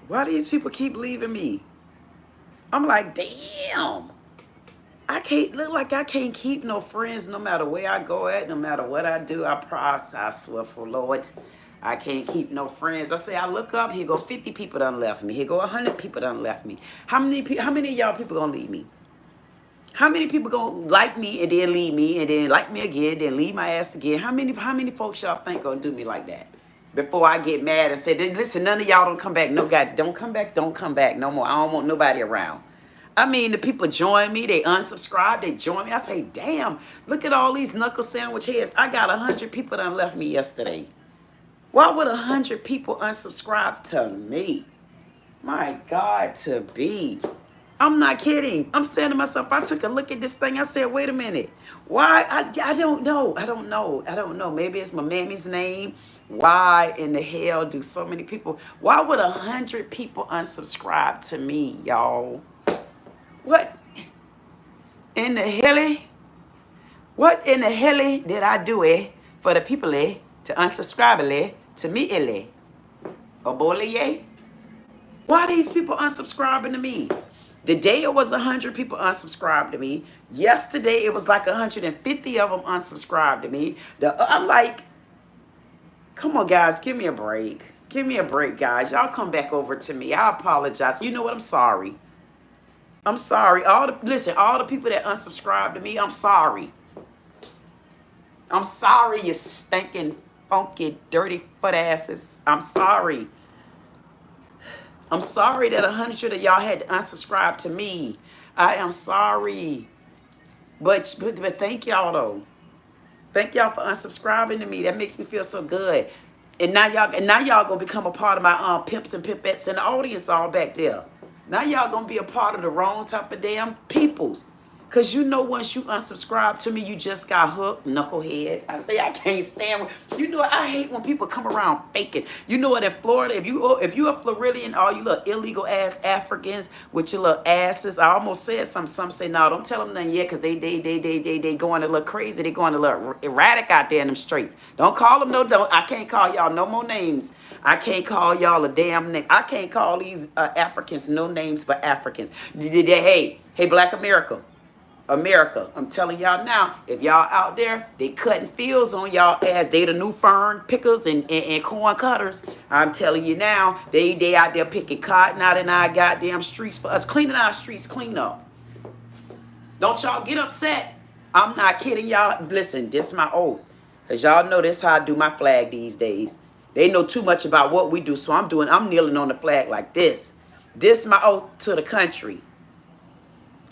Why these people keep leaving me? I'm like, damn. I can't look like I can't keep no friends no matter where I go at, no matter what I do. I swear for Lord, I can't keep no friends. I say I look up, here go 50 people done left me. Here go 100 people done left me. How many of y'all people gonna leave me? How many people gonna like me and then leave me and then like me again, then leave my ass again? How many folks y'all think gonna do me like that? Before I get mad and say, listen, none of y'all don't come back. No, God, don't come back no more. I don't want nobody around. I mean, the people join me, they unsubscribe, they join me. I say, damn, look at all these knuckle sandwich heads. I got 100 people done left me yesterday. Why would 100 people unsubscribe to me? My God, to be. I'm not kidding. I'm saying to myself, I took a look at this thing. I said, wait a minute. Why? I don't know. I don't know. Maybe it's my mammy's name. Why in the hell do so many people, why would 100 people unsubscribe to me, y'all? What in the hell? What in the hell did I do for the people to unsubscribe to me? Obole? Why are these people unsubscribing to me? The day it was 100 people unsubscribed to me. Yesterday it was like 150 of them unsubscribed to me. I'm like, come on, guys, give me a break. Give me a break, guys. Y'all come back over to me. I apologize. You know what? I'm sorry. I'm sorry. All the people that unsubscribed to me, I'm sorry. I'm sorry, you stinking, funky, dirty foot asses. I'm sorry. I'm sorry that 100 of y'all had to unsubscribe to me. I am sorry. But thank y'all, though. Thank y'all for unsubscribing to me. That makes me feel so good. And now y'all gonna become a part of my pimps and pimpettes in the audience all back there. Now y'all gonna be a part of the wrong type of damn peoples. Cause you know once you unsubscribe to me, you just got hooked, knucklehead. I say I can't stand. You know what? I hate when people come around faking. You know what? In Florida, if you a Floridian, all you little illegal ass Africans with your little asses. I almost said some. Some say no, don't tell them nothing yet, cause they going a little crazy. They going a little erratic out there in them streets. Don't call them no. Don't. I can't call y'all no more names. I can't call y'all a damn name. I can't call these Africans no names but Africans. Hey, Black America. I'm telling y'all now, if y'all out there, they cutting fields on y'all ass. They the new fern pickers and corn cutters. I'm telling you now, they out there picking cotton out in our goddamn streets for us, cleaning our streets clean up. Don't y'all get upset. I'm not kidding y'all. Listen, this is my oath. Because y'all know this how I do my flag these days. They know too much about what we do, so I'm kneeling on the flag like this. This is my oath to the country.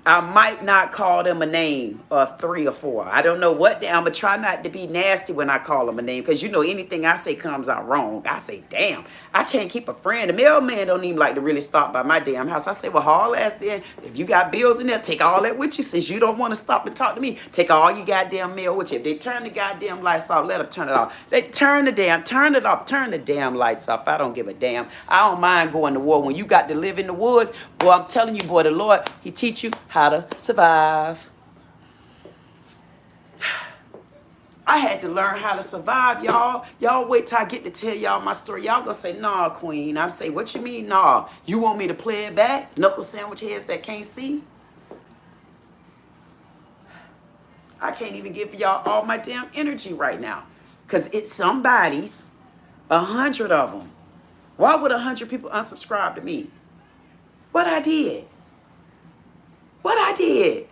I might not call them a name of 3 or 4. I don't know what. I'm going to try not to be nasty when I call them a name. Because, you know, anything I say comes out wrong. I say, damn, I can't keep a friend. The mailman don't even like to really stop by my damn house. I say, well, haul ass then. If you got bills in there, take all that with you. Since you don't want to stop and talk to me, take all your goddamn mail with you. If they turn the goddamn lights off, let them turn it off. They turn it off. Turn the damn lights off. I don't give a damn. I don't mind going to war. When you got to live in the woods, boy, I'm telling you, boy, the Lord, he teach you how to survive. I had to learn how to survive, y'all. Y'all wait till I get to tell y'all my story. Y'all gonna say, nah, Queen. I'm say, what you mean, nah? You want me to play it back? Knuckle sandwich heads that can't see? I can't even give y'all all my damn energy right now. Because it's somebody's, 100 of them. Why would 100 people unsubscribe to me? What I did? What I did?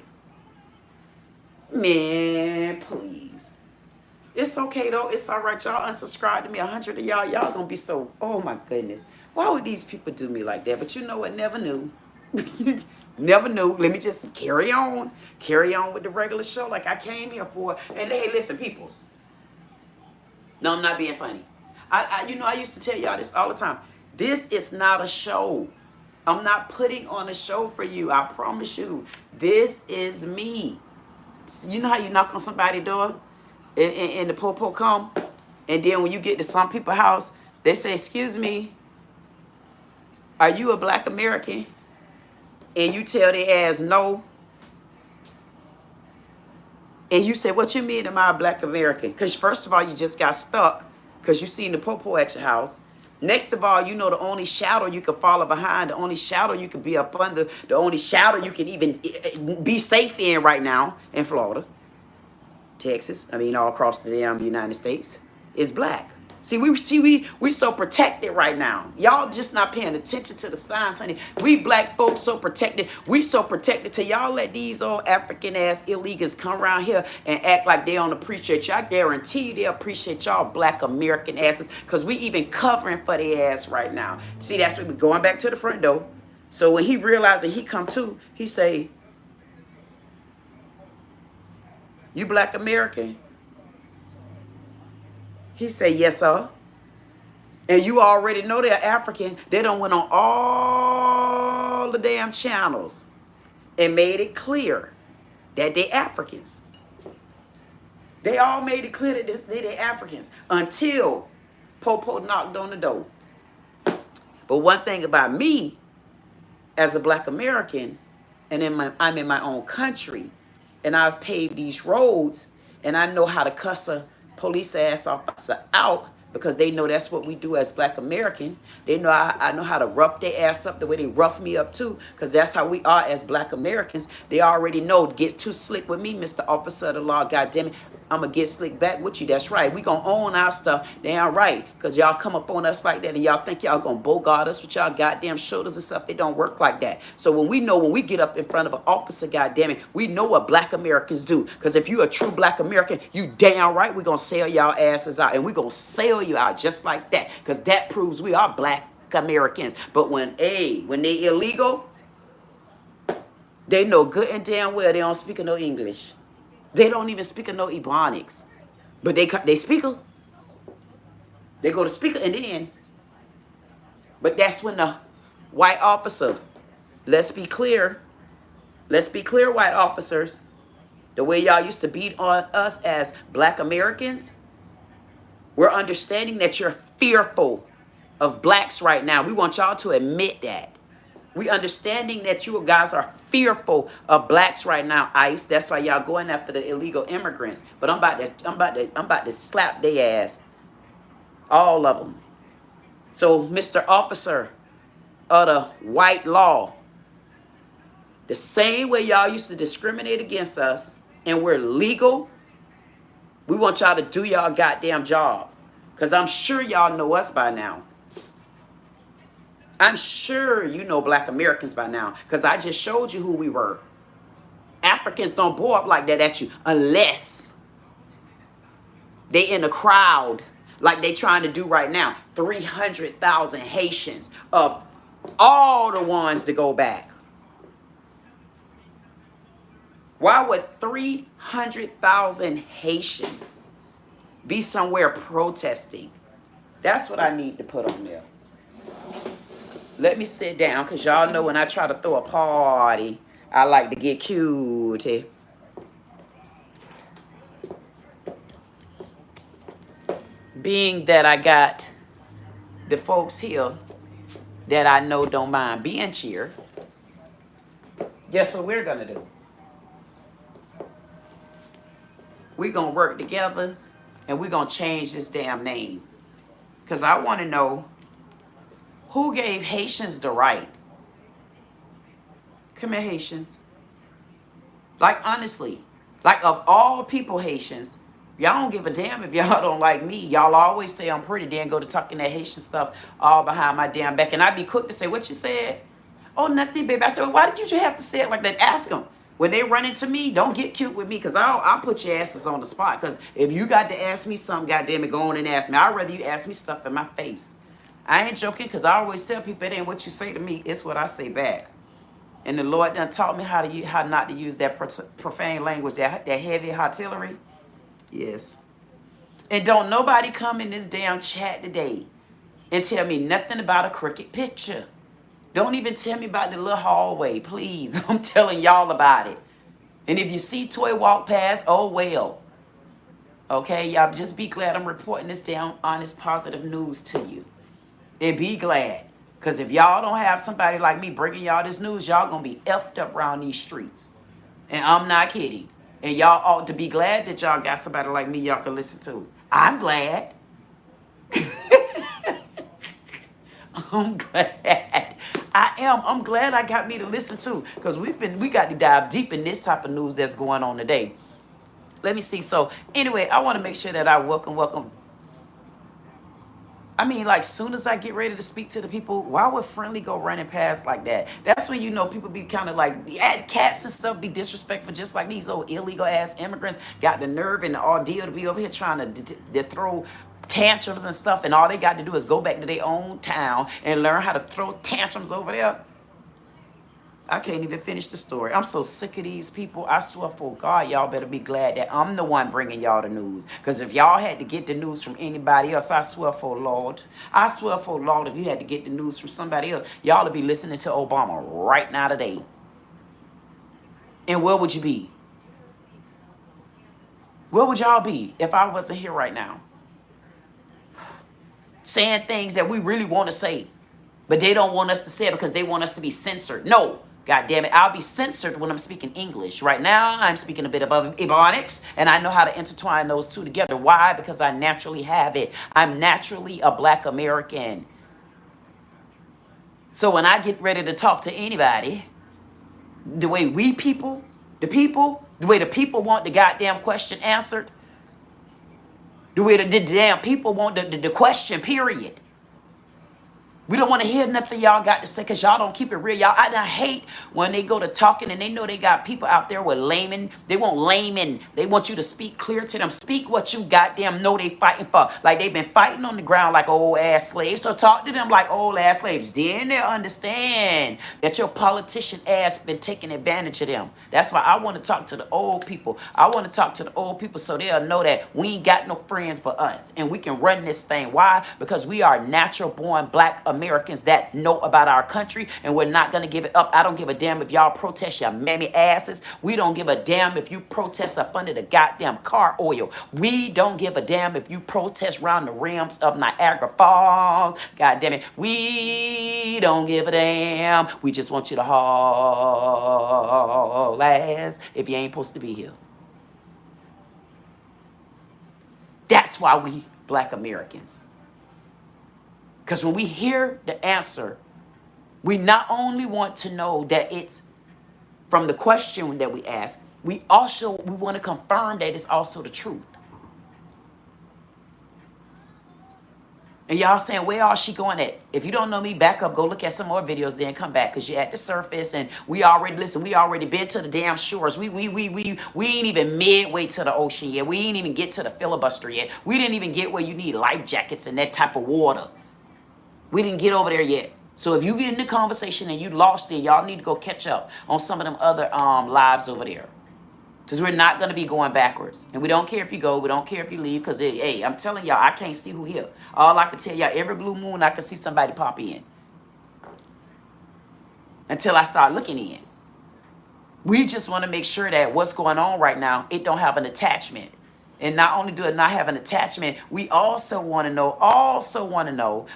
Man, please. It's okay, though. It's all right. Y'all unsubscribe to me. 100 of y'all going to be so, oh, my goodness. Why would these people do me like that? But you know what? Never knew. Never knew. Let me just carry on. Carry on with the regular show like I came here for. And hey, listen, peoples. No, I'm not being funny. I used to tell y'all this all the time. This is not a show. I'm not putting on a show for you. I promise you. This is me. You know how you knock on somebody's door and the po-po come? And then when you get to some people's house, they say, excuse me, are you a Black American? And you tell their ass no. And you say, what you mean am I a Black American? Because first of all, you just got stuck because you seen the po-po at your house. Next of all, you know the only shadow you can follow behind, the only shadow you can be up under, the only shadow you can even be safe in right now in Florida, Texas, I mean all across the damn United States, is black. See, we so protected right now. Y'all just not paying attention to the signs, honey. We black folks so protected. We so protected till y'all let these old African ass illegals come around here and act like they don't appreciate you. I guarantee you they appreciate y'all black American asses, because we even covering for their ass right now. See, that's what we going back to the front door. So when he realized that he come to, he say, "You black American?" He said, "Yes, sir." And you already know they're African. They done went on all the damn channels and made it clear that they Africans. They all made it clear that they Africans until Popo knocked on the door. But one thing about me as a black American, and I'm in my own country, and I've paved these roads, and I know how to cuss a police ass officer out, because they know that's what we do as black American. They know I know how to rough their ass up the way they rough me up too, because that's how we are as black Americans. They already know, get too slick with me, Mr. Officer of the Law, goddamn it, I'm gonna get slick back with you. That's right. We gonna own our stuff. Damn right. Because y'all come up on us like that and y'all think y'all gonna bogart us with y'all goddamn shoulders and stuff. It don't work like that. So when we get up in front of an officer, goddamn it, we know what black Americans do. Because if you a true black American, you damn right we gonna sell y'all asses out. And we gonna sell you out just like that. Because that proves we are black Americans. But when they illegal, they know good and damn well they don't speak no English. They don't even speak no Ebonics. But they speak. They go to speaker and then. But that's when the white officer, let's be clear, white officers, the way y'all used to beat on us as black Americans, we're understanding that you're fearful of blacks right now. We want y'all to admit that. We understanding that you guys are fearful of blacks right now, ICE. That's why y'all going after the illegal immigrants. But I'm about to slap their ass, all of them. So, Mr. Officer of the white law, the same way y'all used to discriminate against us, and we're legal, we want y'all to do y'all goddamn job, because I'm sure y'all know us by now. I'm sure you know black Americans by now, because I just showed you who we were. Africans don't blow up like that at you unless they in a crowd like they trying to do right now. 300,000 Haitians of all the ones to go back. Why would 300,000 Haitians be somewhere protesting? That's what I need to put on there. Let me sit down, because y'all know when I try to throw a party, I like to get cute. Being that I got the folks here that I know don't mind being cheer, guess what we're going to do? We're going to work together, and we're going to change this damn name. Because I want to know, who gave Haitians the right? Come here, Haitians. Like, honestly, like of all people, Haitians, y'all don't give a damn if y'all don't like me. Y'all always say I'm pretty, then go to talking that Haitian stuff all behind my damn back. And I'd be quick to say, what you said? Oh, nothing, baby. I said, well, why did you have to say it like that? Ask them. When they run into me, don't get cute with me, because I'll put your asses on the spot. Because if you got to ask me something, goddamn it, go on and ask me. I'd rather you ask me stuff in my face. I ain't joking, because I always tell people it ain't what you say to me, it's what I say back. And the Lord done taught me how not to use that profane language, that heavy artillery. Yes. And don't nobody come in this damn chat today and tell me nothing about a crooked picture. Don't even tell me about the little hallway, please. I'm telling y'all about it. And if you see Toy walk past, oh well. Okay, y'all just be glad I'm reporting this damn honest, positive news to you. And be glad. Because if y'all don't have somebody like me bringing y'all this news, y'all going to be effed up around these streets. And I'm not kidding. And y'all ought to be glad that y'all got somebody like me y'all can listen to. I'm glad. I'm glad. I am. I'm glad I got me to listen to, because we got to dive deep in this type of news that's going on today. Let me see. So anyway, I want to make sure that I welcome. I mean, like, soon as I get ready to speak to the people, why would Friendly go running past like that? That's when you know people be kind of like, yeah, cats and stuff be disrespectful, just like these old illegal ass immigrants got the nerve and the ordeal to be over here trying to throw tantrums and stuff, and all they got to do is go back to their own town and learn how to throw tantrums over there. I can't even finish the story. I'm so sick of these people. I swear for God, y'all better be glad that I'm the one bringing y'all the news. Because if y'all had to get the news from anybody else, I swear for Lord. I swear for Lord, if you had to get the news from somebody else, y'all would be listening to Obama right now today. And where would you be? Where would y'all be if I wasn't here right now? Saying things that we really want to say, but they don't want us to say it because they want us to be censored. No. God damn it, I'll be censored when I'm speaking English. Right now, I'm speaking a bit above Ebonics, and I know how to intertwine those two together. Why? Because I naturally have it. I'm naturally a Black American. So when I get ready to talk to anybody, the way the way the people want the goddamn question answered, the way the damn people want the question, period. We don't want to hear nothing y'all got to say, because y'all don't keep it real. Y'all, I hate when they go to talking and they know they got people out there with layman. They want layman. They want you to speak clear to them. Speak what you goddamn know they fighting for. Like they've been fighting on the ground like old ass slaves. So talk to them like old ass slaves. Then they'll understand that your politician ass been taking advantage of them. That's why I want to talk to the old people. I want to talk to the old people so they'll know that we ain't got no friends but us. And we can run this thing. Why? Because we are natural born Black Americans that know about our country, and we're not going to give it up. I don't give a damn if y'all protest your mammy asses. We don't give a damn if you protest up under the goddamn car oil. We don't give a damn if you protest around the rims of Niagara Falls. God damn it. We don't give a damn. We just want you to haul ass if you ain't supposed to be here. That's why we Black Americans. Because when we hear the answer, we not only want to know that it's from the question that we ask, we want to confirm that it's also the truth. And y'all saying, where all she going at? If you don't know me, back up, go look at some more videos, then come back, because you're at the surface, and we already been to the damn shores. We ain't even midway to the ocean yet. We ain't even get to the filibuster yet. We didn't even get where you need life jackets and that type of water. We didn't get over there yet. So if you get in the conversation and you lost it, y'all need to go catch up on some of them other lives over there. Because we're not going to be going backwards. And we don't care if you go. We don't care if you leave. Because, hey, I'm telling y'all, I can't see who here. All I can tell y'all, every blue moon, I can see somebody pop in. Until I start looking in. We just want to make sure that what's going on right now, it don't have an attachment. And not only do it not have an attachment, we also want to know,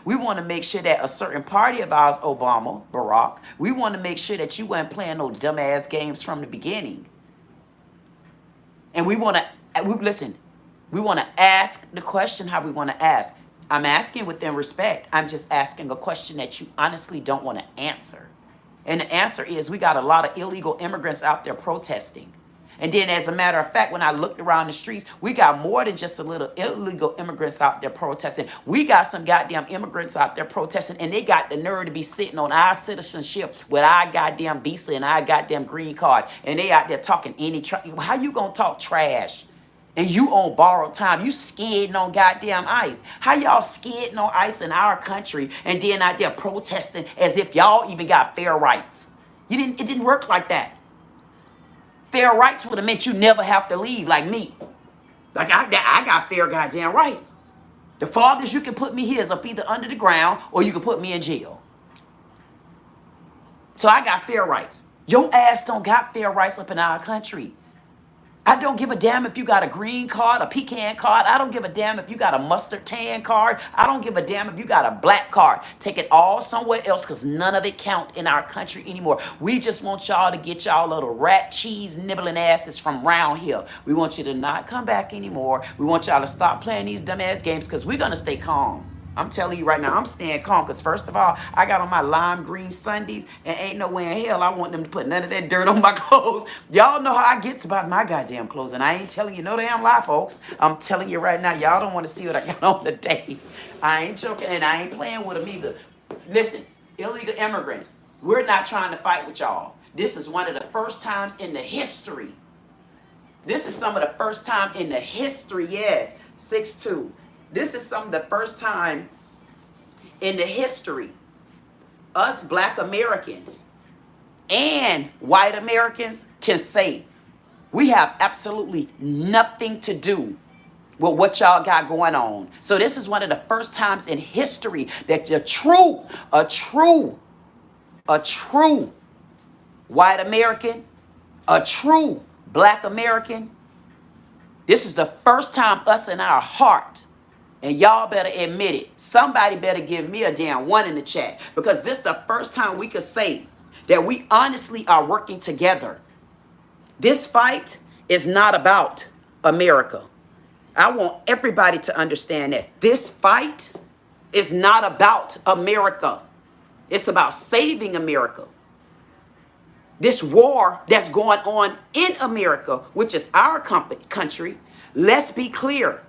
we want to make sure that a certain party of ours, Obama, Barack, we want to make sure that you weren't playing no dumbass games from the beginning. And we want to ask the question how we want to ask. I'm asking within respect. I'm just asking a question that you honestly don't want to answer. And the answer is, we got a lot of illegal immigrants out there protesting. And then, as a matter of fact, when I looked around the streets, we got more than just a little illegal immigrants out there protesting. We got some goddamn immigrants out there protesting, and they got the nerve to be sitting on our citizenship with our goddamn visa and our goddamn green card. And they out there talking how you gonna talk trash? And you on borrowed time. You skidding on goddamn ice. How y'all skidding on ice in our country and then out there protesting as if y'all even got fair rights? It didn't work like that. Fair rights would have meant you never have to leave like me. Like I got fair goddamn rights. The farthest you can put me here is up either under the ground or you can put me in jail. So I got fair rights. Your ass don't got fair rights up in our country. I don't give a damn if you got a green card, a pecan card. I don't give a damn if you got a mustard tan card. I don't give a damn if you got a black card. Take it all somewhere else, because none of it count in our country anymore. We just want y'all to get y'all little rat cheese nibbling asses from round here. We want you to not come back anymore. We want y'all to stop playing these dumbass games, because we're going to stay calm. I'm telling you right now, I'm staying calm because first of all, I got on my lime green Sundays and ain't no way in hell I want them to put none of that dirt on my clothes. Y'all know how I get about my goddamn clothes and I ain't telling you no damn lie, folks. I'm telling you right now, y'all don't want to see what I got on today. I ain't joking and I ain't playing with them either. Listen, illegal immigrants, we're not trying to fight with y'all. This is one of the first times in the history. This is some of the first time in the history, yes, 6'2". This is some of the first time in the history us black Americans and white Americans can say we have absolutely nothing to do with what y'all got going on. So this is one of the first times in history that a true white American, a true black American, this is the first time us in our heart, and y'all better admit it. Somebody better give me a damn one in the chat because this is the first time we could say that we honestly are working together. This fight is not about America. I want everybody to understand that this fight is not about America. It's about saving America. This war that's going on in America, which is our country, let's be clear.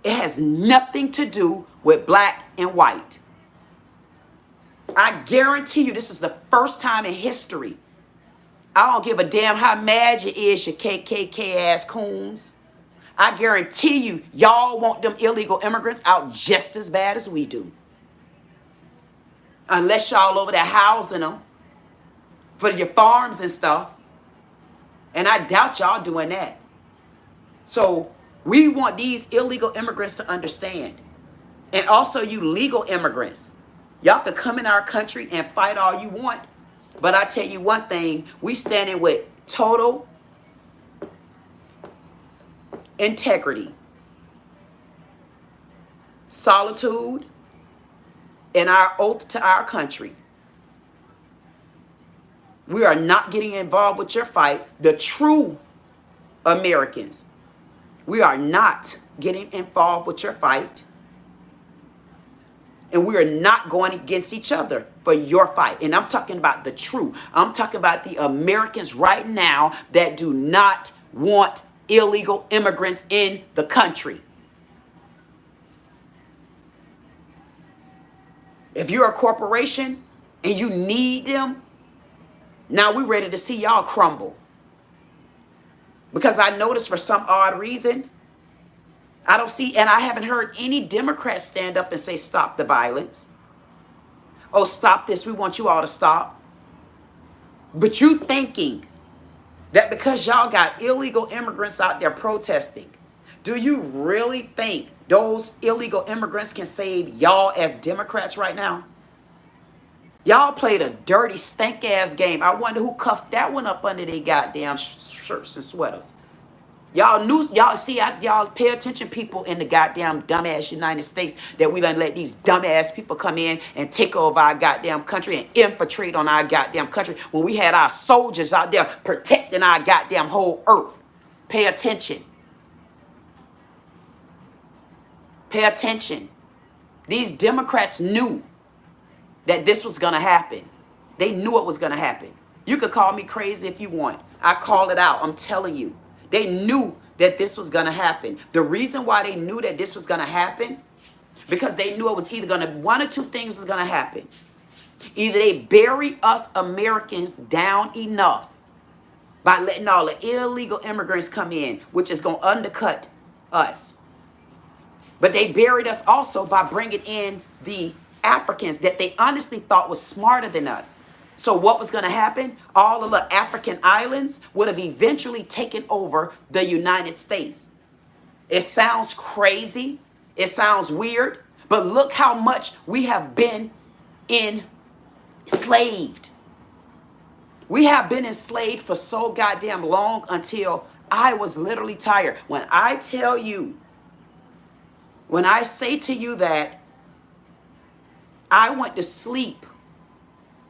It has nothing to do with black and white. I guarantee you this is the first time in history. I don't give a damn how mad you is, you KKK ass coons. I guarantee you, y'all want them illegal immigrants out just as bad as we do. Unless y'all over there housing them for your farms and stuff. And I doubt y'all doing that. So we want these illegal immigrants to understand. And also you legal immigrants. Y'all can come in our country and fight all you want. But I tell you one thing, we standing with total integrity, solitude, and our oath to our country. We are not getting involved with your fight. The true Americans, we are not getting involved with your fight. And we are not going against each other for your fight. And I'm talking about the true. I'm talking about the Americans right now that do not want illegal immigrants in the country. If you're a corporation and you need them, now we're ready to see y'all crumble. Because I noticed for some odd reason, I don't see, and I haven't heard any Democrats stand up and say, stop the violence. Oh, stop this. We want you all to stop. But you thinking that because y'all got illegal immigrants out there protesting, do you really think those illegal immigrants can save y'all as Democrats right now? Y'all played a dirty, stank-ass game. I wonder who cuffed that one up under their goddamn shirts and sweaters. Y'all knew, y'all see, y'all pay attention, people in the goddamn dumbass United States, that we done let these dumbass people come in and take over our goddamn country and infiltrate on our goddamn country when we had our soldiers out there protecting our goddamn whole earth. Pay attention. Pay attention. These Democrats knew that this was going to happen. They knew it was going to happen. You could call me crazy if you want. I call it out. I'm telling you. They knew that this was going to happen. The reason why they knew that this was going to happen, because they knew it was either going to, one or two things was going to happen. Either they bury us Americans down enough by letting all the illegal immigrants come in, which is going to undercut us. But they buried us also by bringing in the Africans that they honestly thought was smarter than us. So what was going to happen? All of the African islands would have eventually taken over the United States. It sounds crazy. It sounds weird. But look how much we have been enslaved. We have been enslaved for so goddamn long until I was literally tired. When I tell you, when I say to you that I went to sleep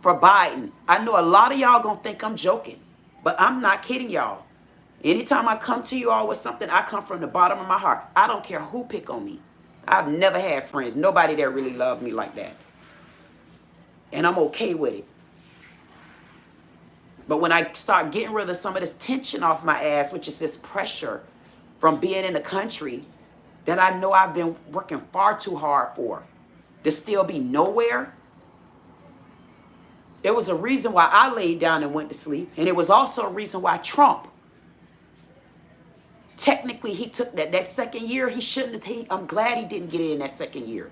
for Biden, I know a lot of y'all gonna think I'm joking, but I'm not kidding y'all. Anytime I come to you all with something, I come from the bottom of my heart. I don't care who pick on me. I've never had friends, nobody that really loved me like that. And I'm okay with it. But when I start getting rid of some of this tension off my ass, which is this pressure from being in the country that I know I've been working far too hard for, to still be nowhere. There was a reason why I laid down and went to sleep. And it was also a reason why Trump, technically he took that second year, he shouldn't have. I'm glad he didn't get it in that second year.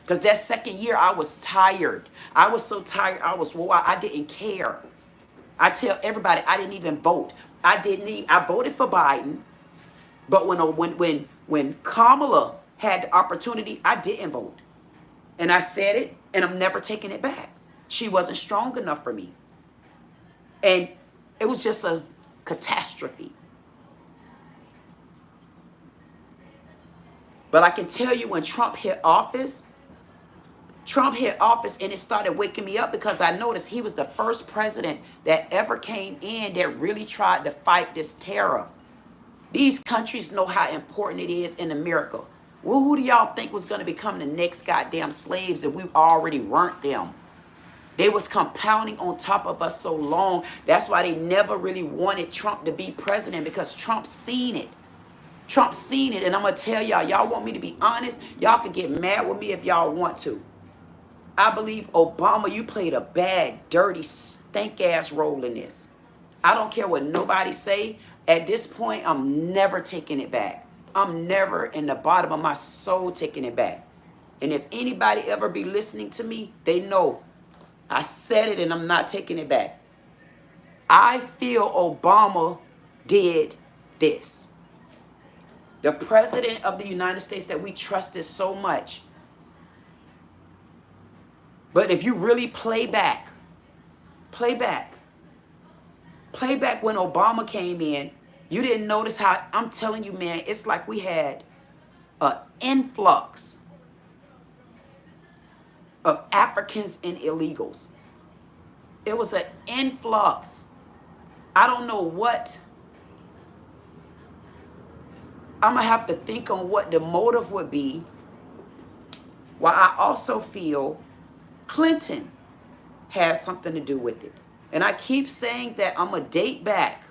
Because that second year I was tired. I was so tired. I was wore out. I didn't care. I tell everybody I didn't even vote. I voted for Biden. But when Kamala had the opportunity, I didn't vote. And I said it, and I'm never taking it back. She wasn't strong enough for me. And it was just a catastrophe. But I can tell you when Trump hit office and it started waking me up because I noticed he was the first president that ever came in that really tried to fight this terror. These countries know how important it is in America. Well, who do y'all think was going to become the next goddamn slaves if we already weren't them? They was compounding on top of us so long. That's why they never really wanted Trump to be president, because Trump seen it. Trump seen it, and I'm going to tell y'all, y'all want me to be honest? Y'all can get mad with me if y'all want to. I believe Obama, you played a bad, dirty, stink-ass role in this. I don't care what nobody say. At this point, I'm never taking it back. I'm never in the bottom of my soul taking it back. And if anybody ever be listening to me, they know I said it and I'm not taking it back. I feel Obama did this. The president of the United States that we trusted so much. But if you really play back when Obama came in, you didn't notice how, I'm telling you, man, it's like we had an influx of Africans and illegals. It was an influx. I don't know what. I'm going to have to think on what the motive would be. While I also feel Clinton has something to do with it. And I keep saying that I'm going to date back.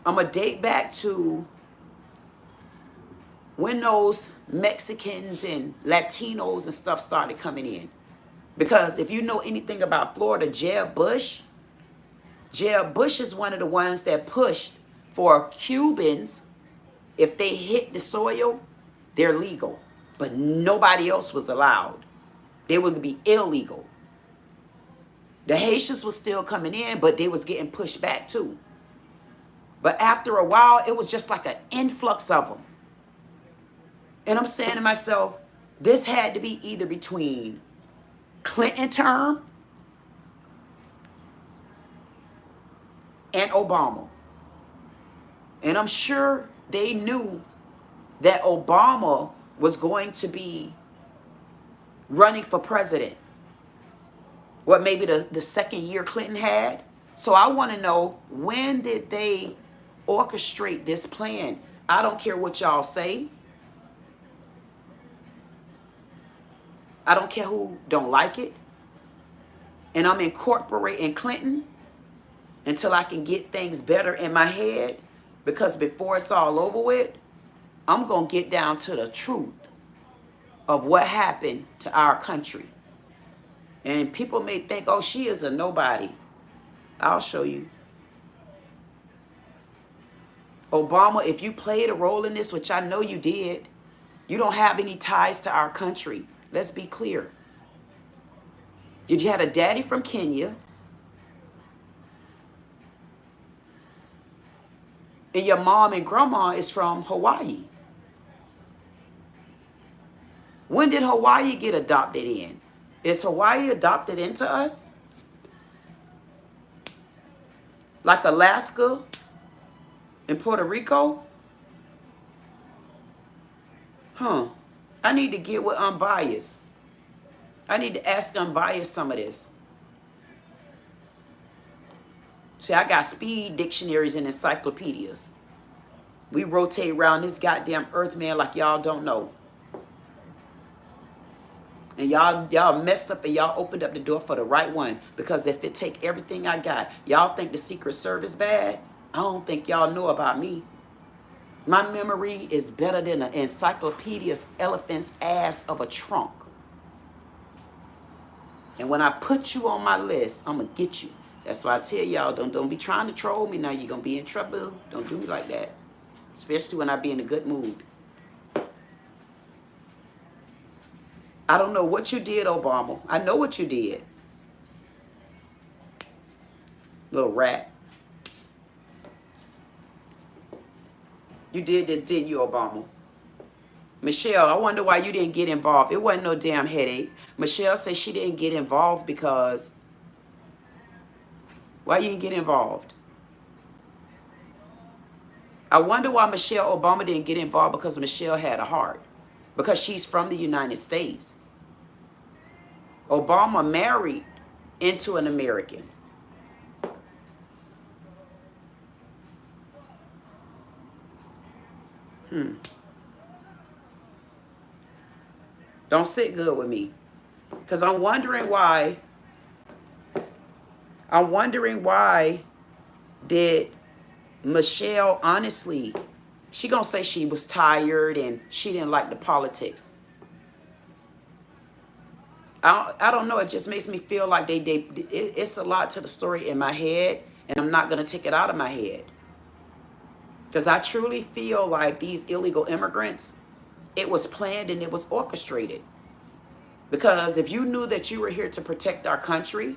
I'm going to date back to when those Mexicans and Latinos and stuff started coming in. Because if you know anything about Florida, Jeb Bush is one of the ones that pushed for Cubans, if they hit the soil, they're legal. But nobody else was allowed. They would be illegal. The Haitians was still coming in, but they was getting pushed back too. But after a while, it was just like an influx of them. And I'm saying to myself, this had to be either between Clinton term and Obama. And I'm sure they knew that Obama was going to be running for president. What, maybe the second year Clinton had? So I want to know, when did they orchestrate this plan? I don't care what y'all say. I don't care who don't like it. And I'm incorporating Clinton until I can get things better in my head. Because before it's all over with, I'm going to get down to the truth of what happened to our country. And people may think, oh, she is a nobody. I'll show you. Obama, if you played a role in this, which I know you did, you don't have any ties to our country. Let's be clear. You had a daddy from Kenya. And your mom and grandma is from Hawaii. When did Hawaii get adopted in? Is Hawaii adopted into us? Like Alaska and Puerto Rico? Huh. I need to get with Unbiased. I need to ask Unbiased some of this. See, See, I got speed dictionaries and encyclopedias. We rotate around this goddamn earth, man, like y'all don't know. And y'all messed up and y'all opened up the door for the right one. Because if it take everything I got, y'all think the Secret Service bad? I don't think y'all know about me. My memory is better than an encyclopedia's elephant's ass of a trunk. And when I put you on my list, I'm going to get you. That's why I tell y'all, don't be trying to troll me now. You're going to be in trouble. Don't do me like that. Especially when I be in a good mood. I don't know what you did, Obama. I know what you did. Little rat. You did this, didn't you, Obama? Michelle, I wonder why you didn't get involved. It wasn't no damn headache. Michelle said she didn't get involved because... Why you didn't get involved? I wonder why Michelle Obama didn't get involved, because Michelle had a heart. Because she's from the United States. Obama married into an American. Don't sit good with me. Because I'm wondering why did Michelle, honestly, she gonna say she was tired and she didn't like the politics. I don't know. It just makes me feel like it's a lot to the story in my head, and I'm not gonna take it out of my head. Because I truly feel like these illegal immigrants, it was planned and it was orchestrated. Because if you knew that you were here to protect our country,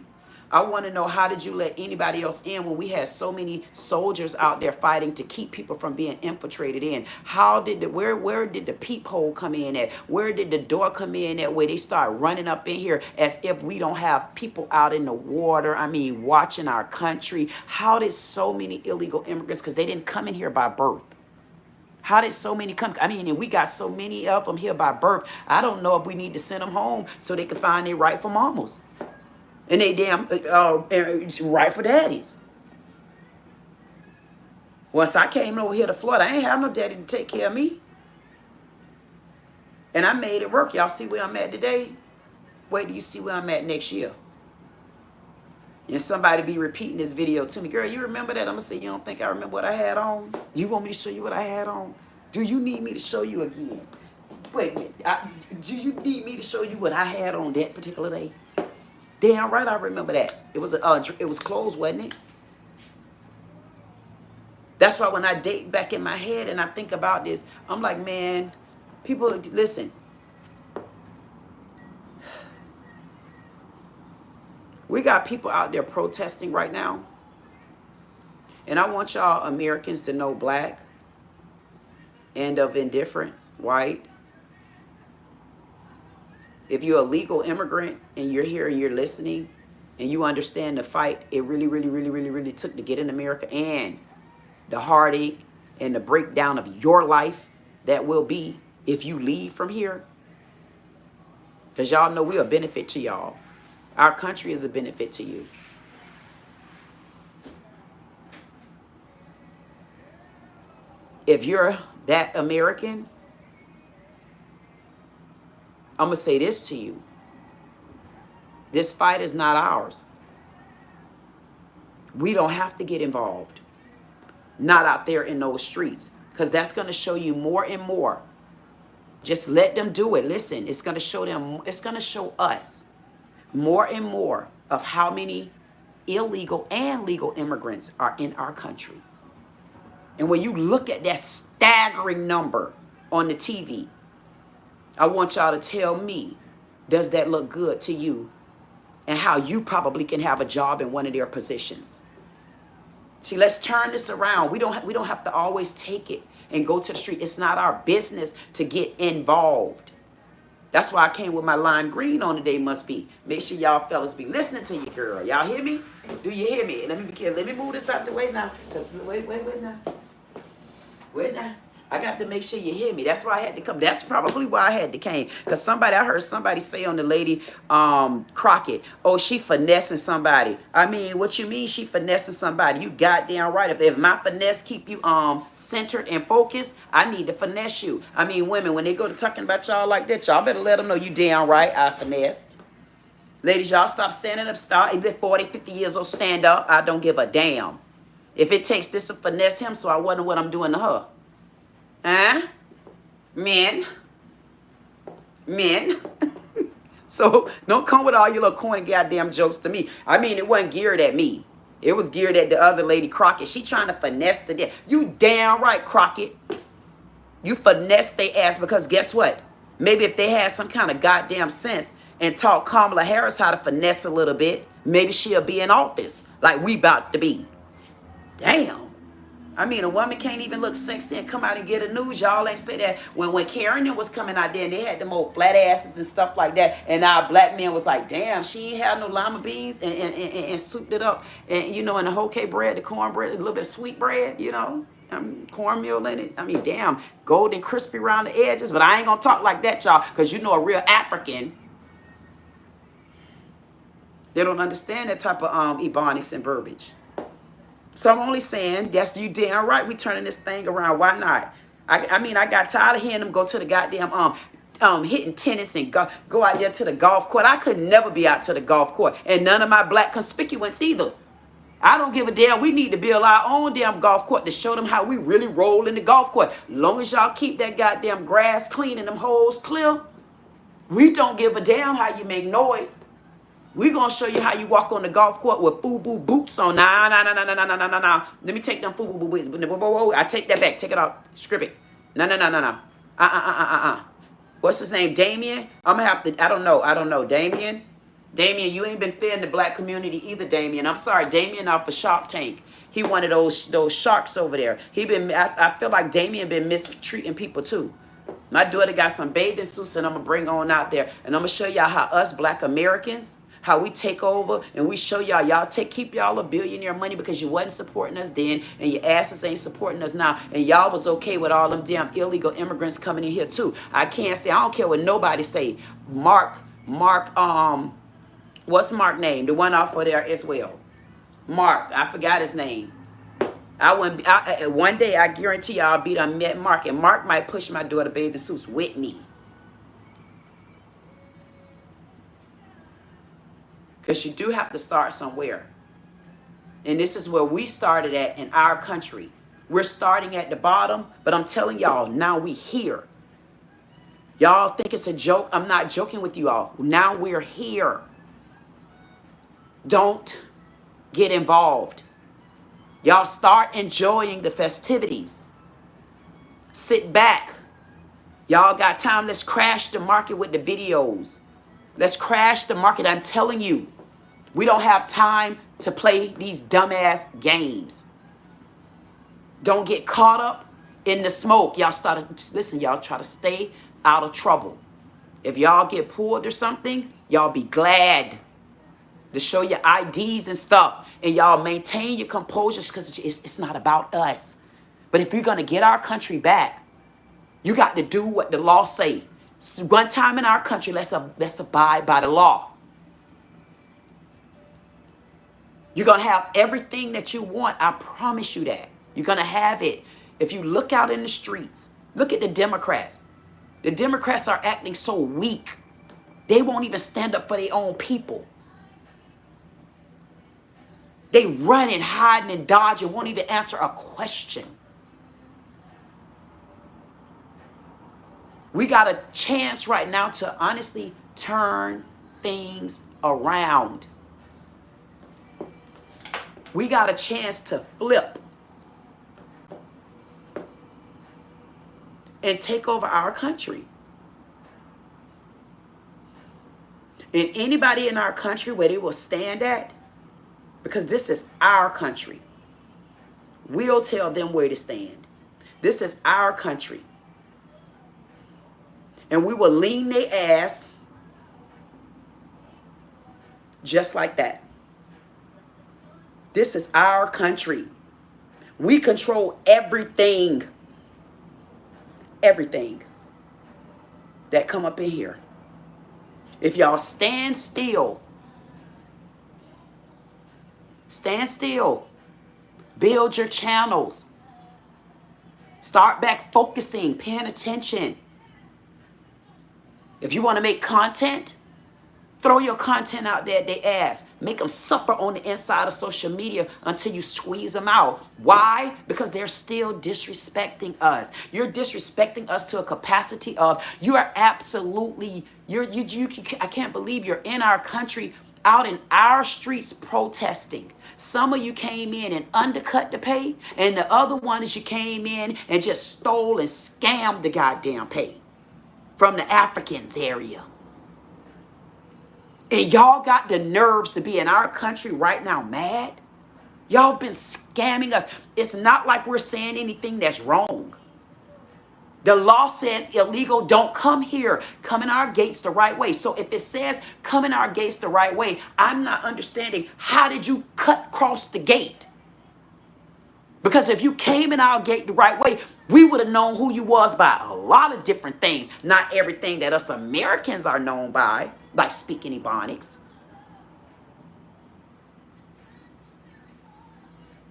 I want to know, how did you let anybody else in when we had so many soldiers out there fighting to keep people from being infiltrated in? How did where did the peephole come in at? Where did the door come in at, where they start running up in here as if we don't have people out in the water, I mean, watching our country? How did so many illegal immigrants, because they didn't come in here by birth. How did so many come? I mean, and we got so many of them here by birth. I don't know if we need to send them home so they can find their rightful mamas. And they damn rightful daddies. Once I came over here to Florida, I ain't have no daddy to take care of me. And I made it work. Y'all see where I'm at today? Wait till you see where I'm at next year. And somebody be repeating this video to me. Girl, you remember that? I'm going to say, you don't think I remember what I had on? You want me to show you what I had on? Do you need me to show you again? Wait a minute. Do you need me to show you what I had on that particular day? Damn right I remember that. It was clothes, wasn't it? That's why when I date back in my head and I think about this, I'm like, man, people, listen. We got people out there protesting right now. And I want y'all Americans to know, black and of indifferent, white. If you're a legal immigrant and you're here and you're listening and you understand the fight it really took to get in America, and the heartache and the breakdown of your life that will be if you leave from here. Because y'all know we're a benefit to y'all. Our country is a benefit to you. If you're that American, I'm going to say this to you. This fight is not ours. We don't have to get involved. Not out there in those streets. Because that's going to show you more and more. Just let them do it. Listen, it's going to show them, it's going to show us more and more of how many illegal and legal immigrants are in our country. And when you look at that staggering number on the TV, I want y'all to tell me, does that look good to you? And how you probably can have a job in one of their positions. See, let's turn this around. We don't have to always take it and go to the street. It's not our business to get involved. That's why I came with my lime green on today, must be. Make sure y'all fellas be listening to you, girl. Y'all hear me? Do you hear me? Let me move this out the way now. Wait now. Wait now. I got to make sure you hear me. That's why I had to come. That's probably why I had to came. Because I heard somebody say on the lady Crockett, oh, she finessing somebody. I mean, what you mean she finessing somebody? You goddamn right. If my finesse keep you centered and focused, I need to finesse you. I mean, women, when they go to talking about y'all like that, y'all better let them know you damn right I finessed. Ladies, y'all stop standing up. Start. If 40, 50 years old, stand up. I don't give a damn. If it takes this to finesse him, so I wonder what I'm doing to her. Huh? Men. So don't come with all your little corny goddamn jokes to me. I mean, it wasn't geared at me. It was geared at the other lady, Crockett. She trying to finesse the death. You damn right, Crockett. You finesse they ass because guess what? Maybe if they had some kind of goddamn sense and taught Kamala Harris how to finesse a little bit, maybe she'll be in office like we about to be. Damn. I mean, a woman can't even look sexy and come out and get a news. Y'all ain't say that when Karen was coming out there and they had them old flat asses and stuff like that. And our black men was like, damn, she ain't had no lima beans and souped it up. And, you know, and the whole cake bread, the cornbread, a little bit of sweet bread, you know, cornmeal in it. I mean, damn, golden crispy around the edges. But I ain't going to talk like that, y'all, because you know a real African, they don't understand that type of ebonics and verbiage. So I'm only saying, that's you damn right. We turning this thing around. Why not? I mean, I got tired of hearing them go to the goddamn hitting tennis and go out there to the golf court. I could never be out to the golf court, and none of my black constituents either. I don't give a damn. We need to build our own damn golf court to show them how we really roll in the golf court. Long as y'all keep that goddamn grass clean and them holes clear, we don't give a damn how you make noise. We're going to show you how you walk on the golf court with FUBU boots on. Nah. Let me take them FUBU boots. I take that back. Take it off. Strip it. No. What's his name? Damien? I'm going to have to, I don't know. Damien, you ain't been fair in the black community either, Damien. I'm sorry. Damien off of Shark Tank. He one of those sharks over there. I feel like Damien been mistreating people too. My daughter got some bathing suits and I'm going to bring on out there. And I'm going to show y'all how us black Americans, how we take over and we show y'all keep y'all a billionaire money because you wasn't supporting us then and your asses ain't supporting us now, and y'all was okay with all them damn illegal immigrants coming in here too. I can't say, I don't care what nobody say. Mark, what's Mark's name? The one off of there as well. Mark, I forgot his name. One day I guarantee y'all be done met Mark, and Mark might push my daughter bathing suits with me. Because you do have to start somewhere. And this is where we started at in our country. We're starting at the bottom, but I'm telling y'all, now we here. Y'all think it's a joke? I'm not joking with you all. Now we're here. Don't get involved. Y'all start enjoying the festivities. Sit back. Y'all got time. Let's crash the market with the videos. Let's crash the market. I'm telling you. We don't have time to play these dumbass games. Don't get caught up in the smoke. Y'all listen, y'all try to stay out of trouble. If y'all get pulled or something, y'all be glad to show your IDs and stuff. And y'all maintain your composure because it's not about us. But if you're going to get our country back, you got to do what the law say. One time in our country, let's abide by the law. You're going to have everything that you want. I promise you that. You're going to have it. If you look out in the streets, look at the Democrats. The Democrats are acting so weak. They won't even stand up for their own people. They run and hide and dodge and won't even answer a question. We got a chance right now to honestly turn things around. We got a chance to flip and take over our country. And anybody in our country where they will stand at, because this is our country, we'll tell them where to stand. This is our country. And we will lean their ass just like that. This is our country. We control everything. everything that come up in here. If y'all stand still, build your channels, start back focusing, paying attention. If you want to make content, throw your content out there at their ass. Make them suffer on the inside of social media until you squeeze them out. Why? Because they're still disrespecting us. You're disrespecting us to a capacity of, you are absolutely, I can't believe you're in our country, out in our streets protesting. Some of you came in and undercut the pay, and the other ones you came in and just stole and scammed the goddamn pay from the Africans area. And y'all got the nerves to be in our country right now mad? Y'all been scamming us. It's not like we're saying anything that's wrong. The law says illegal, don't come here. Come in our gates the right way. So if it says come in our gates the right way, I'm not understanding, how did you cut across the gate? Because if you came in our gate the right way, we would have known who you was by a lot of different things. Not everything that us Americans are known by, like speaking Ebonics.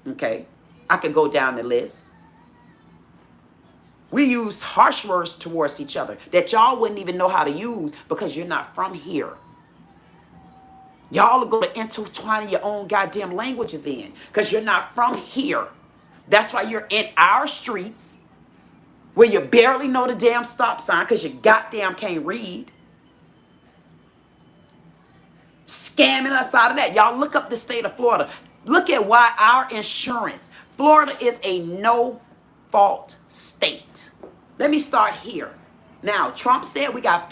Okay, I could go down the list. We use harsh words towards each other that y'all wouldn't even know how to use because you're not from here. Y'all will go to intertwining your own goddamn languages in because you're not from here. That's why you're in our streets where you barely know the damn stop sign because you goddamn can't read. Scamming us out of that. Y'all look up the state of Florida. Look at why our insurance. Florida is a no-fault state. Let me start here. Now, Trump said we got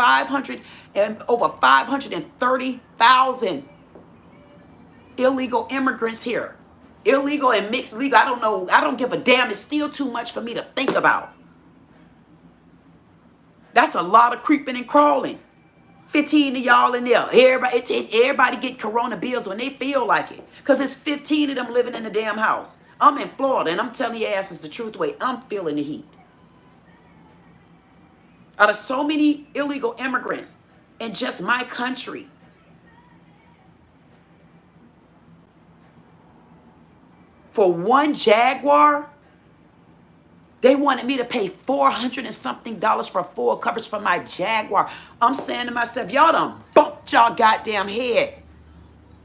over 530,000 illegal immigrants here. Illegal and mixed legal. I don't know. I don't give a damn. It's still too much for me to think about. That's a lot of creeping and crawling. 15 of y'all in there. Everybody get corona bills when they feel like it. Because there's 15 of them living in the damn house. I'm in Florida, and I'm telling your asses the truth way. I'm feeling the heat. Out of so many illegal immigrants in just my country, for one Jaguar, they wanted me to pay $400 and something for full coverage for my Jaguar. I'm saying to myself, y'all done bumped y'all goddamn head.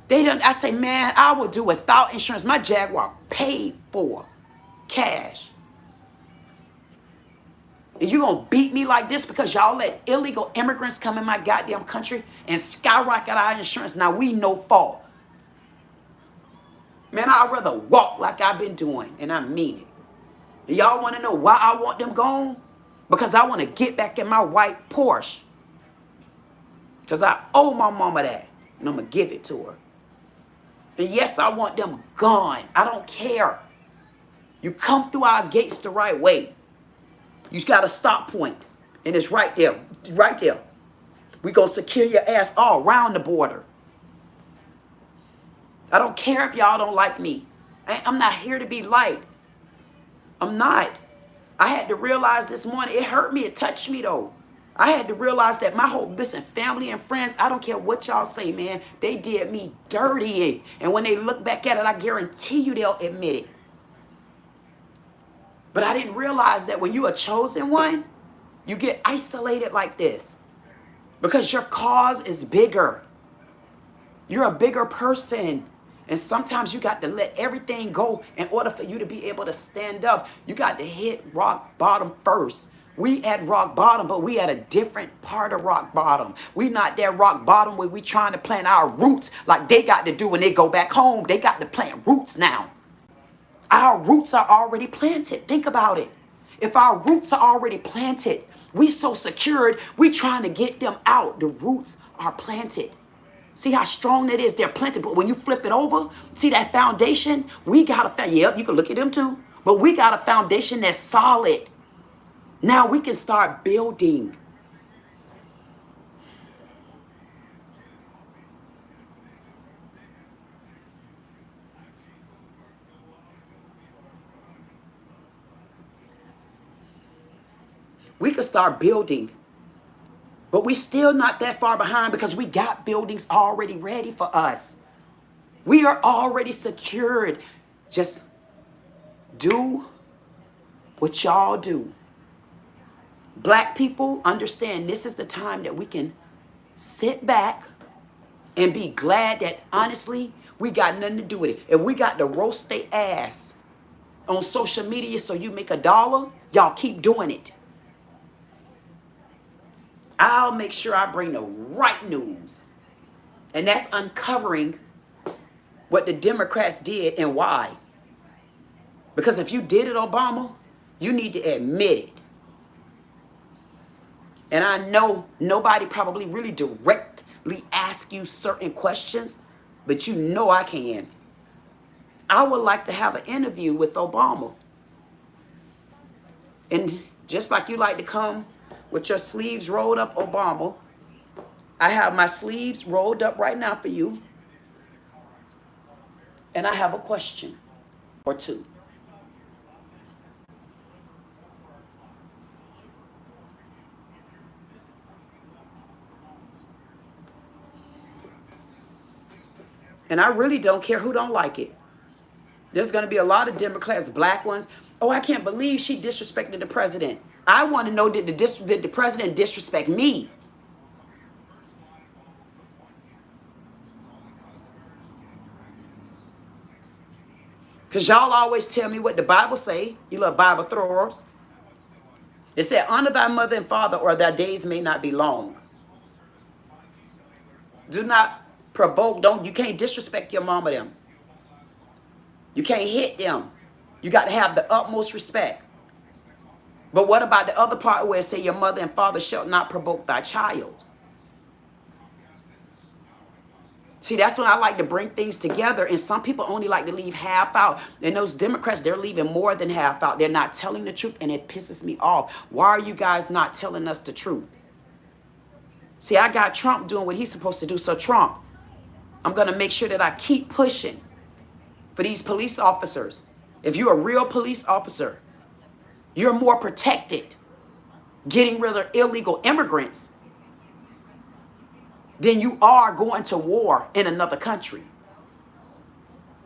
I say, man, I would do without insurance. My Jaguar paid for cash. And you gonna beat me like this because y'all let illegal immigrants come in my goddamn country and skyrocket our insurance? Now we no fault. Man, I'd rather walk like I've been doing, and I mean it. Y'all want to know why I want them gone? Because I want to get back in my white Porsche. Because I owe my mama that. And I'm going to give it to her. And yes, I want them gone. I don't care. You come through our gates the right way. You got a stop point. And it's right there. Right there. We're going to secure your ass all around the border. I don't care if y'all don't like me. I'm not here to be liked. I'm not. I had to realize this morning, it hurt me, it touched me though. I had to realize that my whole, listen, family and friends, I don't care what y'all say, man, they did me dirty. And when they look back at it, I guarantee you they'll admit it. But I didn't realize that when you are chosen one, you get isolated like this. Because your cause is bigger. You're a bigger person. And sometimes you got to let everything go in order for you to be able to stand up. You got to hit rock bottom first. We at rock bottom, but we at a different part of rock bottom. We not that rock bottom where we trying to plant our roots like they got to do when they go back home. They got to plant roots now. Our roots are already planted. Think about it. If our roots are already planted, we so secured, we trying to get them out. The roots are planted. See how strong that is? They're planted. But when you flip it over, see that foundation? We got a, yep, you can look at them too. But we got a foundation that's solid. Now we can start building. We could start building. But we still not that far behind because we got buildings already ready for us. We are already secured. Just do what y'all do. Black people, understand this is the time that we can sit back and be glad that honestly, we got nothing to do with it. If we got to roast their ass on social media so you make $1, y'all keep doing it. I'll make sure I bring the right news. And that's uncovering what the Democrats did and why. Because if you did it, Obama, you need to admit it. And I know nobody probably really directly ask you certain questions, but you know I can. I would like to have an interview with Obama. And just like you like to come with your sleeves rolled up, Obama, I have my sleeves rolled up right now for you. And I have a question or two. And I really don't care who don't like it. There's going to be a lot of Democrats, black ones. Oh, I can't believe she disrespected the president. I want to know, did the president disrespect me? Because y'all always tell me what the Bible say, you little Bible throwers. It said, honor thy mother and father, or thy days may not be long. Do not provoke. You can't disrespect your mama them. You can't hit them. You got to have the utmost respect. But what about the other part where it say your mother and father shall not provoke thy child? See, that's when I like to bring things together, and some people only like to leave half out. And those Democrats, they're leaving more than half out. They're not telling the truth, and it pisses me off. Why are you guys not telling us the truth? See, I got Trump doing what he's supposed to do. So Trump, I'm going to make sure that I keep pushing for these police officers. If you're a real police officer, you're more protected getting rid of illegal immigrants than you are going to war in another country.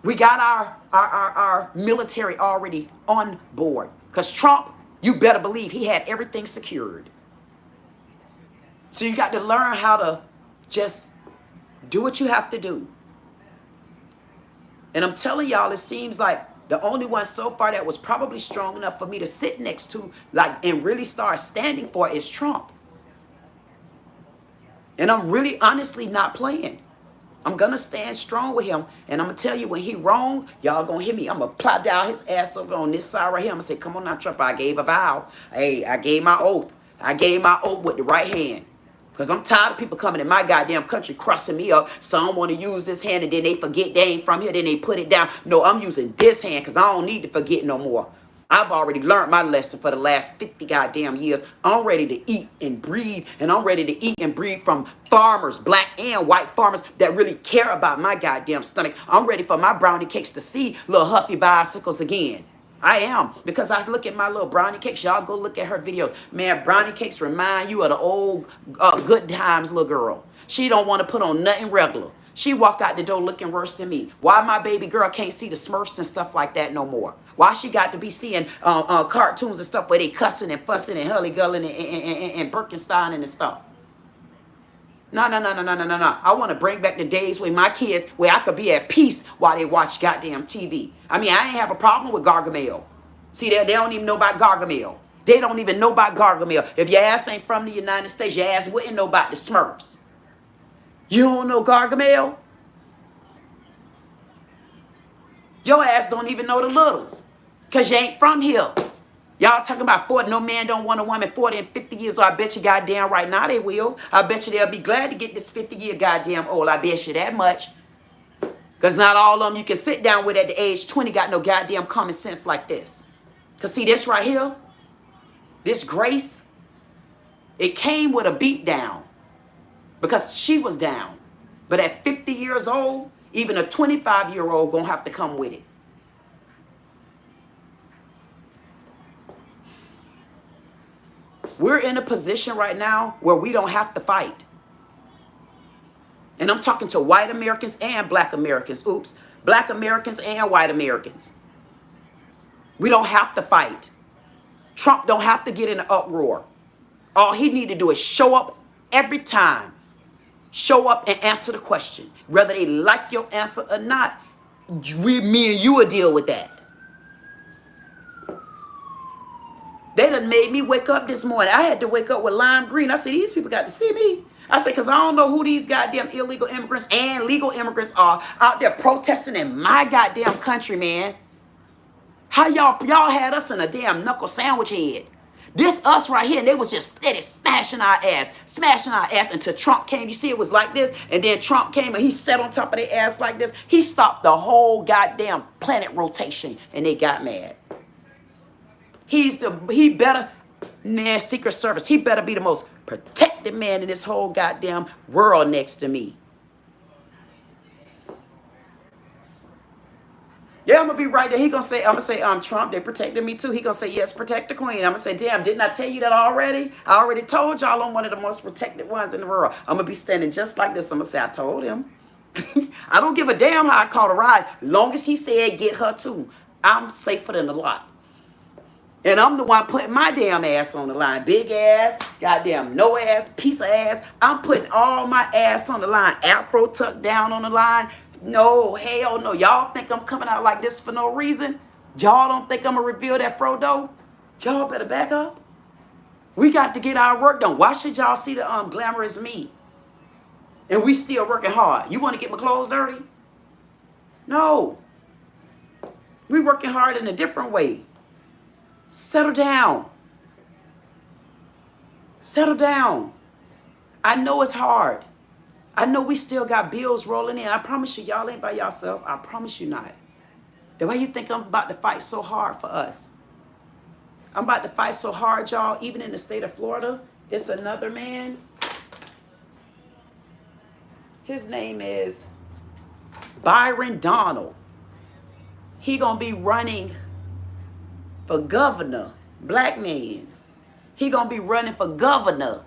We got our military already on board. Because Trump, you better believe he had everything secured. So you got to learn how to just do what you have to do. And I'm telling y'all, it seems like the only one so far that was probably strong enough for me to sit next to, like, and really start standing for is Trump. And I'm really honestly not playing. I'm going to stand strong with him. And I'm going to tell you, when he wrong, y'all going to hear me. I'm going to plop down his ass over on this side right here. I'm going to say, come on now, Trump. I gave a vow. Hey, I gave my oath. I gave my oath with the right hand. Because I'm tired of people coming in my goddamn country crossing me up. Some want to use this hand and then they forget they ain't from here. Then they put it down. No, I'm using this hand because I don't need to forget no more. I've already learned my lesson for the last 50 goddamn years. I'm ready to eat and breathe. And I'm ready to eat and breathe from farmers, black and white farmers that really care about my goddamn stomach. I'm ready for my brownie cakes to see little Huffy bicycles again. I am, because I look at my little brownie cakes. Y'all go look at her videos. Man, brownie cakes remind you of the old good times little girl. She don't want to put on nothing regular. She walked out the door looking worse than me. Why my baby girl can't see the Smurfs and stuff like that no more? Why she got to be seeing cartoons and stuff where they cussing and fussing and hully-gulling and Birkenstein and stuff? No. I want to bring back the days where my kids, where I could be at peace while they watch goddamn TV. I mean, I ain't have a problem with Gargamel. See, they don't even know about Gargamel. They don't even know about Gargamel. If your ass ain't from the United States, your ass wouldn't know about the Smurfs. You don't know Gargamel? Your ass don't even know the Littles. Because you ain't from here. Y'all talking about 40, no man don't want a woman 40 and 50 years old. I bet you goddamn right now they will. I bet you they'll be glad to get this 50-year goddamn old. I bet you that much. Because not all of them you can sit down with at the age 20 got no goddamn common sense like this. Because see this right here, this Grace, it came with a beat down. Because she was down. But at 50 years old, even a 25-year-old gonna have to come with it. We're in a position right now where we don't have to fight. And I'm talking to white Americans and black Americans. Oops. Black Americans and white Americans. We don't have to fight. Trump don't have to get in an uproar. All he need to do is show up every time. Show up and answer the question. Whether they like your answer or not, me and you will deal with that. They done made me wake up this morning. I had to wake up with lime green. I said, these people got to see me. I said, because I don't know who these goddamn illegal immigrants and legal immigrants are out there protesting in my goddamn country, man. How y'all had us in a damn knuckle sandwich head. This us right here, and they was just steady smashing our ass until Trump came. You see, it was like this, and then Trump came and he sat on top of their ass like this. He stopped the whole goddamn planet rotation, and they got mad. He better, man, Secret Service, he better be the most protected man in this whole goddamn world next to me. Yeah, I'm gonna be right there. He gonna say, I'm gonna say, Trump, they protected me too. He gonna say, yes, protect the queen. I'm gonna say, damn, didn't I tell you that already? I already told y'all I'm one of the most protected ones in the world. I'm gonna be standing just like this. I'm gonna say, I told him. I don't give a damn how I caught a ride. Long as he said, get her too. I'm safer than a lot. And I'm the one putting my damn ass on the line. Big ass, goddamn no ass, piece of ass. I'm putting all my ass on the line. Afro tucked down on the line. No, hell no. Y'all think I'm coming out like this for no reason? Y'all don't think I'm going to reveal that Frodo? Y'all better back up. We got to get our work done. Why should y'all see the glamorous me? And we still working hard. You want to get my clothes dirty? No. We working hard in a different way. Settle down. Settle down. I know it's hard. I know we still got bills rolling in. I promise you, y'all ain't by yourself. I promise you not. The way you think I'm about to fight so hard for us. I'm about to fight so hard, y'all, even in the state of Florida. It's another man. His name is Byron Donald. He gonna be running for governor, black man. He gonna be running for governor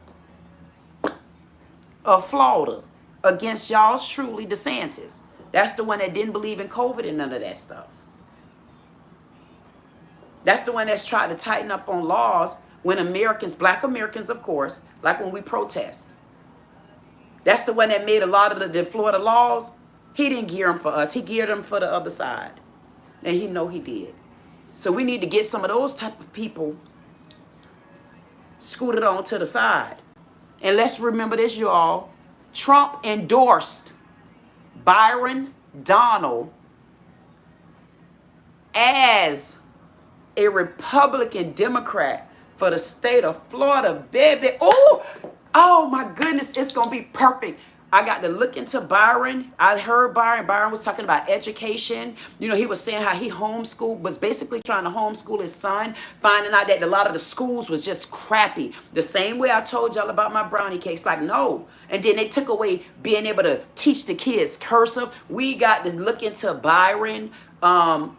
of Florida against y'all's truly DeSantis. That's the one that didn't believe in COVID and none of that stuff. That's the one that's tried to tighten up on laws when Americans, black Americans, of course, like when we protest. That's the one that made a lot of the Florida laws. He didn't gear them for us. He geared them for the other side. And he know he did. So we need to get some of those type of people scooted on to the side. And let's remember this, y'all. Trump endorsed Byron Donald as a Republican Democrat for the state of Florida, baby. Oh my goodness, it's going to be perfect. I got to look into Byron. I heard Byron. Byron was talking about education. You know, he was saying how he homeschooled, was basically trying to homeschool his son, finding out that a lot of the schools was just crappy. The same way I told y'all about my brownie cakes. Like, no. And then they took away being able to teach the kids cursive. We got to look into Byron Donald.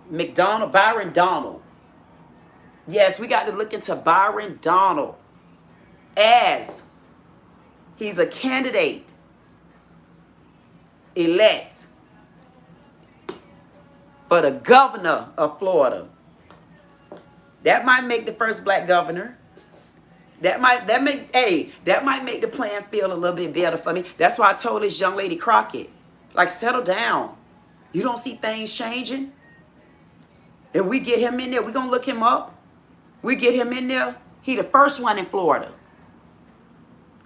Yes, we got to look into Byron Donald as he's a candidate elect for the governor of Florida. That might make the first black governor. That might make the plan feel a little bit better for me. That's why I told this young lady Crockett, like, settle down. You don't see things changing? If we get him in there, we're gonna look him up. We get him in there. He the first one in Florida.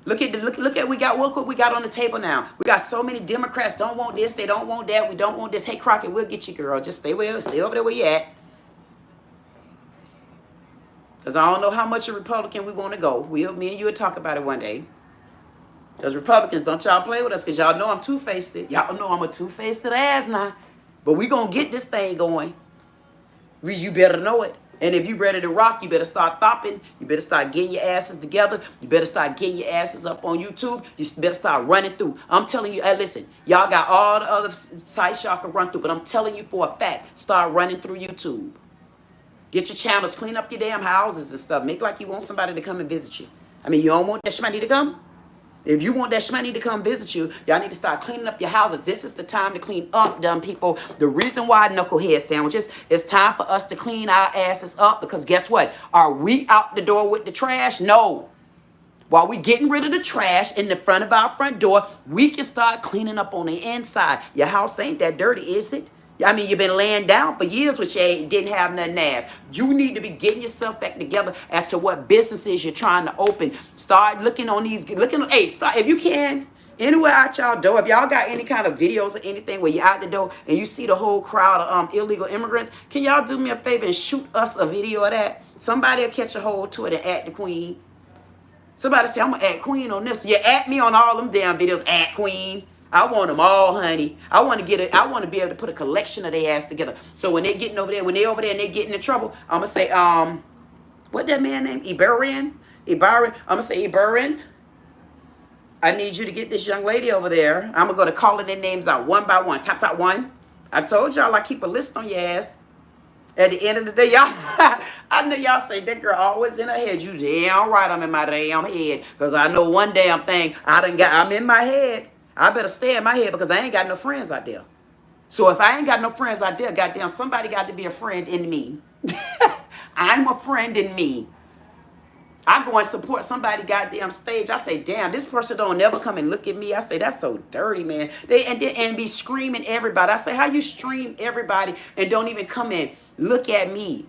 Look at we got what we got on the table now. We got so many Democrats don't want this, they don't want that, we don't want this. Hey Crockett, we'll get you, girl. Just stay over there where you at. Because I don't know how much a Republican we want to go. Me and you will talk about it one day. Because Republicans, don't y'all play with us, because y'all know I'm two-faced. Y'all know I'm a two-faced ass now. But we gonna get this thing going. You better know it. And if you ready to rock, you better start thopping. You better start getting your asses together. You better start getting your asses up on YouTube. You better start running through. I'm telling you, hey, listen, y'all got all the other sites y'all can run through, but I'm telling you for a fact, start running through YouTube. Get your channels, clean up your damn houses and stuff. Make like you want somebody to come and visit you. I mean, you don't want that shmoney to come? If you want that shmoney to come visit you, y'all need to start cleaning up your houses. This is the time to clean up, dumb people. The reason why knucklehead sandwiches, it's time for us to clean our asses up, because guess what? Are we out the door with the trash? No. While we getting rid of the trash in the front of our front door, we can start cleaning up on the inside. Your house ain't that dirty, is it? I mean, you've been laying down for years with you didn't have nothing ass. You need to be getting yourself back together as to what businesses you're trying to open. Start looking on these, start, if you can, anywhere out y'all door, if y'all got any kind of videos or anything where you're out the door and you see the whole crowd of illegal immigrants, can y'all do me a favor and shoot us a video of that? Somebody will catch a hold to it and at the queen. Somebody say, I'm going to add Queen on this. You at me on all them damn videos, at Queen. I want them all, honey. I want to get it. I want to be able to put a collection of their ass together. So when they getting over there, when they over there and they getting in trouble, I'm going to say, what that man name? Iberian? I'm going to say, Iberian, I need you to get this young lady over there. I'm going to calling their names out one by one. Top one. I told y'all I keep a list on your ass. At the end of the day, y'all, I know y'all say that girl always in her head. You damn right I'm in my damn head. Because I know one damn thing I'm in my head. I better stay in my head because I ain't got no friends out there. So if I ain't got no friends out there, goddamn, somebody got to be a friend in me. I'm a friend in me. I go and support somebody goddamn stage. I say, damn, this person don't never come and look at me. I say, that's so dirty, man. And be screaming everybody. I say, how you stream everybody and don't even come and look at me?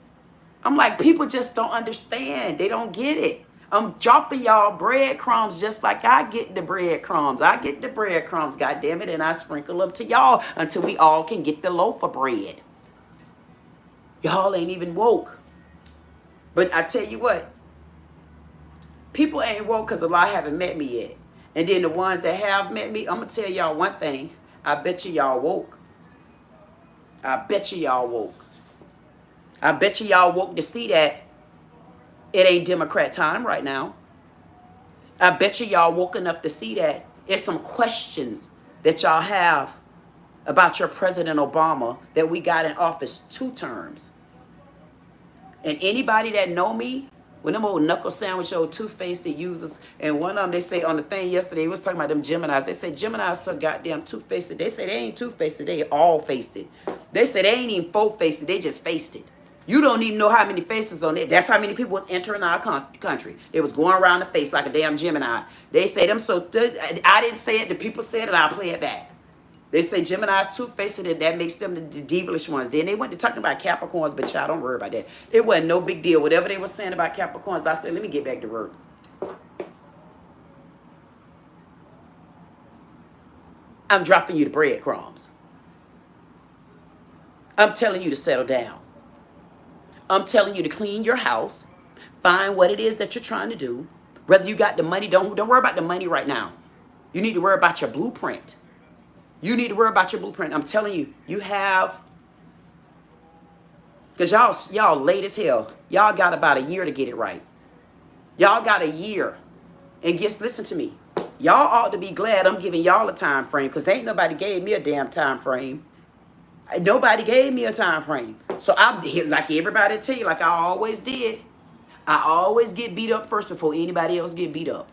I'm like, people just don't understand. They don't get it. I'm dropping y'all breadcrumbs just like I get the breadcrumbs. I get the breadcrumbs, goddamn it, and I sprinkle them to y'all until we all can get the loaf of bread. Y'all ain't even woke. But I tell you what, people ain't woke because a lot haven't met me yet. And then the ones that have met me, I'm going to tell y'all one thing. I bet you y'all woke. I bet you y'all woke. I bet you y'all woke to see that it ain't Democrat time right now. I bet you y'all woke enough to see that it's some questions that y'all have about your President Obama that we got in office 2 terms. And anybody that know me, when them old knuckle sandwich, old two-faced users, and one of them, they say on the thing yesterday, we was talking about them Geminis. They said Geminis so goddamn two-faced. They say they ain't two-faced, they all faced it. They said they ain't even four-faced, they just faced it. You don't even know how many faces on it. That's how many people was entering our country. They was going around the face like a damn Gemini. They say them so, I didn't say it, the people said it, I'll play it back. They say Gemini's two-faced, and that makes them the devilish ones. Then they went to talking about Capricorns, but y'all don't worry about that. It wasn't no big deal. Whatever they were saying about Capricorns, I said, let me get back to work. I'm dropping you the breadcrumbs. I'm telling you to settle down. I'm telling you to clean your house. Find what it is that you're trying to do. Whether you got the money, don't worry about the money right now. You need to worry about your blueprint. You need to worry about your blueprint. I'm telling you, you have, because y'all late as hell. Y'all got about a year to get it right. Y'all got a year. And just listen to me. Y'all ought to be glad I'm giving y'all a time frame, because ain't nobody gave me a damn time frame. Nobody gave me a time frame. So I'm like everybody tell you, like I always did. I always get beat up first before anybody else get beat up.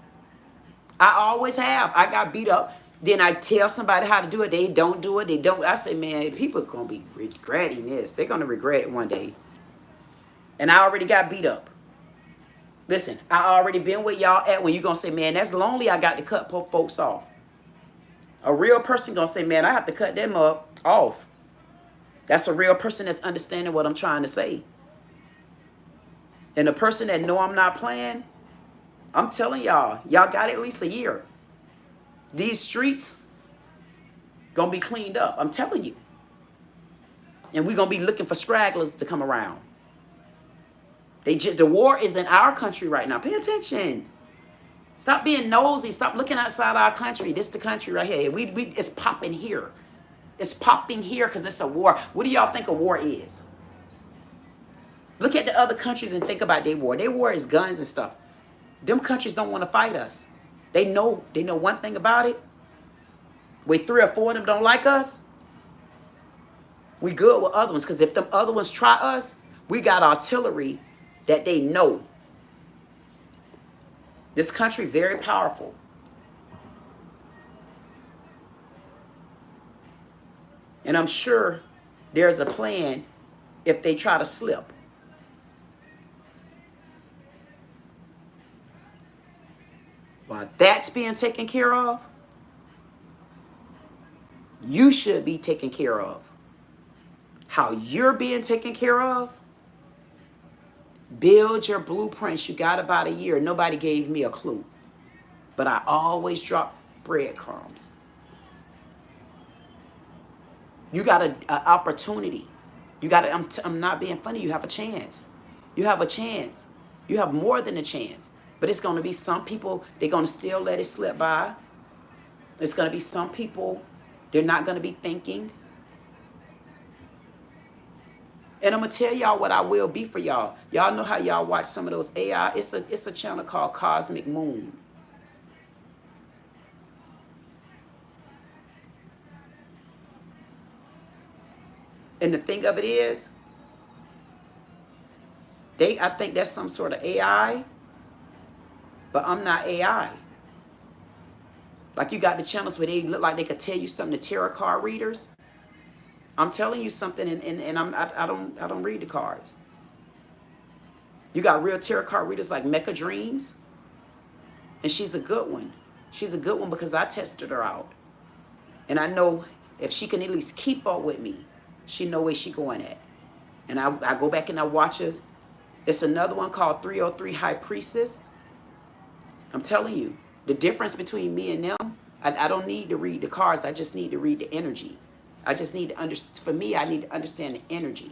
I always have. I got beat up. Then I tell somebody how to do it. They don't do it. They don't. I say, man, people are going to be regretting this. They're going to regret it one day. And I already got beat up. Listen, I already been where y'all at when you're going to say, man, that's lonely. I got to cut folks off. A real person going to say, man, I have to cut them off. That's a real person that's understanding what I'm trying to say. And the person that know I'm not playing, I'm telling y'all, y'all got at least a year. These streets gonna be cleaned up. I'm telling you. And we're gonna be looking for stragglers to come around. The war is in our country right now. Pay attention. Stop being nosy. Stop looking outside our country. This is the country right here. It's popping here. It's popping here because it's a war. What do y'all think a war is? Look at the other countries and think about their war. Their war is guns and stuff. Them countries don't want to fight us. They know one thing about it. We 3 or 4 of them don't like us. We good with other ones, because if them other ones try us, We got artillery that they know. This country very powerful. And I'm sure there's a plan if they try to slip. While that's being taken care of, you should be taken care of. How you're being taken care of, build your blueprints. You got about a year. Nobody gave me a clue. But I always drop breadcrumbs. You got an opportunity. You got to, I'm not being funny. You have a chance. You have a chance. You have more than a chance. But it's going to be some people, they're going to still let it slip by. There's going to be some people, they're not going to be thinking. And I'm going to tell y'all what I will be for y'all. Y'all know how y'all watch some of those AI. It's a channel called Cosmic Moon. And the thing of it is, I think that's some sort of AI, but I'm not AI. Like you got the channels where they look like they could tell you something, the tarot card readers. I'm telling you something, and I don't read the cards. You got real tarot card readers like Mecca Dreams, and she's a good one. She's a good one because I tested her out, and I know if she can at least keep up with me, she know where she going at. And I go back and I watch her. It's another one called 303 High Priestess. I'm telling you, the difference between me and them, I don't need to read the cards. I just need to read the energy. I just need to understand. For me, I need to understand the energy.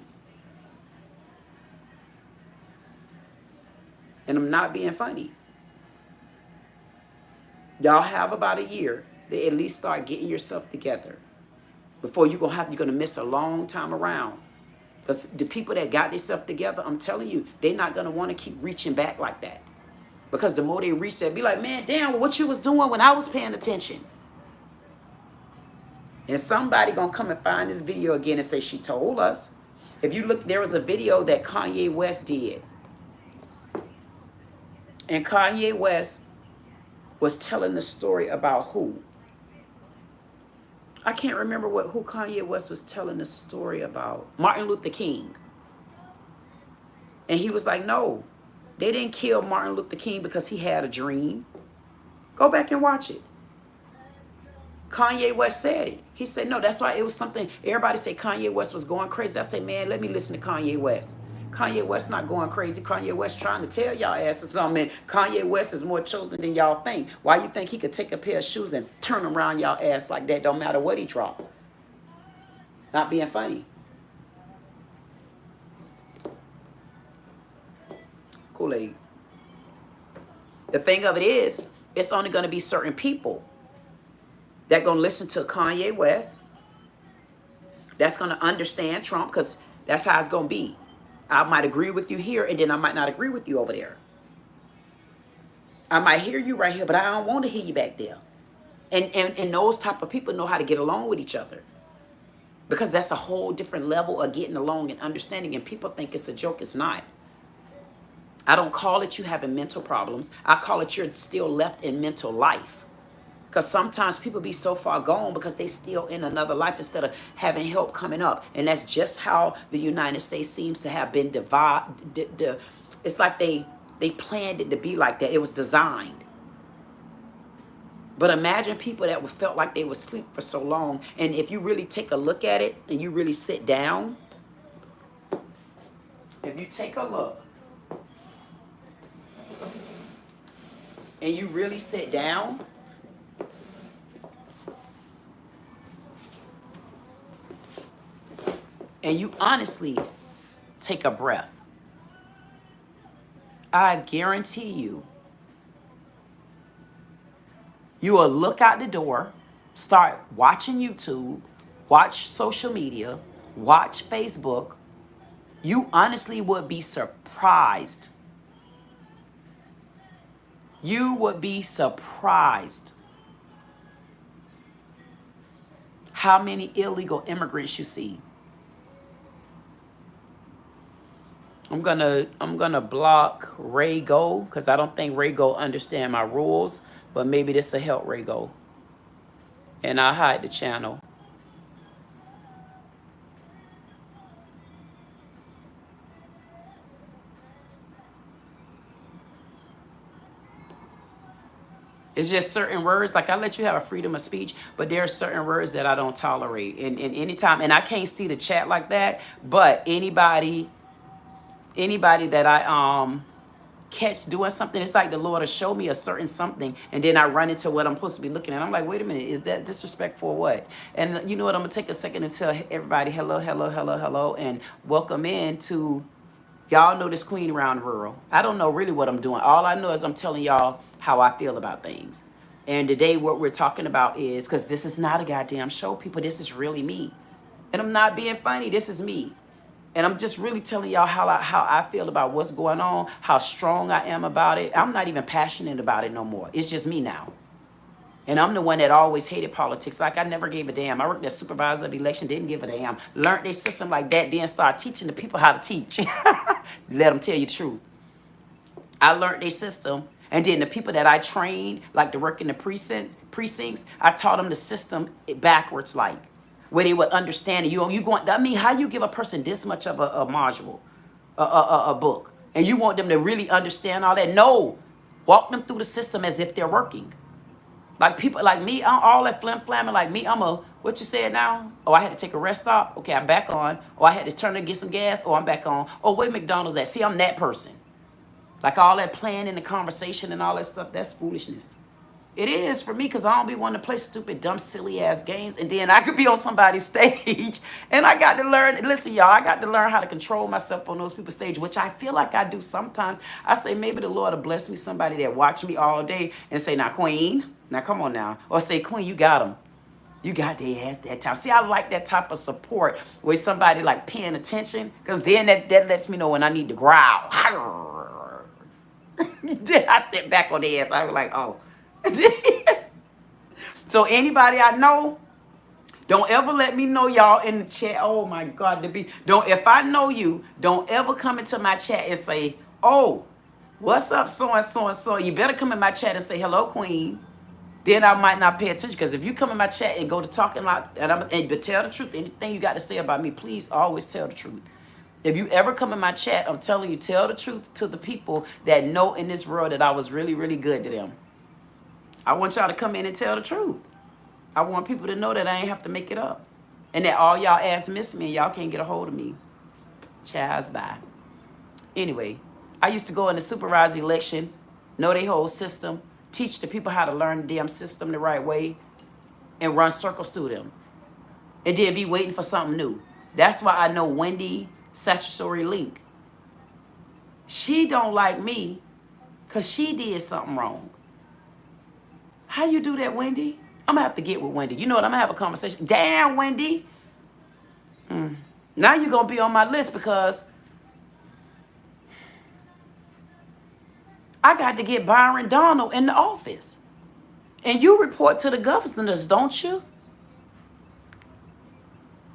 And I'm not being funny. Y'all have about a year to at least start getting yourself together before you're gonna miss a long time around. Because the people that got themselves together, I'm telling you, they're not gonna want to keep reaching back like that. Because the more they reach that, be like, man, damn, what you was doing when I was paying attention. And somebody gonna come and find this video again and say she told us. If you look, there was a video that Kanye West did. And Kanye West was telling the story about who? I can't remember who Kanye West was telling the story about. Martin Luther King. And he was like, no, they didn't kill Martin Luther King because he had a dream. Go back and watch it. Kanye West said it. He said, no, that's why it was something. Everybody say Kanye West was going crazy. I say, man, let me listen to Kanye West. Kanye West not going crazy. Kanye West trying to tell y'all asses something. Kanye West is more chosen than y'all think. Why you think he could take a pair of shoes and turn around y'all ass like that? Don't matter what he dropped. Not being funny. Kool-Aid. The thing of it is, it's only going to be certain people that going to listen to Kanye West. That's going to understand Trump, because that's how it's going to be. I might agree with you here, and then I might not agree with you over there. I might hear you right here, but I don't want to hear you back there. And those type of people know how to get along with each other. Because that's a whole different level of getting along and understanding. And people think it's a joke. It's not. I don't call it you having mental problems. I call it you're still left in mental life. Because sometimes people be so far gone because they still in another life instead of having help coming up. And that's just how the United States seems to have been divided. It's like they planned it to be like that. It was designed. But imagine people that felt like they were asleep for so long. And if you really take a look at it and you really sit down, if you take a look and you really sit down, and you honestly take a breath, I guarantee you, you will look out the door, start watching YouTube, watch social media, watch Facebook. You honestly would be surprised. You would be surprised how many illegal immigrants you see. I'm gonna block Ray Go because I don't think Ray Go understand my rules, but maybe this will help Ray Go. And I'll hide the channel. It's just certain words. Like I let you have a freedom of speech, but there are certain words that I don't tolerate. And anytime, and I can't see the chat like that, but anybody that I catch doing something, it's like the Lord will show me a certain something, and then I run into what I'm supposed to be looking at. I'm like, wait a minute, is that disrespectful or what? And you know what? I'm gonna take a second and tell everybody hello, hello, hello, hello, and welcome in to. Y'all know this queen around rural. I don't know really what I'm doing. All I know is I'm telling y'all how I feel about things. And today what we're talking about is, because this is not a goddamn show, people. This is really me. And I'm not being funny. This is me. And I'm just really telling y'all how I feel about what's going on, how strong I am about it. I'm not even passionate about it no more. It's just me now. And I'm the one that always hated politics. Like I never gave a damn. I worked as supervisor of election, didn't give a damn. Learned their system like that, then start teaching the people how to teach. Let them tell you the truth. I learned their system. And then the people that I trained, like to work in the precincts, I taught them the system backwards, like where they would understand it. You going? I mean, how you give a person this much of a module, a book, and you want them to really understand all that? No, walk them through the system as if they're working. Like people like me, I'm all that flamming like me. I'm a, what you said now? Oh, I had to take a rest stop. Okay, I'm back on. Oh, I had to turn and get some gas. Oh, I'm back on. Oh, where McDonald's at? See, I'm that person. Like all that playing in the conversation and all that stuff, that's foolishness. It is for me because I don't be wanting to play stupid, dumb, silly ass games. And then I could be on somebody's stage and I got to learn. Listen, y'all, I got to learn how to control myself on those people's stage, which I feel like I do sometimes. I say maybe the Lord will bless me, somebody that watch me all day and say, now, Queen, now come on now. Or say, Queen, you got them. You got their ass that time. See, I like that type of support where somebody like paying attention because then that lets me know when I need to growl. Then I sit back on the ass. I was like, oh. So anybody I know, don't ever let me know y'all in the chat. Oh my God, if I know you, don't ever come into my chat and say, oh, what's up, so and so and so. You better come in my chat and say, hello, Queen. Then I might not pay attention because if you come in my chat and go to talking like, but tell the truth, anything you got to say about me, please always tell the truth. If you ever come in my chat, I'm telling you, tell the truth to the people that know in this world that I was really, really good to them. I want y'all to come in and tell the truth. I want people to know that I ain't have to make it up. And that all y'all ass miss me and y'all can't get a hold of me. Chaz, bye. Anyway, I used to go in the supervisor election, know their whole system, teach the people how to learn the damn system the right way, and run circles through them. And then be waiting for something new. That's why I know Wendy Statutory Link. She don't like me because she did something wrong. How you do that, Wendy? I'm going to have to get with Wendy. You know what? I'm going to have a conversation. Damn, Wendy. Now you're going to be on my list because I got to get Byron Donald in the office. And you report to the governors, don't you?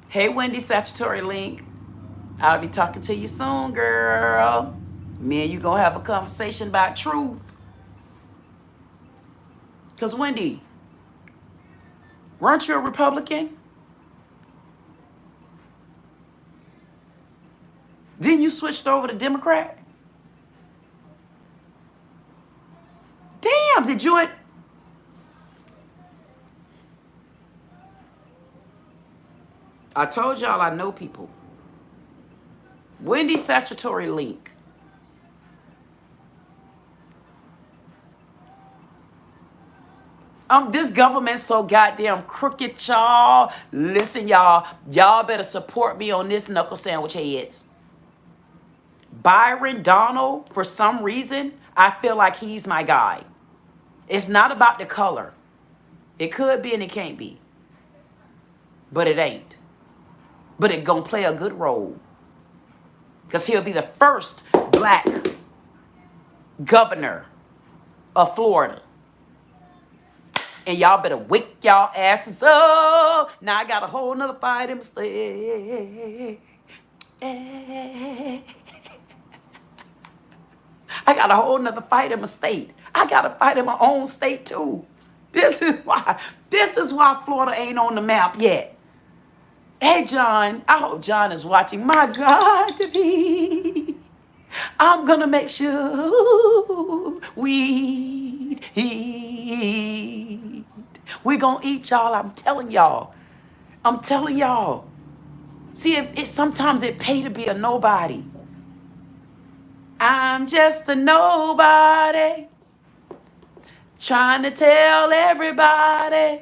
Hey, Wendy Statutory Link. I'll be talking to you soon, girl. Me and you going to have a conversation about truth. Because, Wendy, weren't you a Republican? Didn't you switch over to Democrat? Damn, did you... I told y'all I know people. Wendy Statutory Link. This government's so goddamn crooked, y'all. Listen, y'all. Y'all better support me on this, knuckle sandwich heads. Byron Donald, for some reason, I feel like he's my guy. It's not about the color. It could be and it can't be. But it ain't. But it gonna play a good role. Because he'll be the first black governor of Florida. And y'all better wake y'all asses up. Now I got a whole nother fight in my sleigh. I got a whole nother fight in my state. I got to fight in my own state too. This is why Florida ain't on the map yet. Hey, John, I hope John is watching. My God, DeVee, I'm going to make sure we eat. We're going to eat, y'all. I'm telling y'all. I'm telling y'all. See, sometimes it pay to be a nobody. I'm just a nobody trying to tell everybody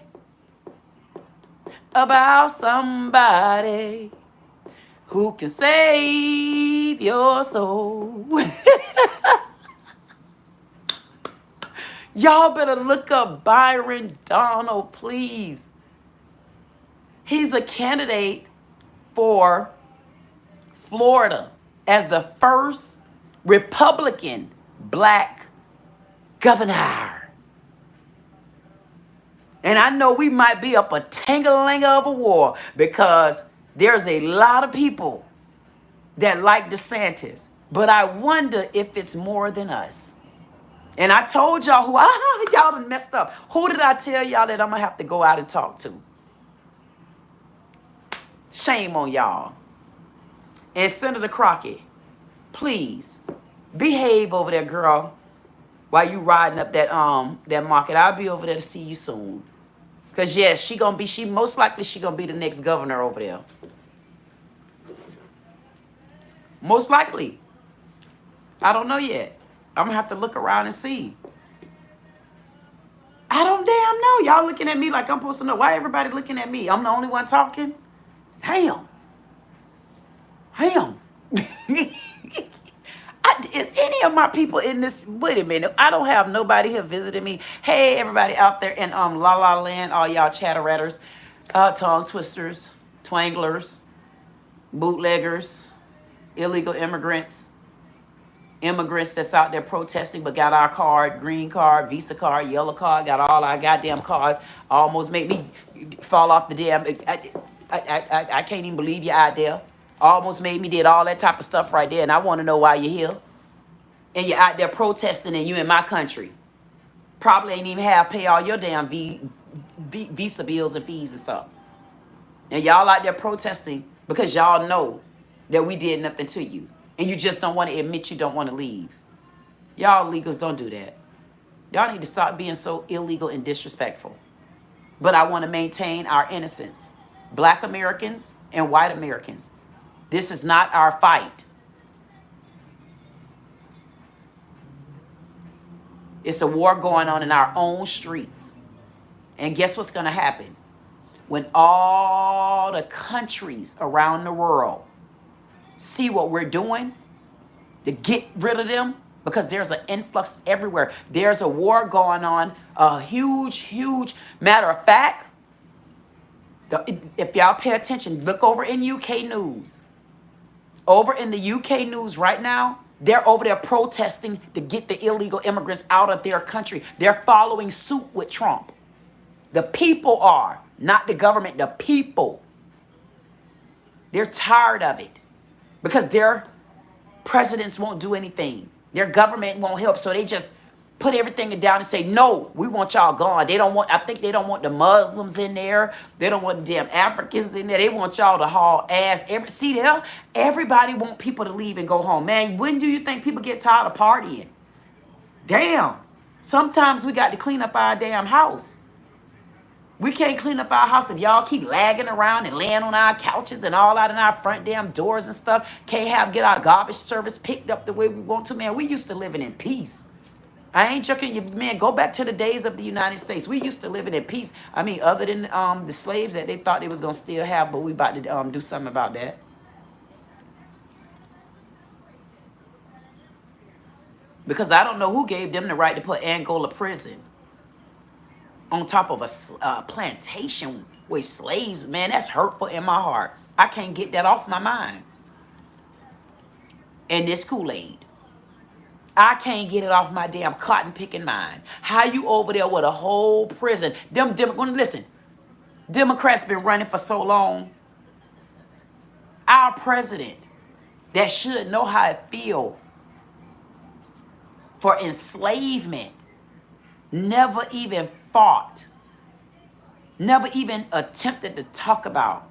about somebody who can save your soul. Y'all better look up Byron Donald, please. He's a candidate for Florida as the first Republican black governor. And I know we might be up a tangle-langa of a war because there's a lot of people that like DeSantis. But I wonder if it's more than us. And I told y'all y'all done messed up. Who did I tell y'all that I'm going to have to go out and talk to? Shame on y'all. And Senator Crockett, please behave over there, girl, while you riding up that market. I'll be over there to see you soon. Cause yes, she most likely gonna be the next governor over there. Most likely. I don't know yet. I'm gonna have to look around and see. I don't damn know. Y'all looking at me like I'm supposed to know. Why everybody looking at me? I'm the only one talking? Damn. Is any of my people in this? Wait a minute. I don't have nobody here visiting me. Hey, everybody out there in La La Land, all y'all chatteratters, tongue twisters, twanglers, bootleggers, illegal immigrants that's out there protesting but got our card, green card, Visa card, yellow card, got all our goddamn cards. Almost made me fall off the damn. I can't even believe you're out there. Almost made me did all that type of stuff right there, and I want to know why you're here. And you're out there protesting, and you in my country. Probably ain't even pay all your damn visa bills and fees and stuff. And y'all out there protesting because y'all know that we did nothing to you. And you just don't want to admit you don't want to leave. Y'all illegals don't do that. Y'all need to stop being so illegal and disrespectful. But I want to maintain our innocence. Black Americans and white Americans. This is not our fight. It's a war going on in our own streets. And guess what's going to happen? When all the countries around the world see what we're doing to get rid of them, because there's an influx everywhere. There's a war going on, a huge matter of fact. If y'all pay attention, look over in UK news. Over in the UK news right now, they're over there protesting to get the illegal immigrants out of their country. They're following suit with Trump. The people are, not the government, the people. They're tired of it because their presidents won't do anything. Their government won't help, so they just put everything down and say, no, we want y'all gone. I think they don't want the Muslims in there. They don't want the damn Africans in there. They want y'all to haul ass. Everybody want people to leave and go home. Man, when do you think people get tired of partying? Damn. Sometimes we got to clean up our damn house. We can't clean up our house if y'all keep lagging around and laying on our couches and all out in our front damn doors and stuff. Can't get our garbage service picked up the way we want to. Man, we used to living in peace. I ain't joking you, man. Go back to the days of the United States. We used to live in peace. I mean, other than the slaves that they thought they was going to still have, but we about to do something about that. Because I don't know who gave them the right to put Angola prison on top of a plantation with slaves. Man, that's hurtful in my heart. I can't get that off my mind. And this Kool-Aid. I can't get it off my damn cotton-picking mind. How you over there with a whole prison? Listen, Democrats been running for so long. Our president that should know how it feel for enslavement, never even fought, never even attempted to talk about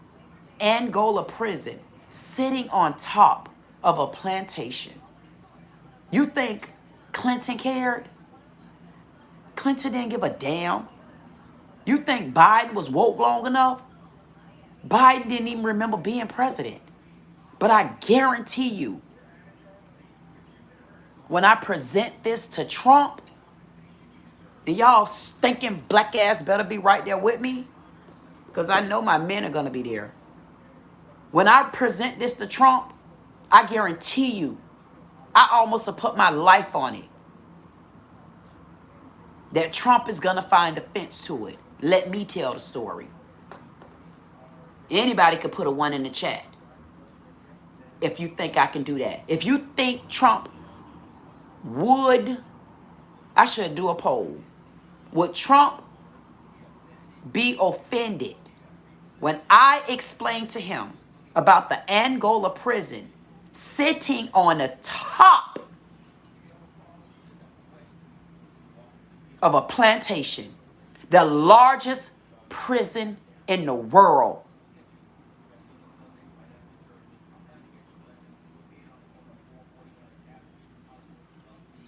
Angola prison, sitting on top of a plantation. You think Clinton cared? Clinton didn't give a damn. You think Biden was woke long enough? Biden didn't even remember being president. But I guarantee you, when I present this to Trump, and y'all stinking black ass better be right there with me, because I know my men are going to be there. When I present this to Trump, I guarantee you, I almost have put my life on it, that Trump is going to find a fence to it. Let me tell the story. Anybody could put a 1 in the chat if you think I can do that. If you think Trump would, I should do a poll. Would Trump be offended when I explain to him about the Angola prison sitting on the top of a plantation, the largest prison in the world?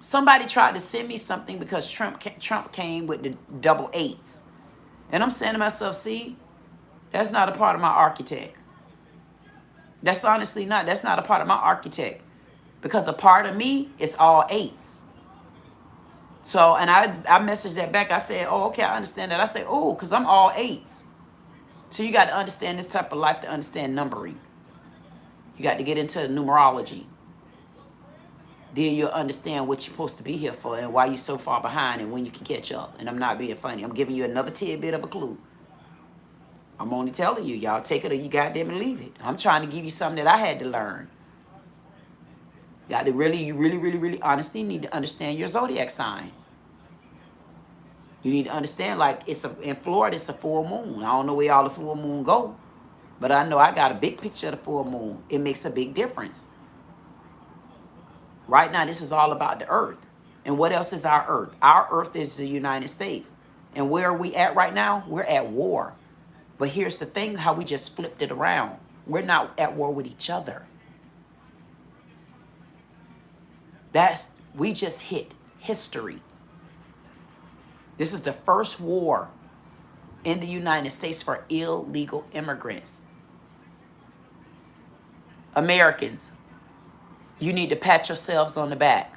Somebody tried to send me something because Trump came with the double eights. And I'm saying to myself, see, that's not a part of my architect. That's honestly not. That's not a part of my architect. Because a part of me is all eights. So, and I messaged that back. I said, oh, okay, I understand that. I said, oh, because I'm all eights. So you got to understand this type of life to understand numbering. You got to get into numerology. Then you'll understand what you're supposed to be here for and why you're so far behind and when you can catch up. And I'm not being funny. I'm giving you another tidbit of a clue. I'm only telling you. Y'all take it or you goddamn leave it. I'm trying to give you something that I had to learn. You got to really honestly need to understand your zodiac sign. You need to understand, like, in Florida, it's a full moon. I don't know where all the full moon go. But I know I got a big picture of the full moon. It makes a big difference. Right now, this is all about the earth. And what else is our earth? Our earth is the United States. And where are we at right now? We're at war. But here's the thing, how we just flipped it around. We're not at war with each other. We just hit history. This is the first war in the United States for illegal immigrants. Americans, you need to pat yourselves on the back.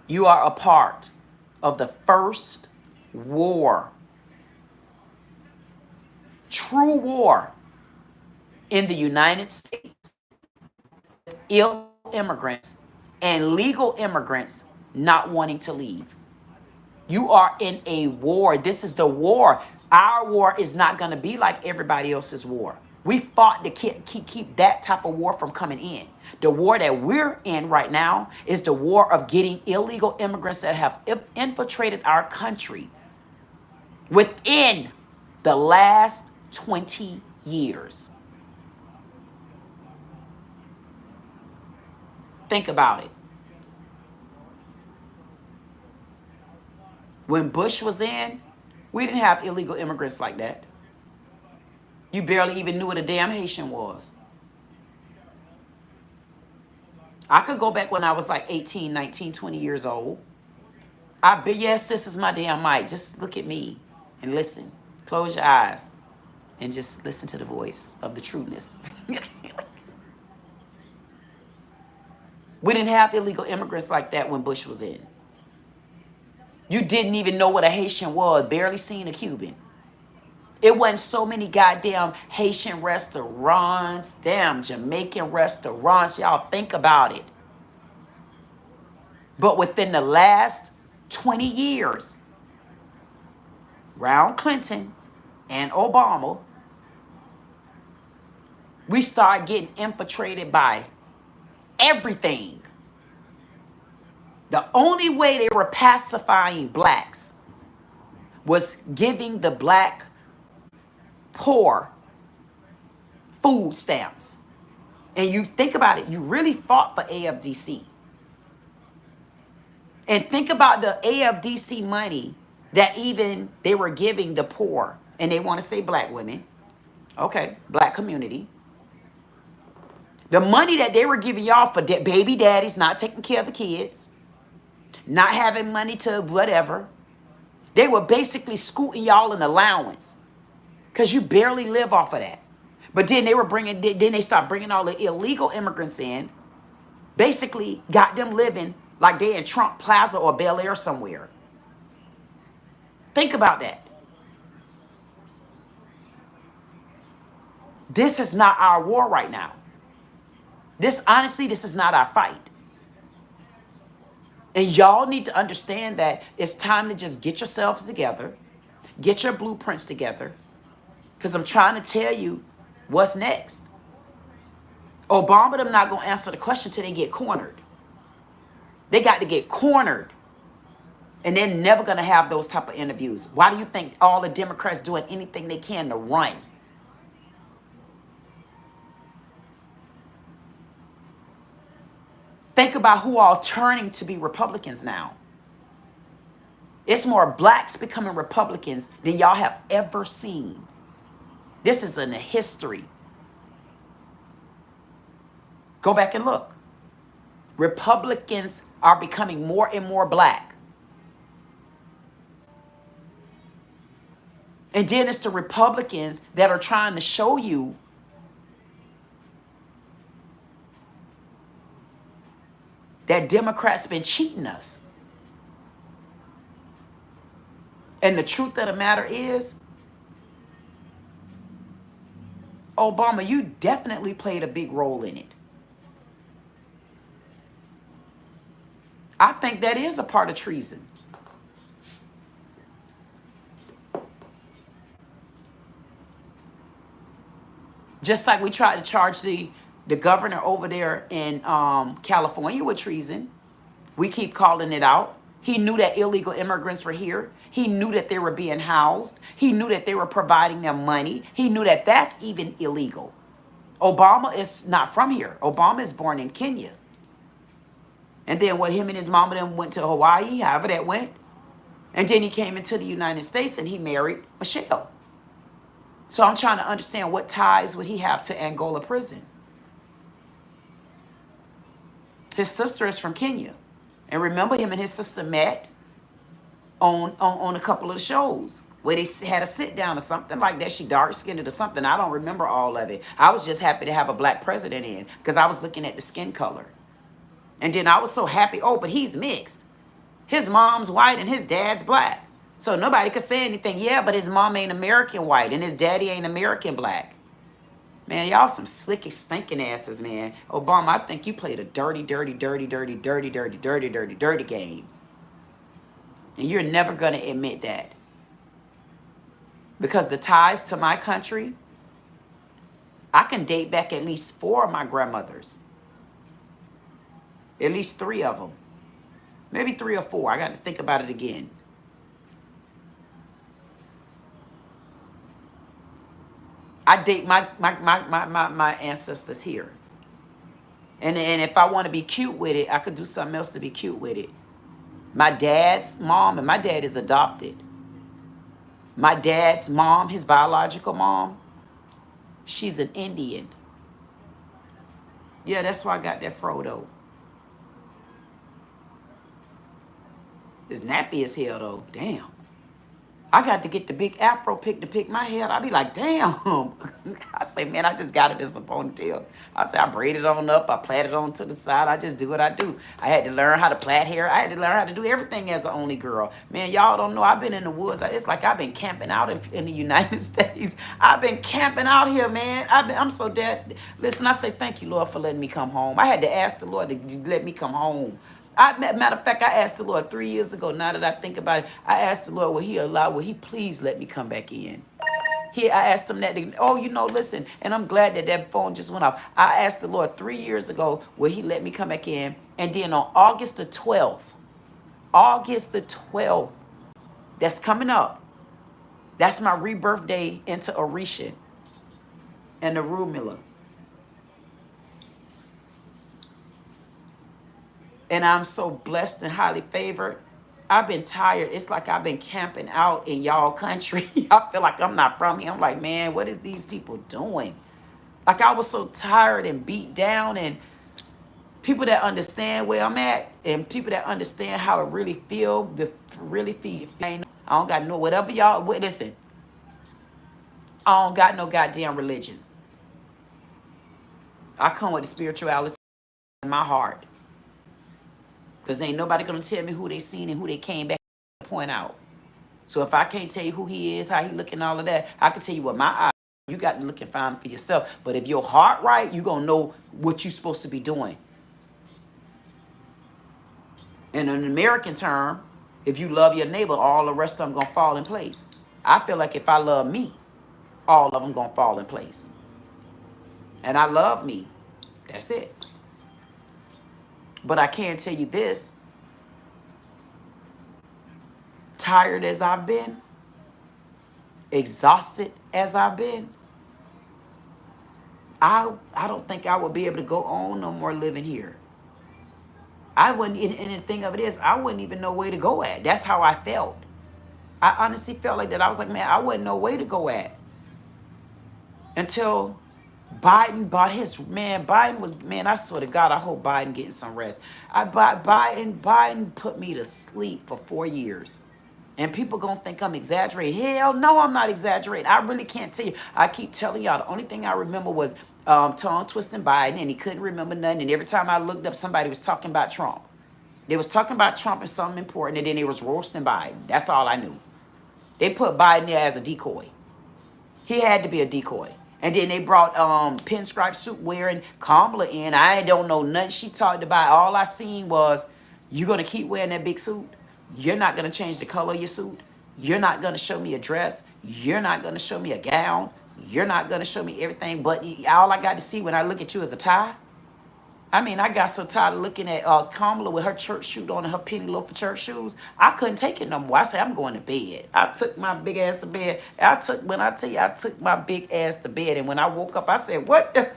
You are a part of the first war, true war in the United States. Illegal immigrants and legal immigrants not wanting to leave. You are in a war. This is the war. Our war is not going to be like everybody else's war. We fought to keep that type of war from coming in. The war that we're in right now is the war of getting illegal immigrants that have infiltrated our country within the last 20 years. Think about it. When Bush was in, we didn't have illegal immigrants like that. You barely even knew what a damn Haitian was. I could go back when I was like 18, 19, 20 years old. Yes, this is my damn mic. Just look at me and listen. Close your eyes and just listen to the voice of the trueness. We didn't have illegal immigrants like that when Bush was in. You didn't even know what a Haitian was, barely seen a Cuban. It wasn't so many goddamn Haitian restaurants, damn Jamaican restaurants. Y'all think about it. But within the last 20 years, around Clinton and Obama, we start getting infiltrated by everything. The only way they were pacifying blacks was giving the black poor food stamps. And you think about it, you really fought for AFDC. And think about the AFDC money that even they were giving the poor. And they want to say black women. Okay, black community. The money that they were giving y'all for baby daddies not taking care of the kids, not having money to whatever. They were basically scooting y'all an allowance because you barely live off of that. But then they stopped bringing all the illegal immigrants in, basically got them living like they in Trump Plaza or Bel Air somewhere. Think about that. This is not our war right now. Honestly, this is not our fight. And y'all need to understand that it's time to just get yourselves together, get your blueprints together, because I'm trying to tell you what's next. Obama them not going to answer the question till they get cornered. They got to get cornered. And they're never going to have those type of interviews. Why do you think all the Democrats doing anything they can to run? Think about who all turning to be Republicans now. It's more blacks becoming Republicans than y'all have ever seen. This is in the history. Go back and look. Republicans are becoming more and more black. And then it's the Republicans that are trying to show you that Democrats been cheating us. And the truth of the matter is, Obama, you definitely played a big role in it. I think that is a part of treason. Just like we tried to charge the governor over there in California with treason. We keep calling it out. He knew that illegal immigrants were here. He knew that they were being housed. He knew that they were providing them money. He knew that that's even illegal. Obama is not from here. Obama is born in Kenya. And then what, him and his mama then went to Hawaii, however that went. And then he came into the United States and he married Michelle. So I'm trying to understand, what ties would he have to Angola prison? His sister is from Kenya. And remember, him and his sister met on a couple of the shows where they had a sit down or something like that. She dark skinned or something. I don't remember all of it. I was just happy to have a black president in because I was looking at the skin color. And then I was so happy, oh, but he's mixed. His mom's white and his dad's black. So nobody could say anything. Yeah, but his mom ain't American white and his daddy ain't American black. Man, y'all some slicky, stinking asses, man. Obama, I think you played a dirty, dirty, dirty, dirty, dirty, dirty, dirty, dirty, dirty game. And you're never going to admit that. Because the ties to my country, I can date back at least 4 of my grandmothers. At least 3 of them. Maybe 3 or 4. I got to think about it again. I date my ancestors here. And if I want to be cute with it, I could do something else to be cute with it. My dad's mom, and my dad is adopted. My dad's mom, his biological mom, she's an Indian. Yeah, that's why I got that Frodo. It's nappy as hell, though. Damn. I got to get the big afro pick to pick my hair. I be like, damn. I say, man, I just got it in some ponytails. I say, I braid it on up. I plait it on to the side. I just do what I do. I had to learn how to plait hair. I had to learn how to do everything as an only girl. Man, y'all don't know. I've been in the woods. It's like I've been camping out in the United States. I've been camping out here, man. I'm so dead. Listen, I say, thank you, Lord, for letting me come home. I had to ask the Lord to let me come home. Matter of fact, I asked the Lord 3 years ago. Now that I think about it, I asked the Lord, will he please let me come back in? I asked him that. Listen, and I'm glad that phone just went off. I asked the Lord 3 years ago, will he let me come back in? And then on August the 12th, that's coming up. That's my rebirth day into Orisha and orunmila. And I'm so blessed and highly favored. I've been tired. It's like I've been camping out in y'all country. I feel like I'm not from here. I'm like, man, what is these people doing? Like, I was so tired and beat down, and people that understand where I'm at and people that understand how it really feel, the really feel. I don't got no, whatever y'all, listen, I don't got no goddamn religions. I come with the spirituality in my heart. Because ain't nobody going to tell me who they seen and who they came back to point out. So if I can't tell you who he is, how he looking, all of that, I can tell you what my eyes, you got to look and find for yourself. But if your heart right, you're going to know what you're supposed to be doing. In an American term, if you love your neighbor, all the rest of them going to fall in place. I feel like if I love me, all of them going to fall in place. And I love me. That's it. But I can tell you this. Tired as I've been, exhausted as I've been, I don't think I would be able to go on no more living here. I wouldn't, and the thing of it is, I wouldn't even know where to go at. That's how I felt. I honestly felt like that. I was like, man, I wouldn't know where to go at. Until Biden bought his, man, Biden was, man, I swear to God, I hope Biden getting some rest. Biden put me to sleep for 4 years. And people gonna think I'm exaggerating. Hell no, I'm not exaggerating. I really can't tell you. I keep telling y'all, the only thing I remember was tongue twisting Biden, and he couldn't remember nothing. And every time I looked up, somebody was talking about Trump. They was talking about Trump and something important, and then they was roasting Biden. That's all I knew. They put Biden there as a decoy. He had to be a decoy. And then they brought pinstripe suit wearing Kamala in. I don't know nothing she talked about. All I seen was, you gonna keep wearing that big suit? You're not going to change the color of your suit. You're not going to show me a dress. You're not going to show me a gown. You're not going to show me everything. But all I got to see when I look at you is a tie. I mean, I got so tired of looking at Kamala with her church shoe on and her penny loafer church shoes. I couldn't take it no more. I said, I'm going to bed. I took my big ass to bed. When I tell you, I took my big ass to bed. And when I woke up, I said, what the?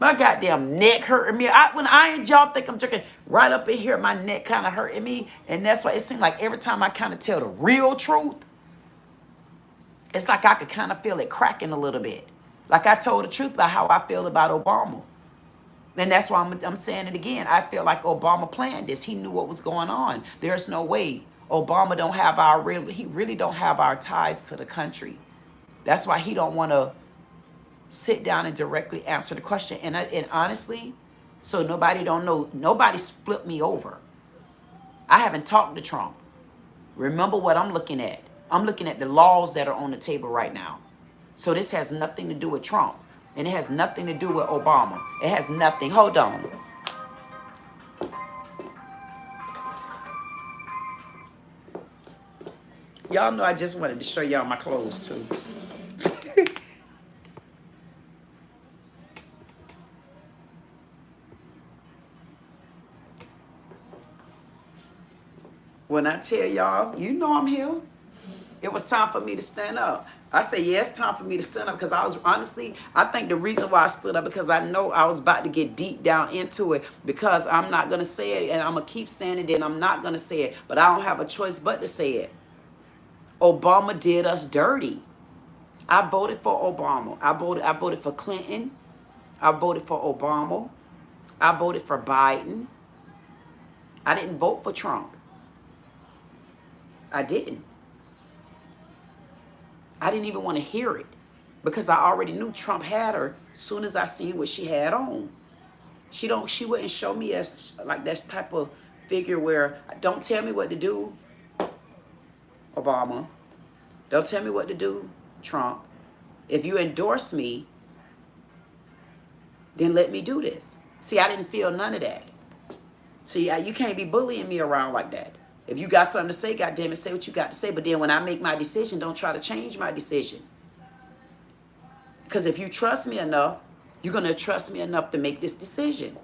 My goddamn neck hurting me. When y'all think I'm joking, right up in here, my neck kind of hurting me. And that's why it seemed like every time I kind of tell the real truth, it's like I could kind of feel it cracking a little bit. Like I told the truth about how I feel about Obama. And that's why I'm saying it again. I feel like Obama planned this. He knew what was going on. There's no way Obama don't have he really don't have our ties to the country. That's why he don't want to sit down and directly answer the question. And honestly, so nobody don't know, nobody's flipped me over. I haven't talked to Trump. Remember what I'm looking at. I'm looking at the laws that are on the table right now. So this has nothing to do with Trump. And it has nothing to do with Obama. It has nothing. Hold on. Y'all know I just wanted to show y'all my clothes too. When I tell y'all, you know I'm here. It was time for me to stand up. I say, yeah, it's time for me to stand up because I was honestly, I think the reason why I stood up because I know I was about to get deep down into it because I'm not going to say it and I'm going to keep saying it and I'm not going to say it, but I don't have a choice but to say it. Obama did us dirty. I voted for Obama. I voted for Clinton. I voted for Obama. I voted for Biden. I didn't vote for Trump. I didn't. I didn't even want to hear it because I already knew Trump had her as soon as I seen what she had on. She wouldn't show me as like that type of figure where don't tell me what to do, Obama. Don't tell me what to do, Trump. If you endorse me, then let me do this. See, I didn't feel none of that. See, you can't be bullying me around like that. If you got something to say, goddamn it, say what you got to say. But then when I make my decision, don't try to change my decision. Because if you trust me enough, you're going to trust me enough to make this decision.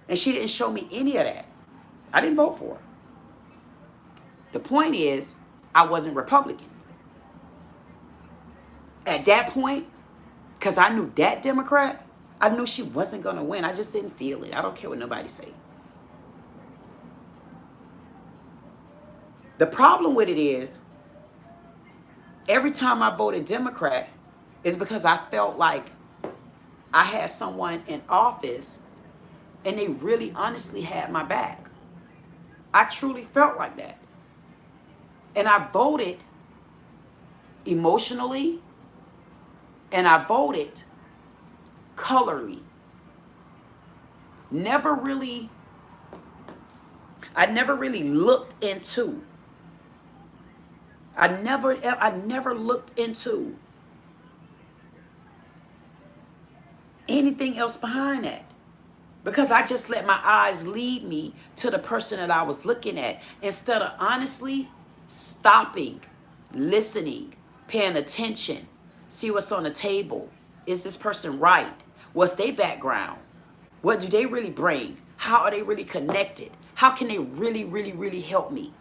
And she didn't show me any of that. I didn't vote for her. The point is, I wasn't Republican. At that point, because I knew that Democrat, I knew she wasn't going to win. I just didn't feel it. I don't care what nobody say. The problem with it is, every time I voted Democrat, is because I felt like I had someone in office and they really honestly had my back. I truly felt like that. And I voted emotionally, and I voted colorly. I never really looked into. I never looked into anything else behind that. Because I just let my eyes lead me to the person that I was looking at, instead of honestly stopping, listening, paying attention, see what's on the table. Is this person right? What's their background? What do they really bring? How are they really connected? How can they really help me?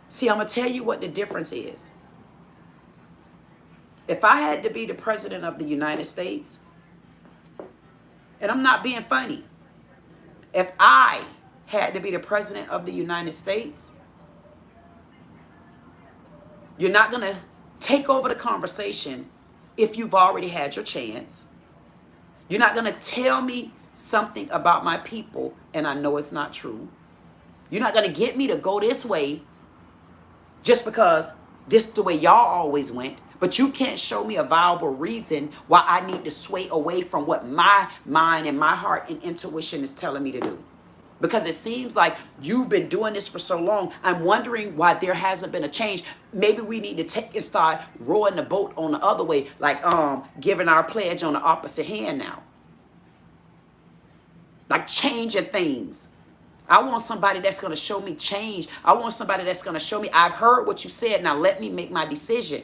See, I'm going to tell you what the difference is. If I had to be the president of the United States, and I'm not being funny, if I had to be the president of the United States, you're not going to take over the conversation if you've already had your chance. You're not going to tell me something about my people and I know it's not true. You're not going to get me to go this way just because this is the way y'all always went. But you can't show me a viable reason why I need to sway away from what my mind and my heart and intuition is telling me to do. Because it seems like you've been doing this for so long. I'm wondering why there hasn't been a change. Maybe we need to take and start rowing the boat on the other way, like giving our pledge on the opposite hand now. Like changing things. I want somebody that's going to show me change. I want somebody that's going to show me, I've heard what you said, now let me make my decision.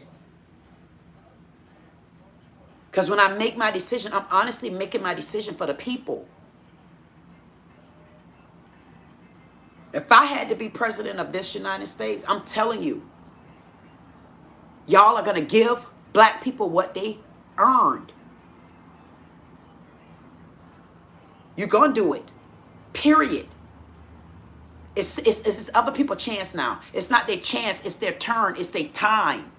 Because when I make my decision, I'm honestly making my decision for the people. If I had to be president of this United States, I'm telling you, y'all are going to give black people what they earned. You're going to do it. Period. It's other people's chance now. It's not their chance. It's their turn. It's their time.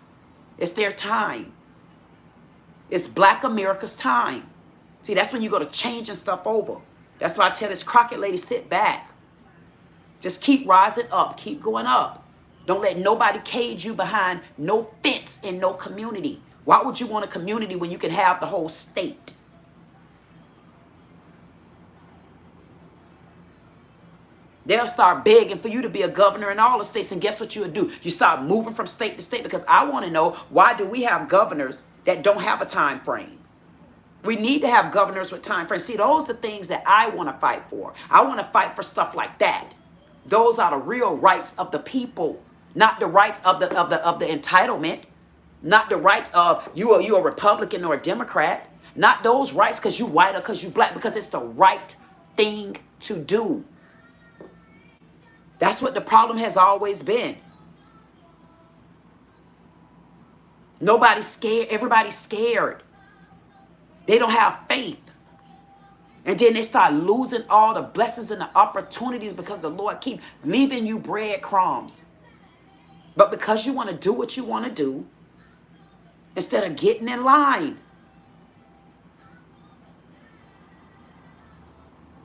It's their time. It's Black America's time. See, that's when you go to changing stuff over. That's why I tell this Crockett lady, sit back. Just keep rising up. Keep going up. Don't let nobody cage you behind no fence in no community. Why would you want a community when you can have the whole state? They'll start begging for you to be a governor in all the states, and guess what you'll do? You start moving from state to state, because I want to know, why do we have governors that don't have a time frame? We need to have governors with time frames. See, those are the things that I want to fight for. I want to fight for stuff like that. Those are the real rights of the people, not the rights of the entitlement, not the rights of you a Republican or a Democrat, not those rights because you white or because you black, because it's the right thing to do. That's what the problem has always been. Nobody's scared. Everybody's scared. They don't have faith. And then they start losing all the blessings and the opportunities because the Lord keep leaving you breadcrumbs. But because you want to do what you want to do, instead of getting in line,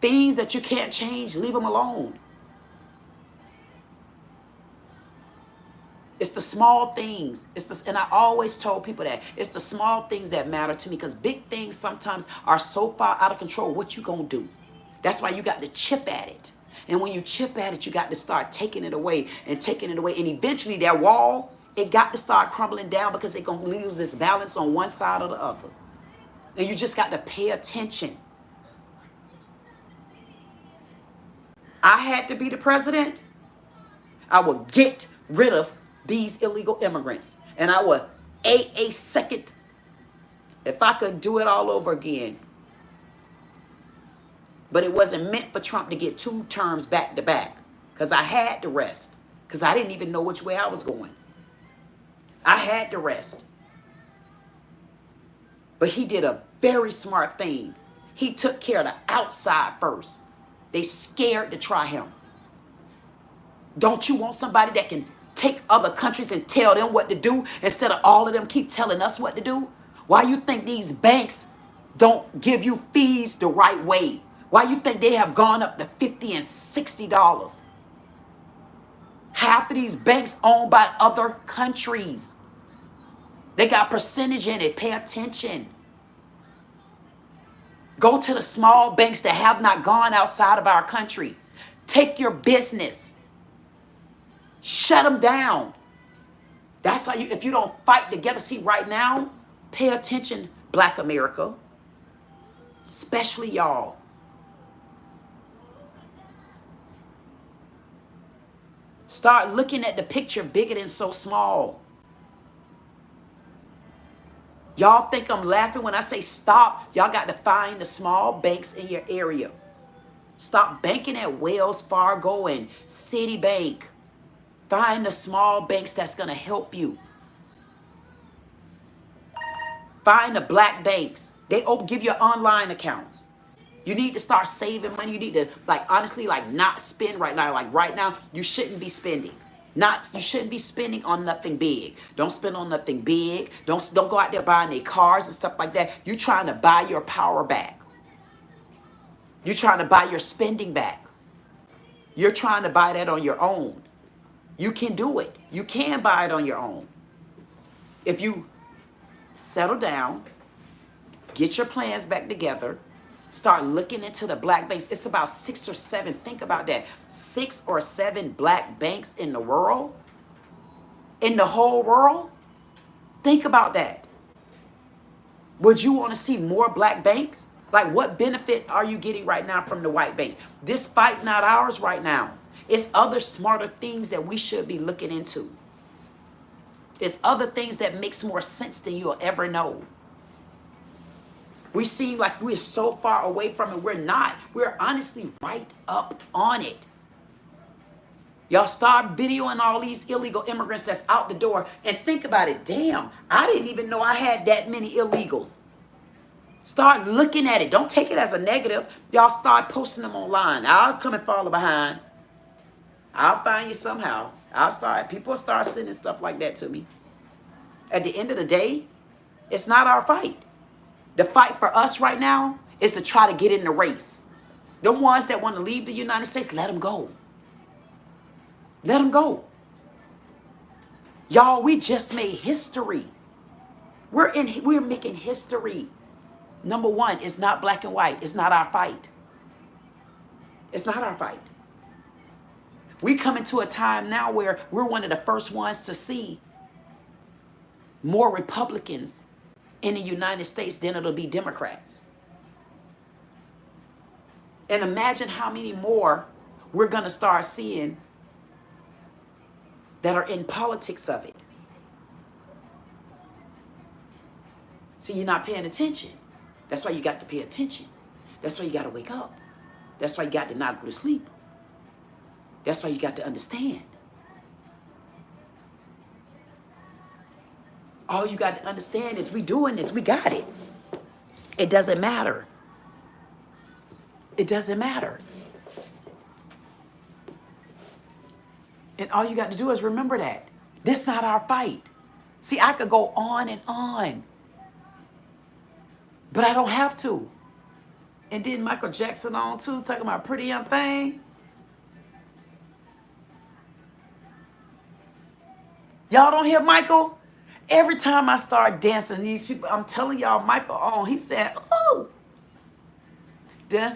things that you can't change, leave them alone. It's the small things. And I always told people that it's the small things that matter to me, because big things sometimes are so far out of control. What you gonna do? That's why you got to chip at it. And when you chip at it, you got to start taking it away and taking it away. And eventually that wall, it got to start crumbling down, because it's gonna lose its balance on one side or the other. And you just got to pay attention. I had to be the president, I will get rid of these illegal immigrants. And I would, a second, if I could do it all over again. But it wasn't meant for Trump to get 2 terms back to back, because I had to rest, because I didn't even know which way I was going. I had to rest. But he did a Very smart thing. He took care of the outside first. They scared to try him. Don't you want somebody that can take other countries and tell them what to do instead of all of them keep telling us what to do? Why you think these banks don't give you fees the right way? Why you think they have gone up to $50 and $60? Half of these banks owned by other countries. They got percentage in it. Pay attention. Go to the small banks that have not gone outside of our country. Take your business. Shut them down. That's how you, if you don't fight together, see right now, pay attention, Black America, especially y'all. Start looking at the picture bigger than so small. Y'all think I'm laughing when I say stop. Y'all got to find the small banks in your area. Stop banking at Wells Fargo and Citibank. Find the small banks that's going to help you. Find the black banks. They give you online accounts. You need to start saving money. You need to, like, honestly, like, not spend right now. Like, right now, you shouldn't be spending. You shouldn't be spending on nothing big. Don't spend on nothing big. Don't go out there buying their cars and stuff like that. You're trying to buy your power back. You're trying to buy your spending back. You're trying to buy that on your own. You can do it. You can buy it on your own. If you settle down, get your plans back together, start looking into the black banks. It's about 6 or 7. Think about that. 6 or 7 black banks in the world. In the whole world. Think about that. Would you want to see more black banks? Like, what benefit are you getting right now from the white banks? This fight not ours right now. It's other smarter things that we should be looking into. It's other things that makes more sense than you'll ever know. We seem like we're so far away from it. We're not. We're honestly right up on it. Y'all start videoing all these illegal immigrants that's out the door and think about it. Damn, I didn't even know I had that many illegals. Start looking at it. Don't take it as a negative. Y'all start posting them online. I'll come and follow behind. I'll find you somehow. People start sending stuff like that to me. At the end of the day, it's not our fight. The fight for us right now is to try to get in the race. The ones that want to leave the United States, let them go. Let them go. Y'all, we just made history. We're making history. Number one, it's not black and white. It's not our fight. It's not our fight. We come into a time now where we're one of the first ones to see more Republicans in the United States than it'll be Democrats. And imagine how many more we're going to start seeing that are in politics of it. See, you're not paying attention. That's why you got to pay attention. That's why you got to wake up. That's why you got to not go to sleep. That's why you got to understand. All you got to understand is we doing this. We got it. It doesn't matter. It doesn't matter. And all you got to do is remember that. This is not our fight. See, I could go on and on. But I don't have to. And then Michael Jackson on too, talking about Pretty Young Thing. Y'all don't hear Michael? Every time I start dancing, these people, I'm telling y'all, Michael on, he said, ooh. Duh.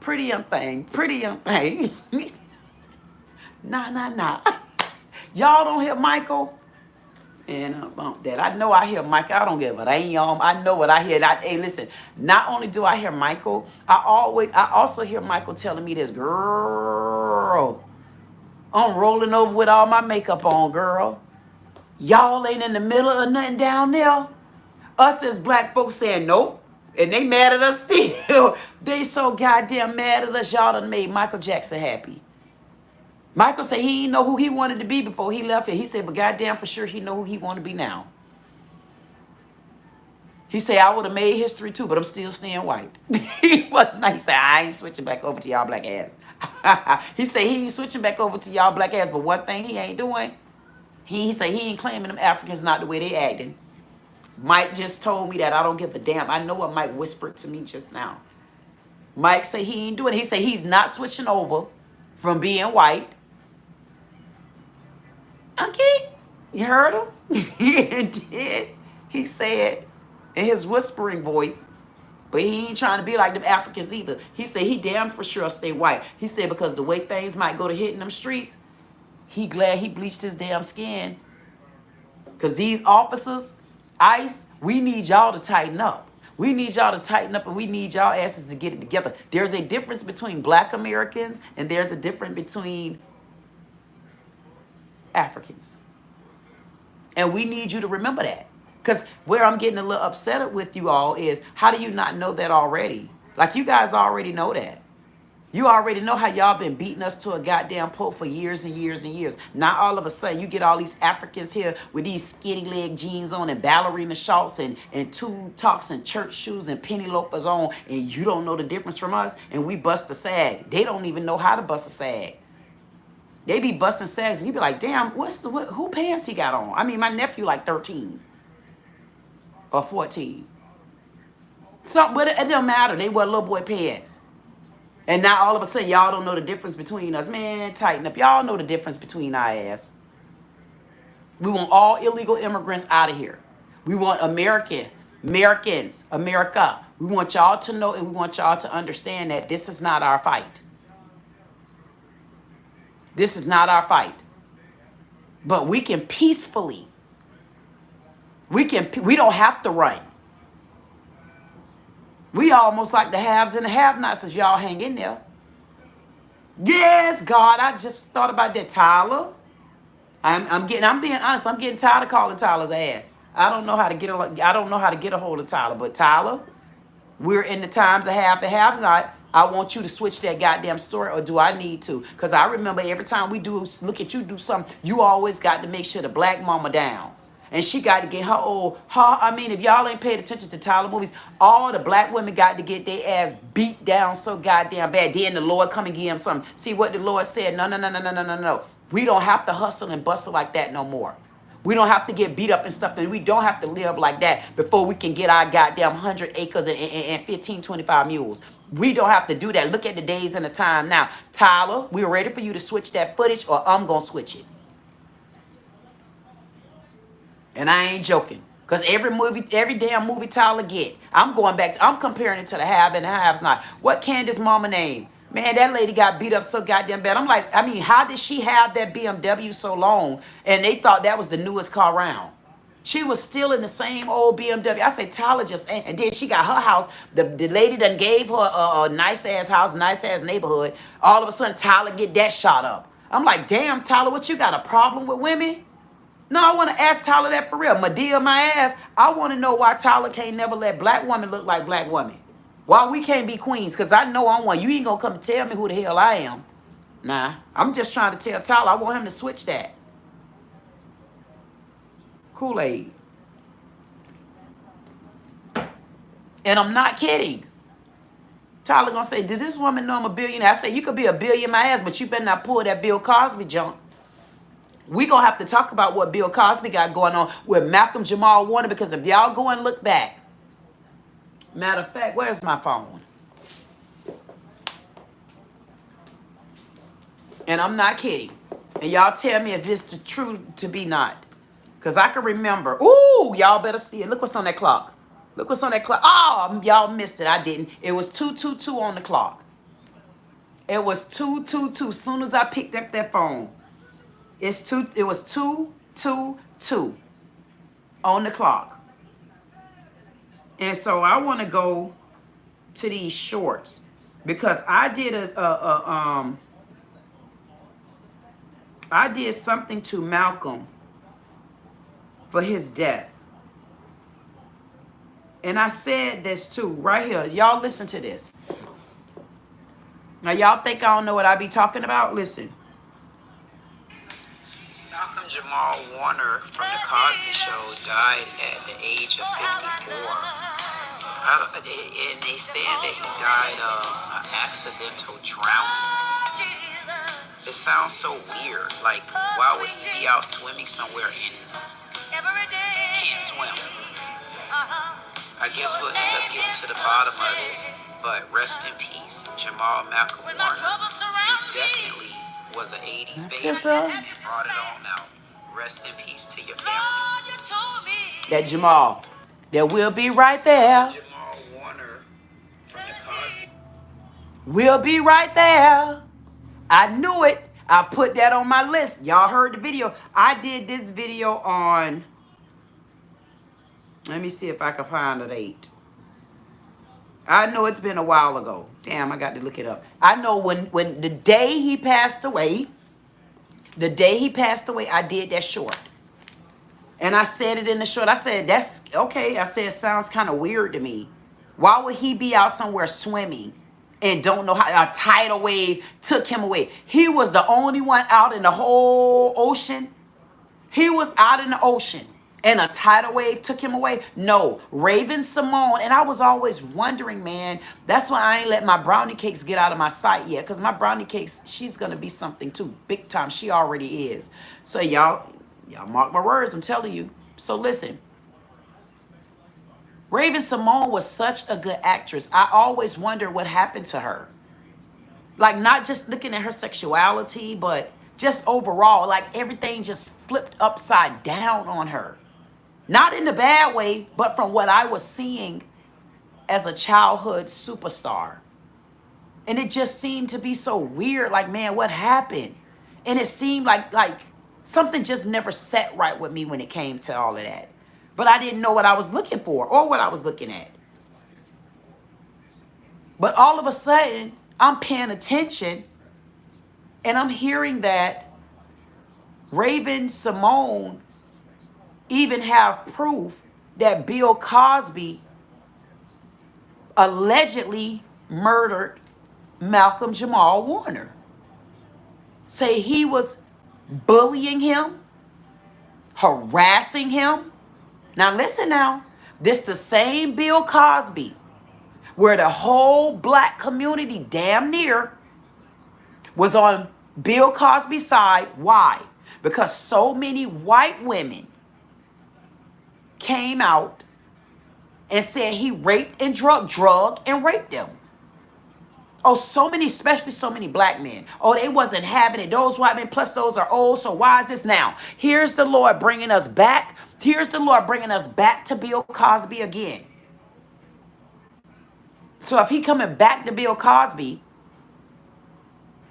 Pretty young thing, pretty young thing. Nah. Y'all don't hear Michael? And that I know I hear Michael. I don't give a damn. I know what I hear. Hey, listen. Not only do I hear Michael, I also hear Michael telling me this, girl, I'm rolling over with all my makeup on, girl. Y'all ain't in the middle of nothing down there. Us as black folks saying nope, and they mad at us still. They so goddamn mad at us. Y'all done made Michael Jackson happy. Michael said he didn't know who he wanted to be before he left here. He said, but goddamn for sure he know who he want to be now. He said, I would have made history too, but I'm still staying white. He was nice. He said, I ain't switching back over to y'all black ass. He said he ain't switching back over to y'all black ass, but one thing he ain't doing, he said he ain't claiming them Africans not the way they acting. Mike just told me that. I don't give a damn. I know what Mike whispered to me just now. Mike said he ain't doing it. He said he's not switching over from being white. Okay. You heard him? He did. He said in his whispering voice, but he ain't trying to be like them Africans either. He said he damn for sure stay white. He said because the way things might go to hitting them streets, he glad he bleached his damn skin. Because these officers, ICE, we need y'all to tighten up. We need y'all to tighten up, and we need y'all asses to get it together. There's a difference between black Americans, and there's a difference between Africans. And we need you to remember that. Because where I'm getting a little upset with you all is, how do you not know that already? Like, you guys already know that. You already know how y'all been beating us to a goddamn pulp for years and years and years. Now all of a sudden you get all these Africans here with these skinny leg jeans on and ballerina shorts and tube tops and church shoes and penny loafers on, and you don't know the difference from us, and we bust a sag. They don't even know how to bust a sag. They be busting sags and you be like, damn, who pants he got on? I mean, my nephew like 13 or 14. Something, but it don't matter. They wear little boy pants. And now all of a sudden, y'all don't know the difference between us. Man, tighten up. Y'all know the difference between our ass. We want all illegal immigrants out of here. We want Americans, America. We want y'all to know, and we want y'all to understand that this is not our fight. This is not our fight. But we can peacefully, we don't have to run. We almost like the haves and the have-nots as y'all hang in there. Yes, God, I just thought about that, Tyler. I'm being honest. I'm getting tired of calling Tyler's ass. I don't know how to get a hold of Tyler, but Tyler, we're in the times of have and have not. I want you to switch that goddamn story, or do I need to? Because I remember every time we look at you do something, you always got to make sure the black mama down. And she got to get if y'all ain't paid attention to Tyler movies, all the black women got to get their ass beat down so goddamn bad. Then the Lord come and give them something. See what the Lord said? No. We don't have to hustle and bustle like that no more. We don't have to get beat up and stuff. And we don't have to live like that before we can get our goddamn 100 acres and 15, 25 mules. We don't have to do that. Look at the days and the time now. Tyler, we're ready for you to switch that footage, or I'm going to switch it. And I ain't joking. Because every damn movie Tyler get, I'm comparing it to the have and the haves not. What Candace mama name? Man, that lady got beat up so goddamn bad. I'm like, how did she have that BMW so long and they thought that was the newest car around? She was still in the same old BMW. I say Tyler just ain't. And then she got her house. The lady done gave her a nice-ass house, nice-ass neighborhood. All of a sudden, Tyler get that shot up. I'm like, damn, Tyler, what, you got a problem with women? No, I want to ask Tyler that for real. Madea my ass. I want to know why Tyler can't never let black women look like black women. Why we can't be queens? Because I know I'm one. You ain't going to come and tell me who the hell I am. Nah, I'm just trying to tell Tyler I want him to switch that. Kool-Aid. And I'm not kidding. Tyler going to say, did this woman know I'm a billionaire? I say, you could be a billion my ass, but you better not pull that Bill Cosby junk. We going to have to talk about what Bill Cosby got going on with Malcolm Jamal Warner, because if y'all go and look back, matter of fact, where's my phone? And I'm not kidding. And y'all tell me if this is true to be not. Because I can remember. Ooh, y'all better see it. Look what's on that clock. Look what's on that clock. Oh, y'all missed it. I didn't. It was 2:22 on the clock. It was 2:22 as soon as I picked up that phone. It was 2:22 on the clock. And so I want to go to these shorts because I did I did something to Malcolm for his death. And I said this too, right here. Y'all listen to this. Now, y'all think I don't know what I be talking about? Listen. Jamal Warner from the Cosby Show died at the age of 54. And they said that he died of an accidental drowning. It sounds so weird. Like, why would he be out swimming somewhere and can't swim? I guess we'll end up getting to the bottom of it. But rest in peace, Jamal Malcolm Warner. You definitely was an 80s baby. You brought it on out. Rest in peace to your family. That Jamal. That will be right there. Jamal Warner from the Cosby. We'll be right there. I knew it. I put that on my list. Y'all heard the video. I did this video on... Let me see if I can find a date. I know it's been a while ago. Damn, I got to look it up. I know when the day he passed away, I did that short. And I said it in the short. I said, that's okay. I said, it sounds kind of weird to me. Why would he be out somewhere swimming and don't know how a tidal wave took him away? He was the only one out in the whole ocean. He was out in the ocean and a tidal wave took him away. No, Raven Simone. And I was always wondering, man, that's why I ain't let my brownie cakes get out of my sight yet. Because my brownie cakes, she's going to be something too. Big time. She already is. So y'all mark my words. I'm telling you. So listen. Raven Simone was such a good actress. I always wondered what happened to her. Like, not just looking at her sexuality, but just overall, like everything just flipped upside down on her. Not in a bad way, but from what I was seeing as a childhood superstar. And it just seemed to be so weird. Like, man, what happened? And it seemed like something just never set right with me when it came to all of that. But I didn't know what I was looking for or what I was looking at. But all of a sudden, I'm paying attention and I'm hearing that Raven Simone even have proof that Bill Cosby allegedly murdered Malcolm Jamal Warner. Say he was bullying him, harassing him. Now listen now, this the same Bill Cosby where the whole black community damn near was on Bill Cosby's side. Why? Because so many white women came out and said he raped and drug and raped them. Oh, so many, especially so many black men. Oh, they wasn't having it. Those white men, plus those are old. So why is this now? Here's the Lord bringing us back. Here's the Lord bringing us back to Bill Cosby again. So if he coming back to Bill Cosby,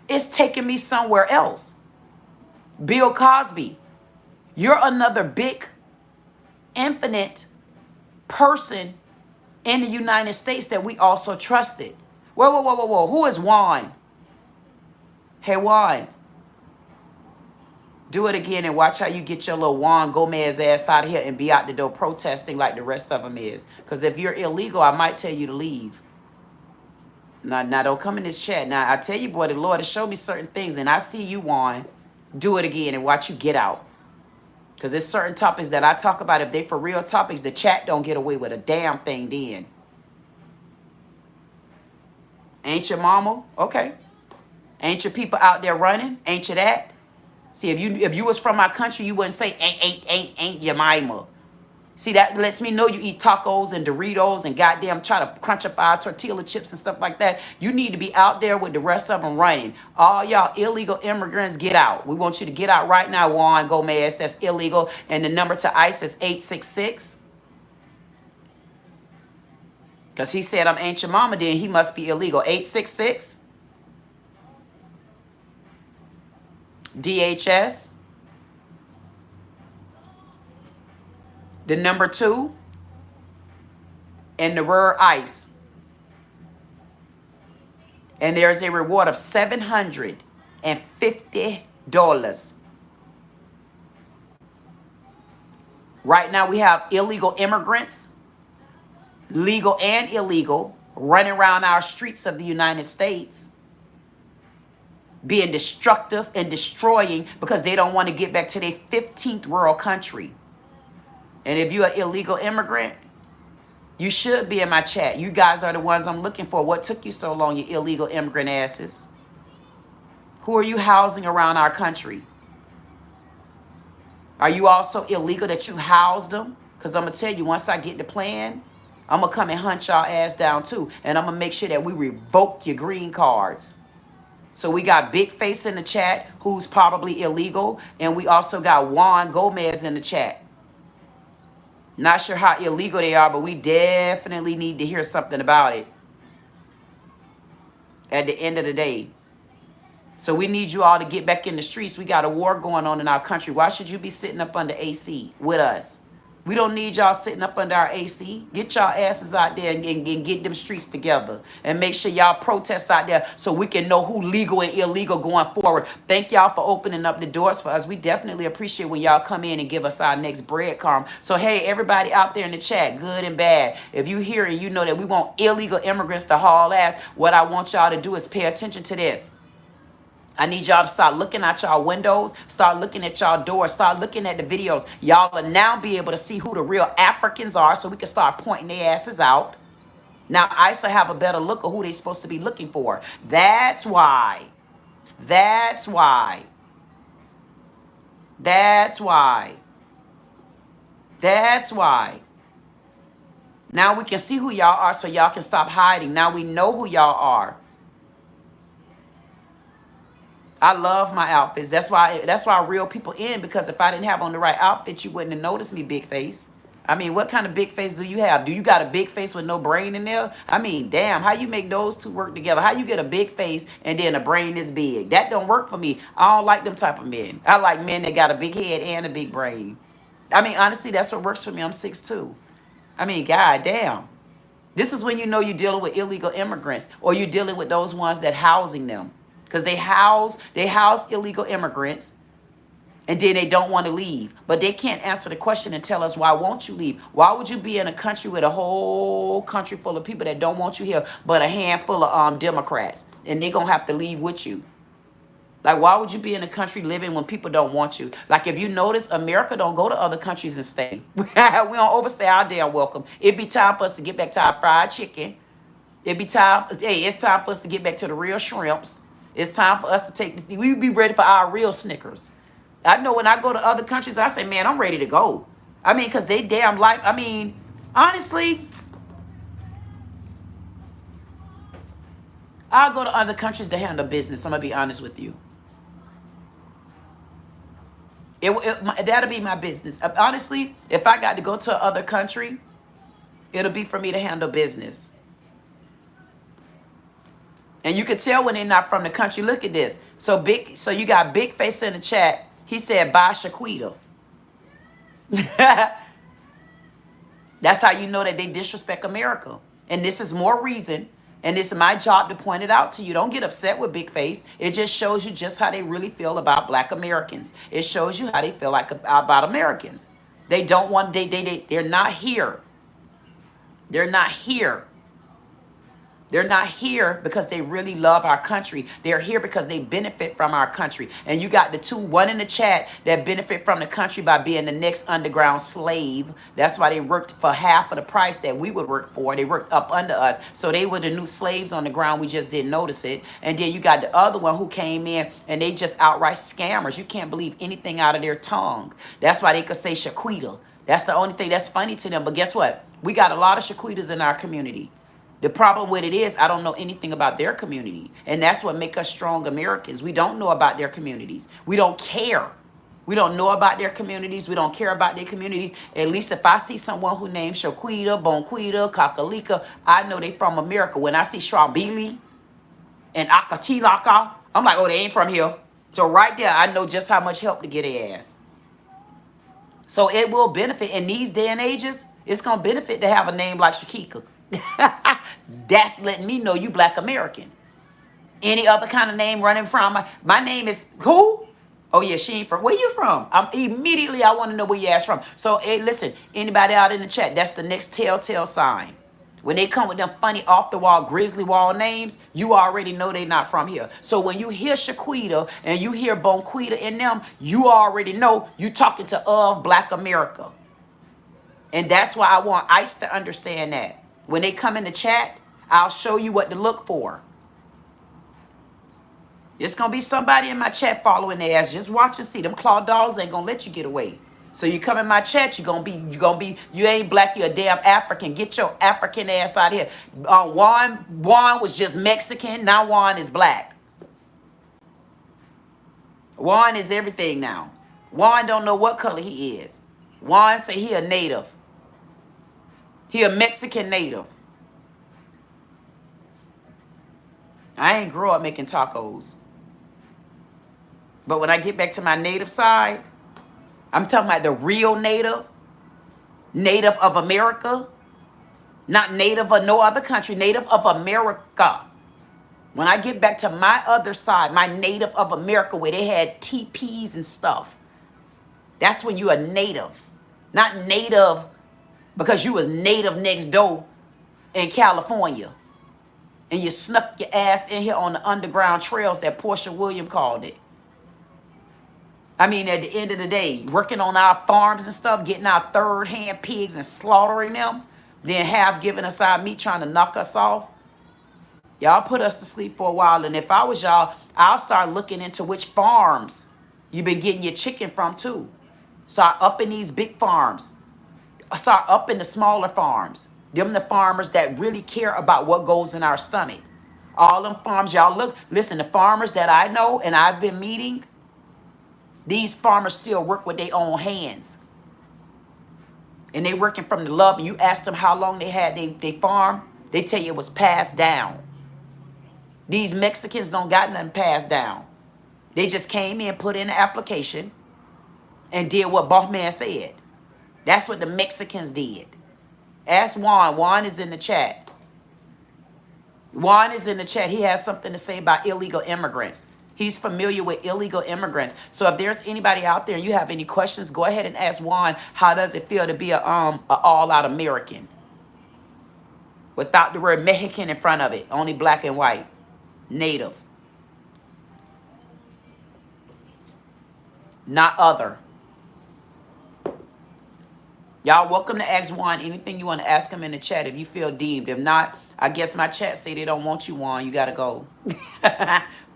it's taking me somewhere else. Bill Cosby, you're another big, infinite person in the United States that we also trusted. Whoa. Who is Juan? Hey, Juan. Do it again and watch how you get your little Juan Gomez ass out of here and be out the door protesting like the rest of them is. Because if you're illegal, I might tell you to leave. Now, don't come in this chat. Now, I tell you, boy, the Lord has shown me certain things, and I see you, Juan. Do it again and watch you get out. Because there's certain topics that I talk about. If they for real topics, the chat don't get away with a damn thing then. Ain't your mama? Okay. Ain't your people out there running? Ain't you that? See, if you was from my country, you wouldn't say ain't your mama. See, that lets me know you eat tacos and Doritos and goddamn try to crunch up our tortilla chips and stuff like that. You need to be out there with the rest of them running. All y'all illegal immigrants, get out. We want you to get out right now, Juan Gomez. That's illegal. And the number to ICE is 866. Because he said I'm ain't your mama, then he must be illegal. 866. DHS. The number 2. And the word ICE. And there's a reward of $750. Right now we have illegal immigrants, legal and illegal, running around our streets of the United States. being destructive and destroying because they don't want to get back to their 15th world country. And if you're an illegal immigrant, you should be in my chat. You guys are the ones I'm looking for. What took you so long, you illegal immigrant asses? Who are you housing around our country? Are you also illegal that you house them? Because I'm going to tell you, once I get the plan, I'm going to come and hunt y'all ass down too. And I'm going to make sure that we revoke your green cards. So we got Big Face in the chat, who's probably illegal. And we also got Juan Gomez in the chat. Not sure how illegal they are, but we definitely need to hear something about it at the end of the day. So we need you all to get back in the streets. We got a war going on in our country. Why should you be sitting up under AC with us? We don't need y'all sitting up under our AC. Get y'all asses out there and get them streets together. And make sure y'all protest out there so we can know who legal and illegal going forward. Thank y'all for opening up the doors for us. We definitely appreciate when y'all come in and give us our next breadcrumb. So, hey, everybody out there in the chat, good and bad, if you hear and you know that we want illegal immigrants to haul ass, what I want y'all to do is pay attention to this. I need y'all to start looking at y'all windows, start looking at y'all doors, start looking at the videos. Y'all will now be able to see who the real Africans are so we can start pointing their asses out. Now, ICE will have a better look of who they're supposed to be looking for. That's why. That's why. That's why. That's why. Now we can see who y'all are so y'all can stop hiding. Now we know who y'all are. I love my outfits. That's why real people in, because if I didn't have on the right outfit, you wouldn't have noticed me, Big Face. I mean, what kind of big face do you have? Do you got a big face with no brain in there? I mean, damn, how you make those two work together? How you get a big face and then a brain this big? That don't work for me. I don't like them type of men. I like men that got a big head and a big brain. I mean, honestly, that's what works for me. I'm 6'2". I mean, god damn. This is when you know you're dealing with illegal immigrants, or you're dealing with those ones that housing them. Because they house illegal immigrants, and then they don't want to leave. But they can't answer the question and tell us, why won't you leave? Why would you be in a country with a whole country full of people that don't want you here, but a handful of Democrats, and they're going to have to leave with you? Like, why would you be in a country living when people don't want you? Like, if you notice, America don't go to other countries and stay. We don't overstay our damn welcome. It'd be time for us to get back to our fried chicken. It'd be time, hey, it's time for us to get back to the real shrimps. It's time for us to we be ready for our real Snickers. I know when I go to other countries, I say, man, I'm ready to go. I mean, because they damn life, I mean, honestly, I'll go to other countries to handle business. I'm going to be honest with you. That'll be my business. Honestly, if I got to go to another country, it'll be for me to handle business. And you can tell when they're not from the country. Look at this. So you got Big Face in the chat. He said, bye, Shaquita. That's how you know that they disrespect America. And this is more reason. And it's my job to point it out to you. Don't get upset with Big Face. It just shows you just how they really feel about Black Americans. It shows you how they feel like about Americans. They don't want, they're not here. They're not here. They're not here because they really love our country. They're here because they benefit from our country. And you got the two, one in the chat that benefit from the country by being the next underground slave. That's why they worked for half of the price that we would work for. They worked up under us. So they were the new slaves on the ground. We just didn't notice it. And then you got the other one who came in and they just outright scammers. You can't believe anything out of their tongue. That's why they could say Shaquita. That's the only thing that's funny to them. But guess what? We got a lot of Shaquitas in our community. The problem with it is I don't know anything about their community. And that's what makes us strong Americans. We don't know about their communities. We don't care. We don't know about their communities. We don't care about their communities. At least if I see someone who named Shaquita, Bonquita, Kakalika, I know they from America. When I see Shwabili and Akatilaka, I'm like, oh, they ain't from here. So right there, I know just how much help to get their ass. So it will benefit. In these day and ages, it's going to benefit to have a name like Shakika. That's letting me know you Black American. Any other kind of name running from my name is who? Oh yeah, she ain't from. Where you from? Immediately I want to know where your ass from. So hey, listen, anybody out in the chat, that's the next telltale sign. When they come with them funny off-the-wall grizzly wall names, you already know they not from here. So when you hear Shaquita and you hear Bonquita in them, you already know you talking to of Black America. And that's why I want ICE to understand that. When they come in the chat, I'll show you what to look for. It's going to be somebody in my chat following their ass. Just watch and see. Them claw dogs ain't going to let you get away. So you come in my chat, you ain't black, you're a damn African. Get your African ass out of here. Juan was just Mexican. Now Juan is black. Juan is everything now. Juan don't know what color he is. Juan say he a native. He a Mexican native. I ain't grow up making tacos. But when I get back to my native side, I'm talking about the real native of America, not native of no other country, native of America. When I get back to my other side, my native of America, where they had teepees and stuff, that's when you a native. Not native because you was native next door in California. And you snuck your ass in here on the underground trails that Portia Williams called it. I mean, at the end of the day, working on our farms and stuff, getting our third-hand pigs and slaughtering them, then have given us our meat trying to knock us off. Y'all put us to sleep for a while. And if I was y'all, I'll start looking into which farms you've been getting your chicken from, too. Start upping these big farms. Start upping the smaller farms. Them the farmers that really care about what goes in our stomach. All them farms, y'all listen, the farmers that I know and I've been meeting, these farmers still work with their own hands. And they working from the love. And you ask them how long they had they farm, they tell you it was passed down. These Mexicans don't got nothing passed down. They just came in, put in an application, and did what Bossman said. That's what the Mexicans did. Ask Juan. Juan is in the chat. Juan is in the chat. He has something to say about illegal immigrants. He's familiar with illegal immigrants. So if there's anybody out there and you have any questions, go ahead and ask Juan, how does it feel to be a all-out American? Without the word Mexican in front of it. Only black and white. Native. Not other. Y'all welcome to ask Juan anything you want to ask him in the chat if you feel deemed. If not, I guess my chat say they don't want you, Juan. You got to go.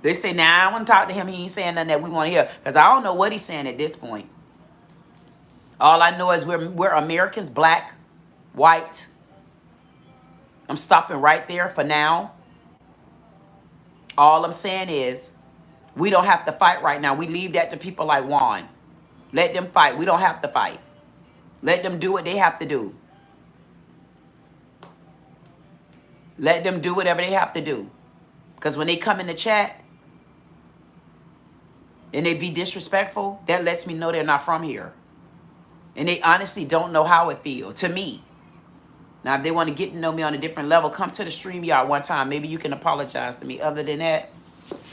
They say, nah, I want to talk to him. He ain't saying nothing that we want to hear. Because I don't know what he's saying at this point. All I know is we're Americans, black, white. I'm stopping right there for now. All I'm saying is we don't have to fight right now. We leave that to people like Juan. Let them fight. We don't have to fight. Let them do what they have to do. Let them do whatever they have to do. Because when they come in the chat and they be disrespectful, that lets me know they're not from here. And they honestly don't know how it feels to me. Now, if they want to get to know me on a different level, come to the StreamYard one time. Maybe you can apologize to me. Other than that,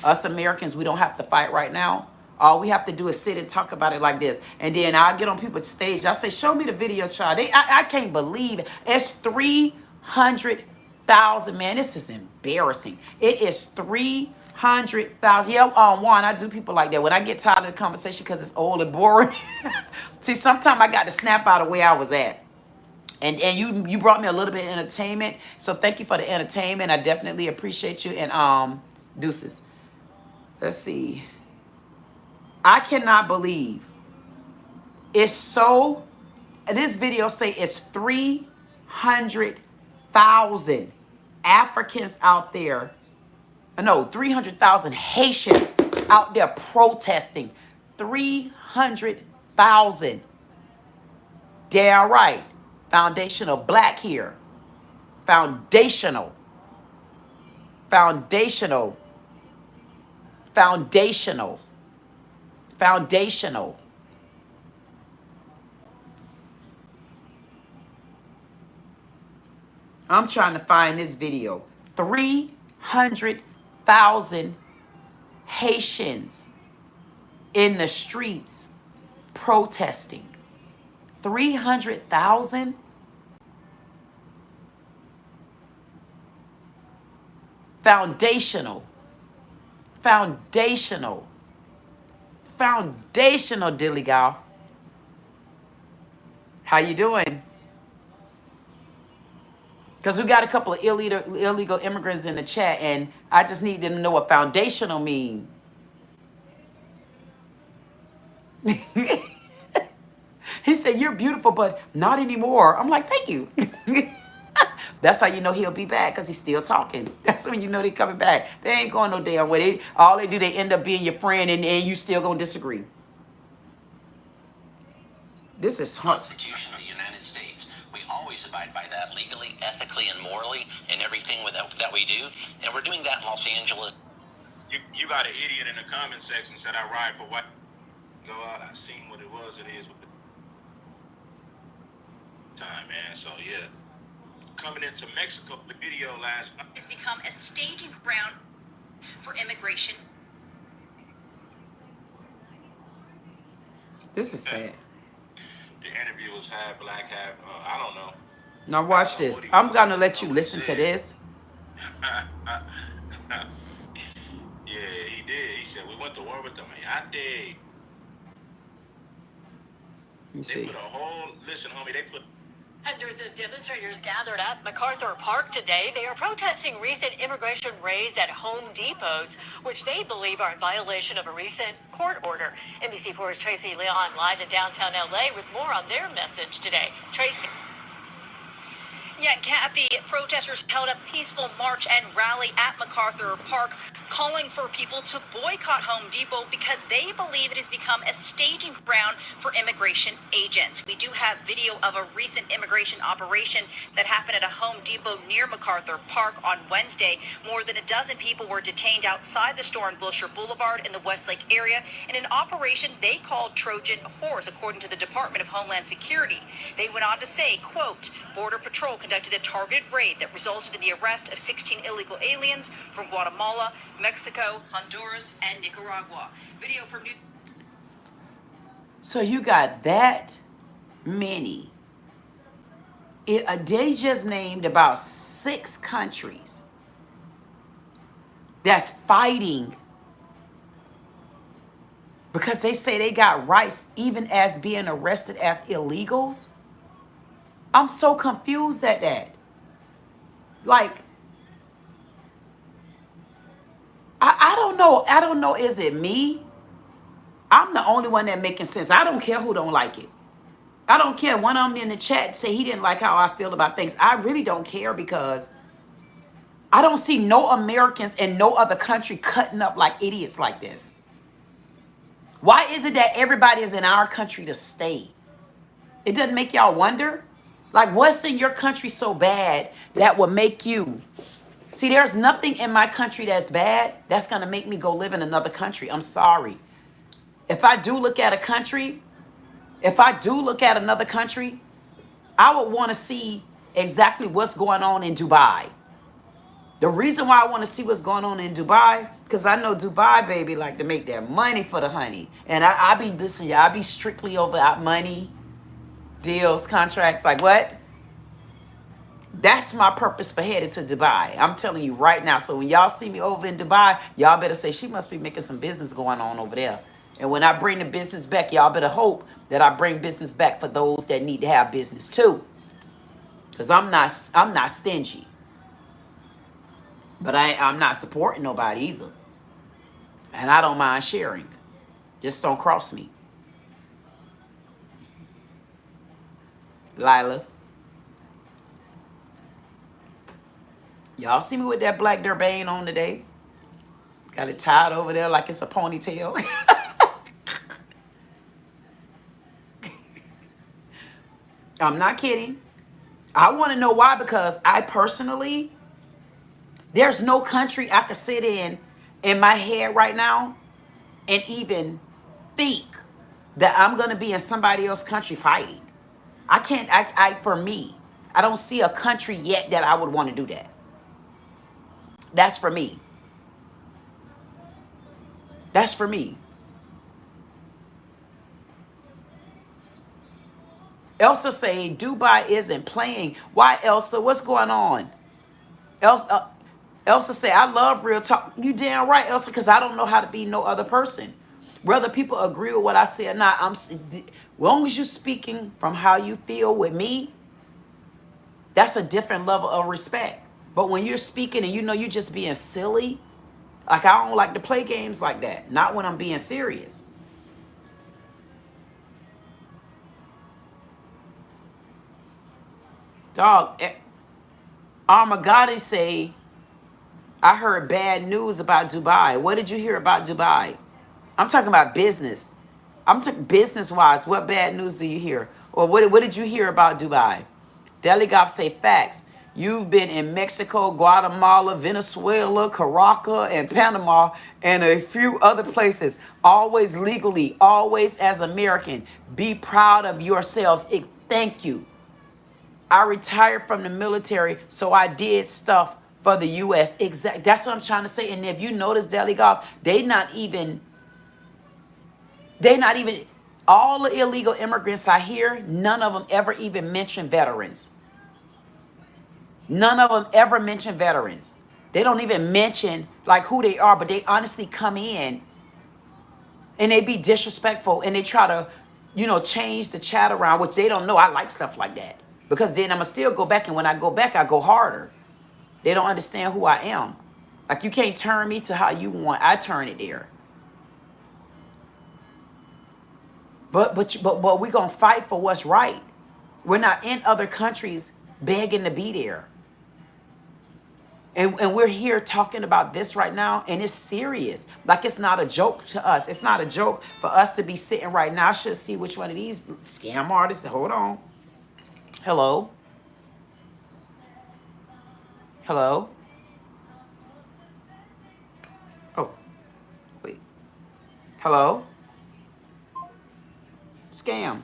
us Americans, we don't have to fight right now. All we have to do is sit and talk about it like this. And then I'll get on people's stage. I'll say, show me the video, child. I can't believe it. It's 300,000, man. This is embarrassing. It is 300,000. Yeah, Juan, I do people like that. When I get tired of the conversation because it's old and boring. See, sometimes I got to snap out of where I was at. And you brought me a little bit of entertainment. So thank you for the entertainment. I definitely appreciate you. And deuces. Let's see. I cannot believe it's so, this video say it's 300,000 Africans out there. No, 300,000 Haitians out there protesting. 300,000. Damn right. Foundational black here. Foundational. Foundational. Foundational. Foundational. I'm trying to find this video. 300,000 Haitians in the streets protesting. 300,000? Foundational. Foundational. Foundational, Dilly Golf. How you doing? Because we got a couple of illegal immigrants in the chat, and I just need them to know what foundational mean. He said, you're beautiful, but not anymore. I'm like, thank you. That's how you know he'll be back, because he's still talking. That's when you know they're coming back. They ain't going no damn way. All they do, they end up being your friend, and you still going to disagree. This is hard. Constitution of the United States. We always abide by that legally, ethically, and morally in everything that we do. And we're doing that in Los Angeles. You got an idiot in the comment section said I ride for what? Go out, I seen what it is with the time, man. So yeah. Coming into Mexico, the video last night. It's become a staging ground for immigration. This is sad. The interview was half black, half, I don't know. Now watch this. I'm going to let you listen to this. Yeah, he did. He said, we went to war with them. I did. Let me They see. put a whole, listen, homie, they put... Hundreds of demonstrators gathered at MacArthur Park today. They are protesting recent immigration raids at Home Depots, which they believe are in violation of a recent court order. NBC4's Tracy Leon live in downtown LA with more on their message today. Tracy. Yeah, Kathy, protesters held a peaceful march and rally at MacArthur Park, calling for people to boycott Home Depot because they believe it has become a staging ground for immigration agents. We do have video of a recent immigration operation that happened at a Home Depot near MacArthur Park on Wednesday. More than a dozen people were detained outside the store on Wilshire Boulevard in the Westlake area in an operation they called Trojan Horse, according to the Department of Homeland Security. They went on to say, quote, Border Patrol conducted a targeted raid that resulted in the arrest of 16 illegal aliens from Guatemala, Mexico, Honduras, and Nicaragua. Video from New... So you got that many. They just named about 6 countries that's fighting because they say they got rights even as being arrested as illegals. I'm so confused at that. Like, I don't know. I don't know. Is it me? I'm the only one that making sense. I don't care who don't like it. I don't care. One of them in the chat say he didn't like how I feel about things. I really don't care because I don't see no Americans in no other country cutting up like idiots like this. Why is it that everybody is in our country to stay? It doesn't make y'all wonder? Like, what's in your country so bad that would make you... See, there's nothing in my country that's bad that's going to make me go live in another country. I'm sorry. If I do look at a country, if I do look at another country, I would want to see exactly what's going on in Dubai. The reason why I want to see what's going on in Dubai, because I know Dubai, baby, like to make their money for the honey. And I be, listen, y'all, I be strictly over money, deals, contracts, like what? That's my purpose for headed to Dubai. I'm telling you right now. So when y'all see me over in Dubai, y'all better say she must be making some business going on over there. And when I bring the business back, y'all better hope that I bring business back for those that need to have business too. Because I'm not stingy. But I'm not supporting nobody either. And I don't mind sharing. Just don't cross me. Lila. Y'all see me with that black Durbane on today? Got it tied over there like it's a ponytail. I'm not kidding. I want to know why, because I personally, there's no country I could sit in my head right now and even think that I'm going to be in somebody else's country fighting. I can't, for me, I don't see a country yet that I would want to do that. That's for me. That's for me. Elsa say Dubai isn't playing. Why, Elsa? What's going on? Elsa, Elsa say, I love real talk. You damn right, Elsa, because I don't know how to be no other person. Whether people agree with what I say or not, as long as you're speaking from how you feel with me, that's a different level of respect. But when you're speaking and you know you're just being silly, like I don't like to play games like that. Not when I'm being serious. Dog, Armagadi say, I heard bad news about Dubai. What did you hear about Dubai? I'm talking about business. I'm talking business-wise. What bad news do you hear? Or what did you hear about Dubai? Delegov say facts. You've been in Mexico, Guatemala, Venezuela, Caracas, and Panama, and a few other places. Always legally, always as American. Be proud of yourselves. Thank you. I retired from the military, so I did stuff for the U.S. Exactly. That's what I'm trying to say. And if you notice, Delegov, they not even, all the illegal immigrants I hear, none of them ever even mention veterans. None of them ever mention veterans. They don't even mention like who they are, but they honestly come in and they be disrespectful and they try to, change the chat around, which they don't know. I like stuff like that because then I'm going to still go back. And when I go back, I go harder. They don't understand who I am. Like you can't turn me to how you want. I turn it there. But we're going to fight for what's right. We're not in other countries begging to be there. And we're here talking about this right now, and it's serious. Like it's not a joke to us. It's not a joke for us to be sitting right now. I should see which one of these scam artists. Hold on. Hello? Hello? Oh, wait. Hello? Scam.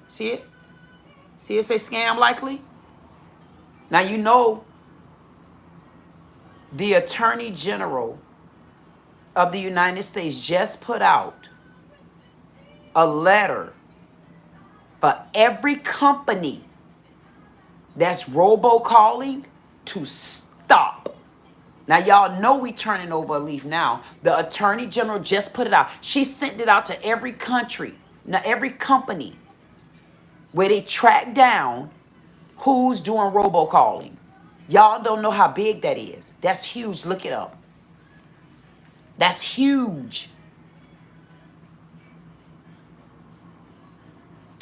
See it? See it say scam likely? Now you know the Attorney General of the United States just put out a letter for every company that's robocalling to stop. Now, y'all know we turning over a leaf now. The Attorney General just put it out. She sent it out to every country, now every company where they track down who's doing robocalling. Y'all don't know how big that is. That's huge. Look it up. That's huge.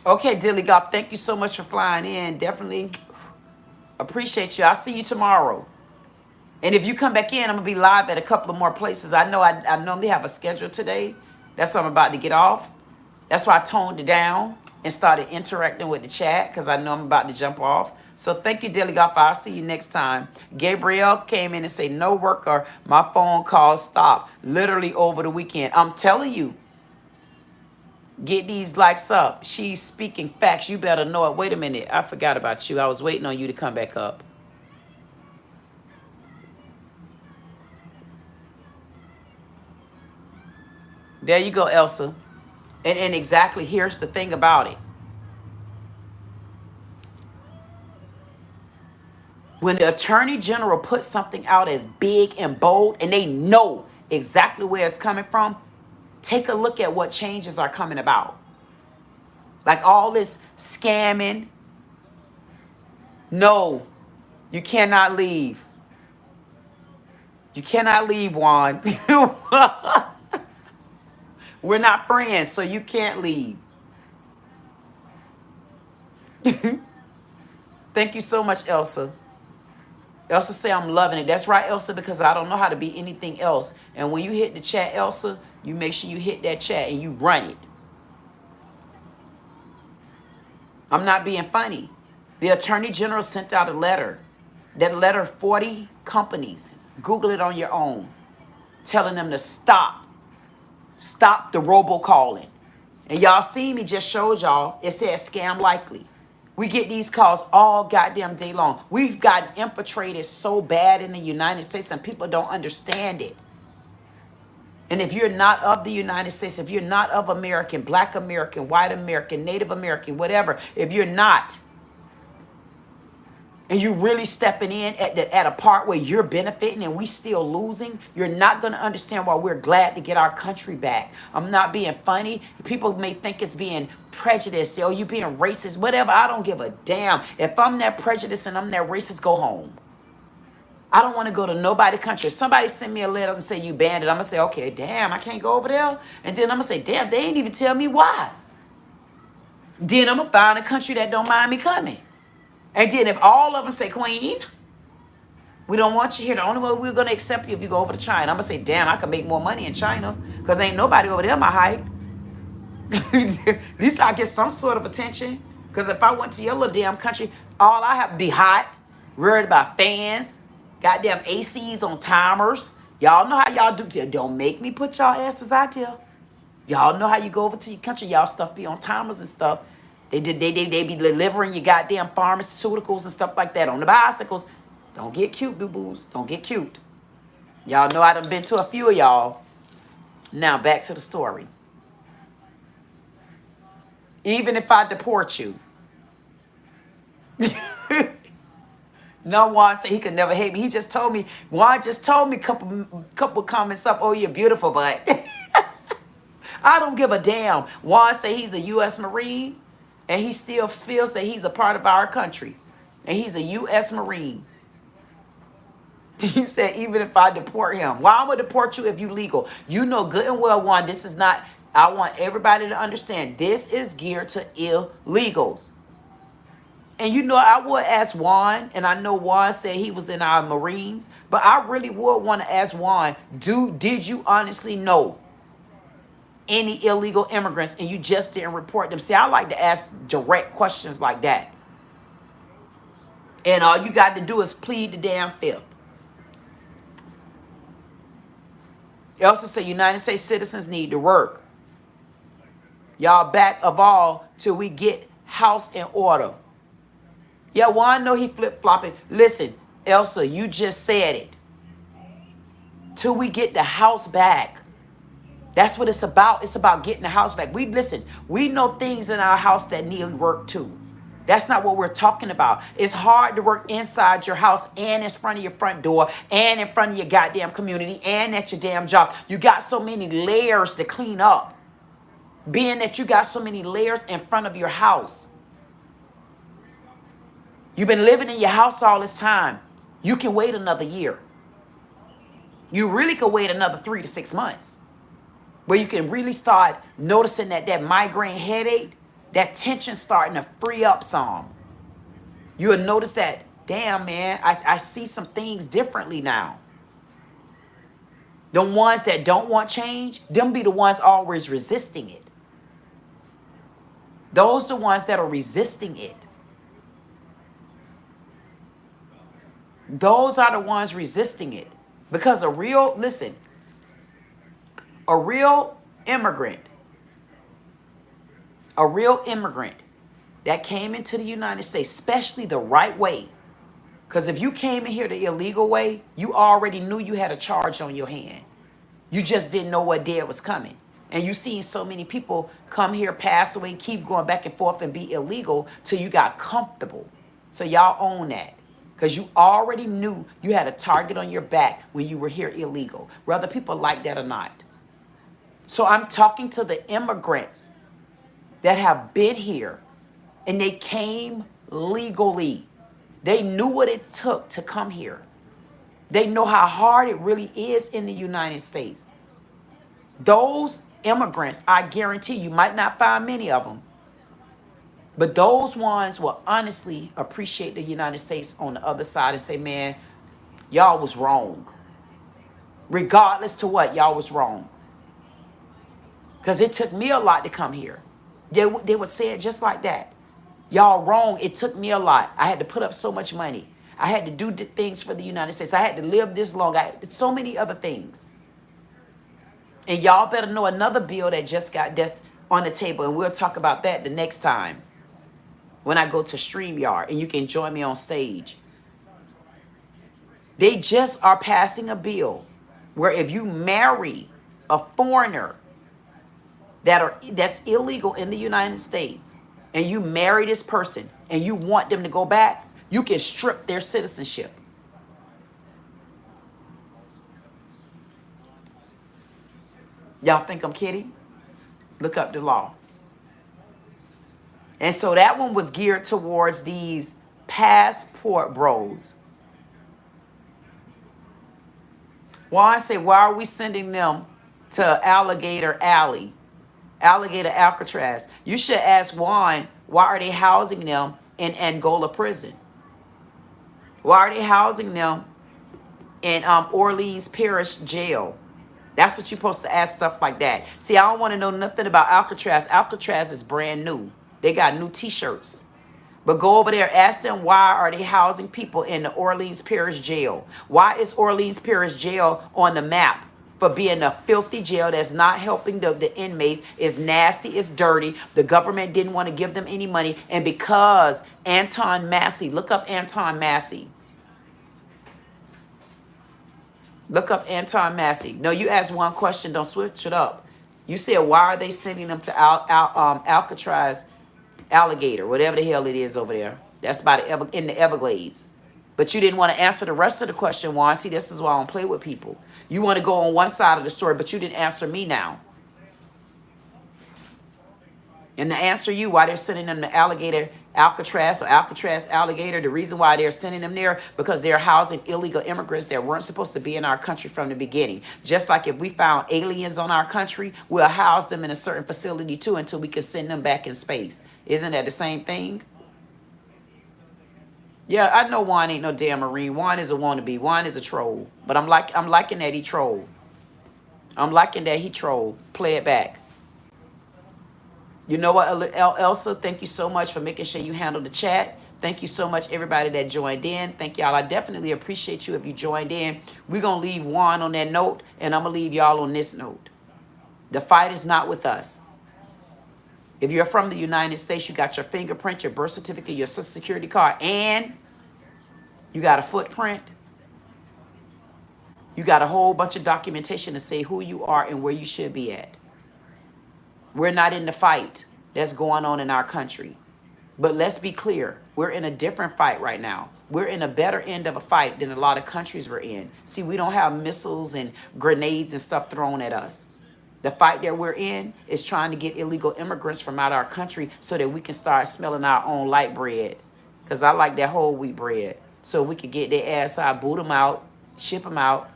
Okay, Dilly Golf, thank you so much for flying in. Definitely appreciate you. I'll see you tomorrow. And if you come back in, I'm going to be live at a couple of more places. I know I normally have a schedule today. That's what I'm about to get off. That's why I toned it down and started interacting with the chat because I know I'm about to jump off. So thank you, Dilly Golf. I'll see you next time. Gabrielle came in and said, no worker, my phone call stopped literally over the weekend. I'm telling you, get these likes up. She's speaking facts. You better know it. Wait a minute. I forgot about you. I was waiting on you to come back up. There you go, Elsa. And exactly, here's the thing about it. When the Attorney General puts something out as big and bold and they know exactly where it's coming from, take a look at what changes are coming about. Like all this scamming. No, you cannot leave. You cannot leave, Juan. We're not friends, so you can't leave. Thank you so much, Elsa. Elsa say, I'm loving it. That's right, Elsa, because I don't know how to be anything else. And when you hit the chat, Elsa, you make sure you hit that chat and you run it. I'm not being funny. The Attorney General sent out a letter. That letter, 40 companies. Google it on your own. Telling them to stop. Stop the robocalling. And y'all see me, just showed y'all. It says scam likely. We get these calls all goddamn day long. We've gotten infiltrated so bad in the United States and people don't understand it. And if you're not of the United States, if you're not of American, Black American, white American, Native American, whatever, if you're not, and you really stepping in at a part where you're benefiting and we still losing, you're not going to understand why we're glad to get our country back. I'm not being funny. People may think it's being prejudiced, or you being racist, whatever. I don't give a damn. If I'm that prejudiced and I'm that racist, go home. I don't want to go to nobody's country. If somebody send me a letter and say you banned it, I'm going to say, okay, damn, I can't go over there. And then I'm going to say, damn, they ain't even tell me why. Then I'm going to find a country that don't mind me coming. And then if all of them say, Queen, we don't want you here. The only way we're going to accept you if you go over to China. I'm going to say, damn, I can make more money in China because ain't nobody over there my height. At least I get some sort of attention. Because if I went to your little damn country, all I have to be hot, worried about fans, goddamn ACs on timers. Y'all know how y'all do. Don't make me put y'all asses out there. Y'all know how you go over to your country. Y'all stuff be on timers and stuff. They be delivering your goddamn pharmaceuticals and stuff like that on the bicycles. Don't get cute, boo-boos. Don't get cute. Y'all know I done been to a few of y'all. Now, back to the story. Even if I deport you. No, Juan said he could never hate me. He just told me, Juan just told me a couple comments up, oh, you're beautiful, but I don't give a damn. Juan said he's a U.S. Marine, and he still feels that he's a part of our country. And he's a U.S. Marine. He said, even if I deport him. Why would I deport you if you legal? You know good and well, Juan, this is not, I want everybody to understand, this is geared to illegals. And you know, I would ask Juan, and I know Juan said he was in our Marines, but I really would want to ask Juan, did you honestly know any illegal immigrants and you just didn't report them? See, I like to ask direct questions like that. And all you got to do is plead the damn fifth. They also say United States citizens need to work. Y'all back of all till we get house in order. Yeah, well, I know he flip-flopping. Listen, Elsa, you just said it. Till we get the house back. That's what it's about. It's about getting the house back. We know things in our house that need work too. That's not what we're talking about. It's hard to work inside your house and in front of your front door and in front of your goddamn community and at your damn job. You got so many layers to clean up. Being that you got so many layers in front of your house. You've been living in your house all this time. You can wait another year. You really could wait another 3 to 6 months. Where you can really start noticing that migraine headache, that tension starting to free up some. You'll notice that, damn, man, I see some things differently now. The ones that don't want change, them be the ones always resisting it. Those the ones that are resisting it. Those are the ones resisting it. Because a real immigrant that came into the United States, especially the right way. Because if you came in here the illegal way, you already knew you had a charge on your hand. You just didn't know what day it was coming. And you seen so many people come here, pass away, keep going back and forth and be illegal till you got comfortable. So y'all own that. Because you already knew you had a target on your back when you were here illegal, whether people like that or not. So I'm talking to the immigrants that have been here and they came legally. They knew what it took to come here. They know how hard it really is in the United States. Those immigrants, I guarantee you might not find many of them, but those ones will honestly appreciate the United States on the other side and say, man, y'all was wrong. Regardless to what, y'all was wrong. Because it took me a lot to come here. They would say it just like that. Y'all wrong. It took me a lot. I had to put up so much money. I had to do things for the United States. I had to live this long. I did so many other things. And y'all better know another bill that just got that's on the table. And we'll talk about that the next time when I go to StreamYard and you can join me on stage. They just are passing a bill where if you marry a foreigner that's illegal in the United States and you marry this person and you want them to go back, You can strip their citizenship. Y'all think I'm kidding? Look up the law. And so that one was geared towards these passport bros. Juan said, why are we sending them to Alligator Alley? Alligator Alcatraz. You should ask Juan, why are they housing them in Angola prison? Why are they housing them in Orleans Parish jail? That's what you're supposed to ask, stuff like that. See, I don't want to know nothing about Alcatraz. Alcatraz is brand new. They got new t-shirts. But go over there, ask them, why are they housing people in the Orleans Parish jail? Why is Orleans Parish jail on the map for being a filthy jail that's not helping the inmates? It's nasty, it's dirty. The government didn't want to give them any money. And because Anton Massey, look up Anton Massey. Look up Anton Massey. No, you ask one question, don't switch it up. You said, why are they sending them to Alcatraz Alligator, whatever the hell it is over there? That's by in the Everglades. But you didn't want to answer the rest of the question, Juan. See, this is why I don't play with people. You want to go on one side of the story, but you didn't answer me now. And to answer you why they're sending them to Alcatraz or Alcatraz Alligator, the reason why they're sending them there, because they're housing illegal immigrants that weren't supposed to be in our country from the beginning. Just like if we found aliens on our country, we'll house them in a certain facility too until we can send them back in space. Isn't that the same thing? Yeah, I know Juan ain't no damn Marine. Juan is a wannabe. Juan is a troll. But I'm liking that he troll. I'm liking that he troll. Play it back. You know what, Elsa, thank you so much for making sure you handle the chat. Thank you so much, everybody that joined in. Thank y'all. I definitely appreciate you if you joined in. We're going to leave Juan on that note, and I'm going to leave y'all on this note. The fight is not with us. If you're from the United States, you got your fingerprint, your birth certificate, your social security card, and you got a footprint. You got a whole bunch of documentation to say who you are and where you should be at. We're not in the fight that's going on in our country. But let's be clear. We're in a different fight right now. We're in a better end of a fight than a lot of countries we're in. See, we don't have missiles and grenades and stuff thrown at us. The fight that we're in is trying to get illegal immigrants from out of our country so that we can start smelling our own light bread. Because I like that whole wheat bread. So we could get their ass out, boot them out, ship them out,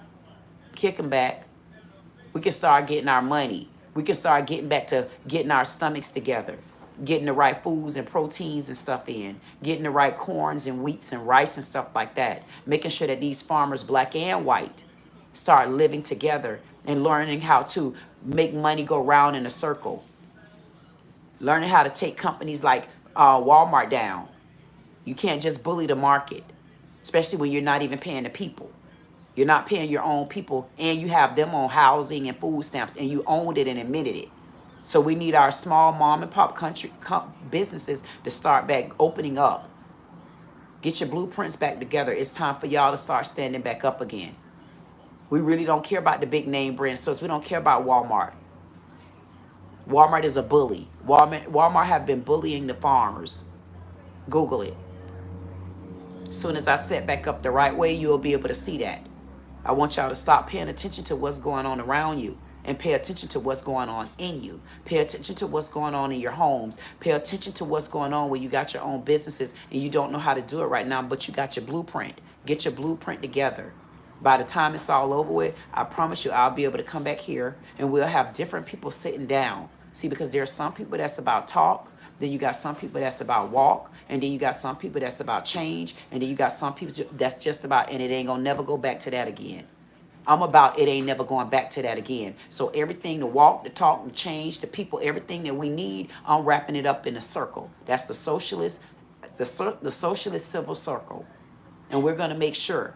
kick them back. We can start getting our money. We can start getting back to getting our stomachs together, getting the right foods and proteins and stuff in, getting the right corns and wheats and rice and stuff like that, making sure that these farmers, black and white, start living together and learning how to make money go round in a circle, learning how to take companies like Walmart down. You can't just bully the market, especially when you're not even paying the people. You're not paying your own people, and you have them on housing and food stamps, and you owned it and admitted it. So we need our small mom and pop businesses to start back opening up. Get your blueprints back together. It's time for y'all to start standing back up again. We really don't care about the big name brand stores. We don't care about Walmart. Walmart is a bully. Walmart have been bullying the farmers. Google it. As soon as I set back up the right way, you'll be able to see that. I want y'all to stop paying attention to what's going on around you and pay attention to what's going on in you. Pay attention to what's going on in your homes. Pay attention to what's going on where you got your own businesses and you don't know how to do it right now, but you got your blueprint. Get your blueprint together. By the time it's all over with, I promise you I'll be able to come back here and we'll have different people sitting down. See, because there are some people that's about talk. Then you got some people that's about walk, and then you got some people that's about change, and then you got some people that's just about, and it ain't gonna never go back to that again. I'm about it ain't never going back to that again. So everything, the walk, the talk, the change, the people, everything that we need, I'm wrapping it up in a circle. That's the socialist civil circle. And we're gonna make sure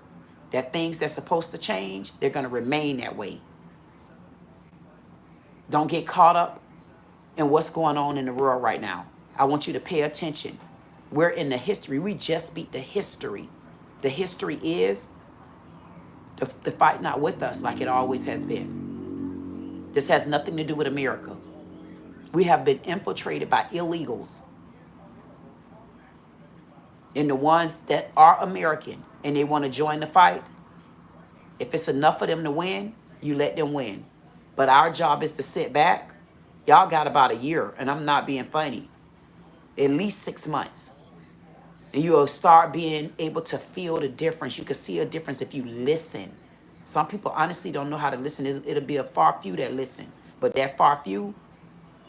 that things that's supposed to change, they're gonna remain that way. Don't get caught up in what's going on in the world right now. I want you to pay attention. We're in the history. We just beat the history. The history is the fight not with us like it always has been. This has nothing to do with America. We have been infiltrated by illegals. And the ones that are American and they want to join the fight, if it's enough for them to win, you let them win. But our job is to sit back. Y'all got about a year, and I'm not being funny. At least 6 months. And you'll start being able to feel the difference. You can see a difference if you listen. Some people honestly don't know how to listen. It'll be a far few that listen. But that far few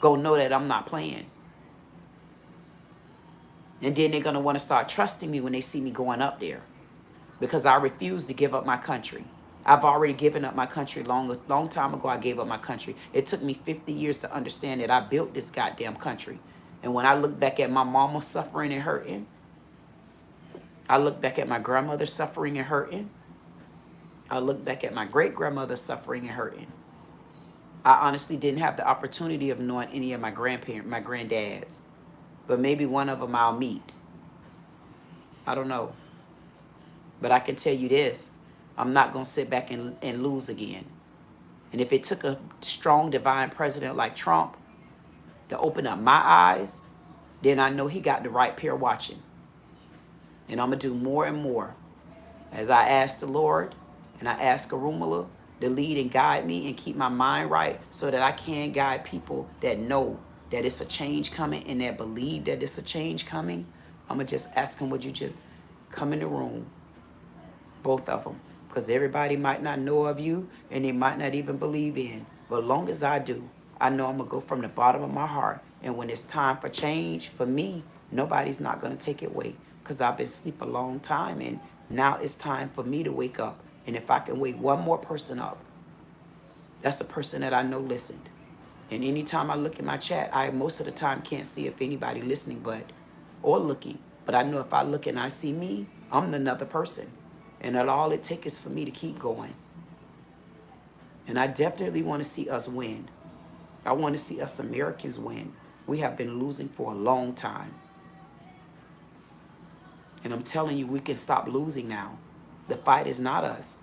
go know that I'm not playing. And then they're going to want to start trusting me when they see me going up there. Because I refuse to give up my country. I've already given up my country long time ago. I gave up my country. It took me 50 years to understand that I built this goddamn country. And when I look back at my mama suffering and hurting, I look back at my grandmother suffering and hurting, I look back at my great-grandmother suffering and hurting. I honestly didn't have the opportunity of knowing any of my grandparents, my granddads. But maybe one of them I'll meet. I don't know. But I can tell you this. I'm not going to sit back and lose again. And if it took a strong divine president like Trump to open up my eyes, then I know he got the right pair watching. And I'm going to do more and more as I ask the Lord and I ask orunmila to lead and guide me and keep my mind right so that I can guide people that know that it's a change coming and that believe that it's a change coming. I'm going to just ask them, would you just come in the room? Both of them. Because everybody might not know of you and they might not even believe in. But as long as I do, I know I'm going to go from the bottom of my heart. And when it's time for change, for me, nobody's not going to take it away. Because I've been asleep a long time and now it's time for me to wake up. And if I can wake one more person up, that's a person that I know listened. And anytime I look at my chat, I most of the time can't see if anybody listening or looking. But I know if I look and I see me, I'm another person. And that all it takes is for me to keep going. And I definitely want to see us win. I want to see us Americans win. We have been losing for a long time. And I'm telling you, we can stop losing now. The fight is not us.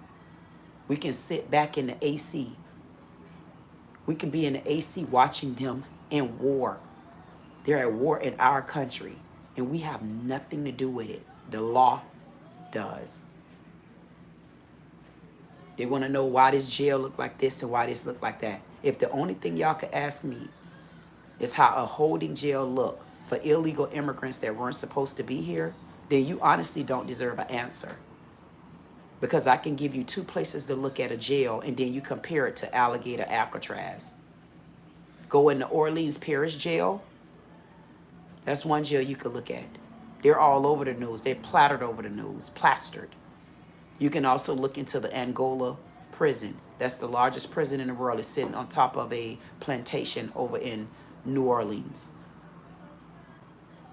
We can sit back in the AC. We can be in the AC watching them in war. They're at war in our country. And we have nothing to do with it. The law does. They want to know why this jail look like this and why this look like that. If the only thing y'all could ask me is how a holding jail look for illegal immigrants that weren't supposed to be here, then you honestly don't deserve an answer. Because I can give you 2 places to look at a jail and then you compare it to Alligator Alcatraz. Go in the Orleans Parish Jail. That's one jail you could look at. They're all over the news. They're plastered over the news, plastered. You can also look into the Angola prison. That's the largest prison in the world. It's sitting on top of a plantation over in New Orleans.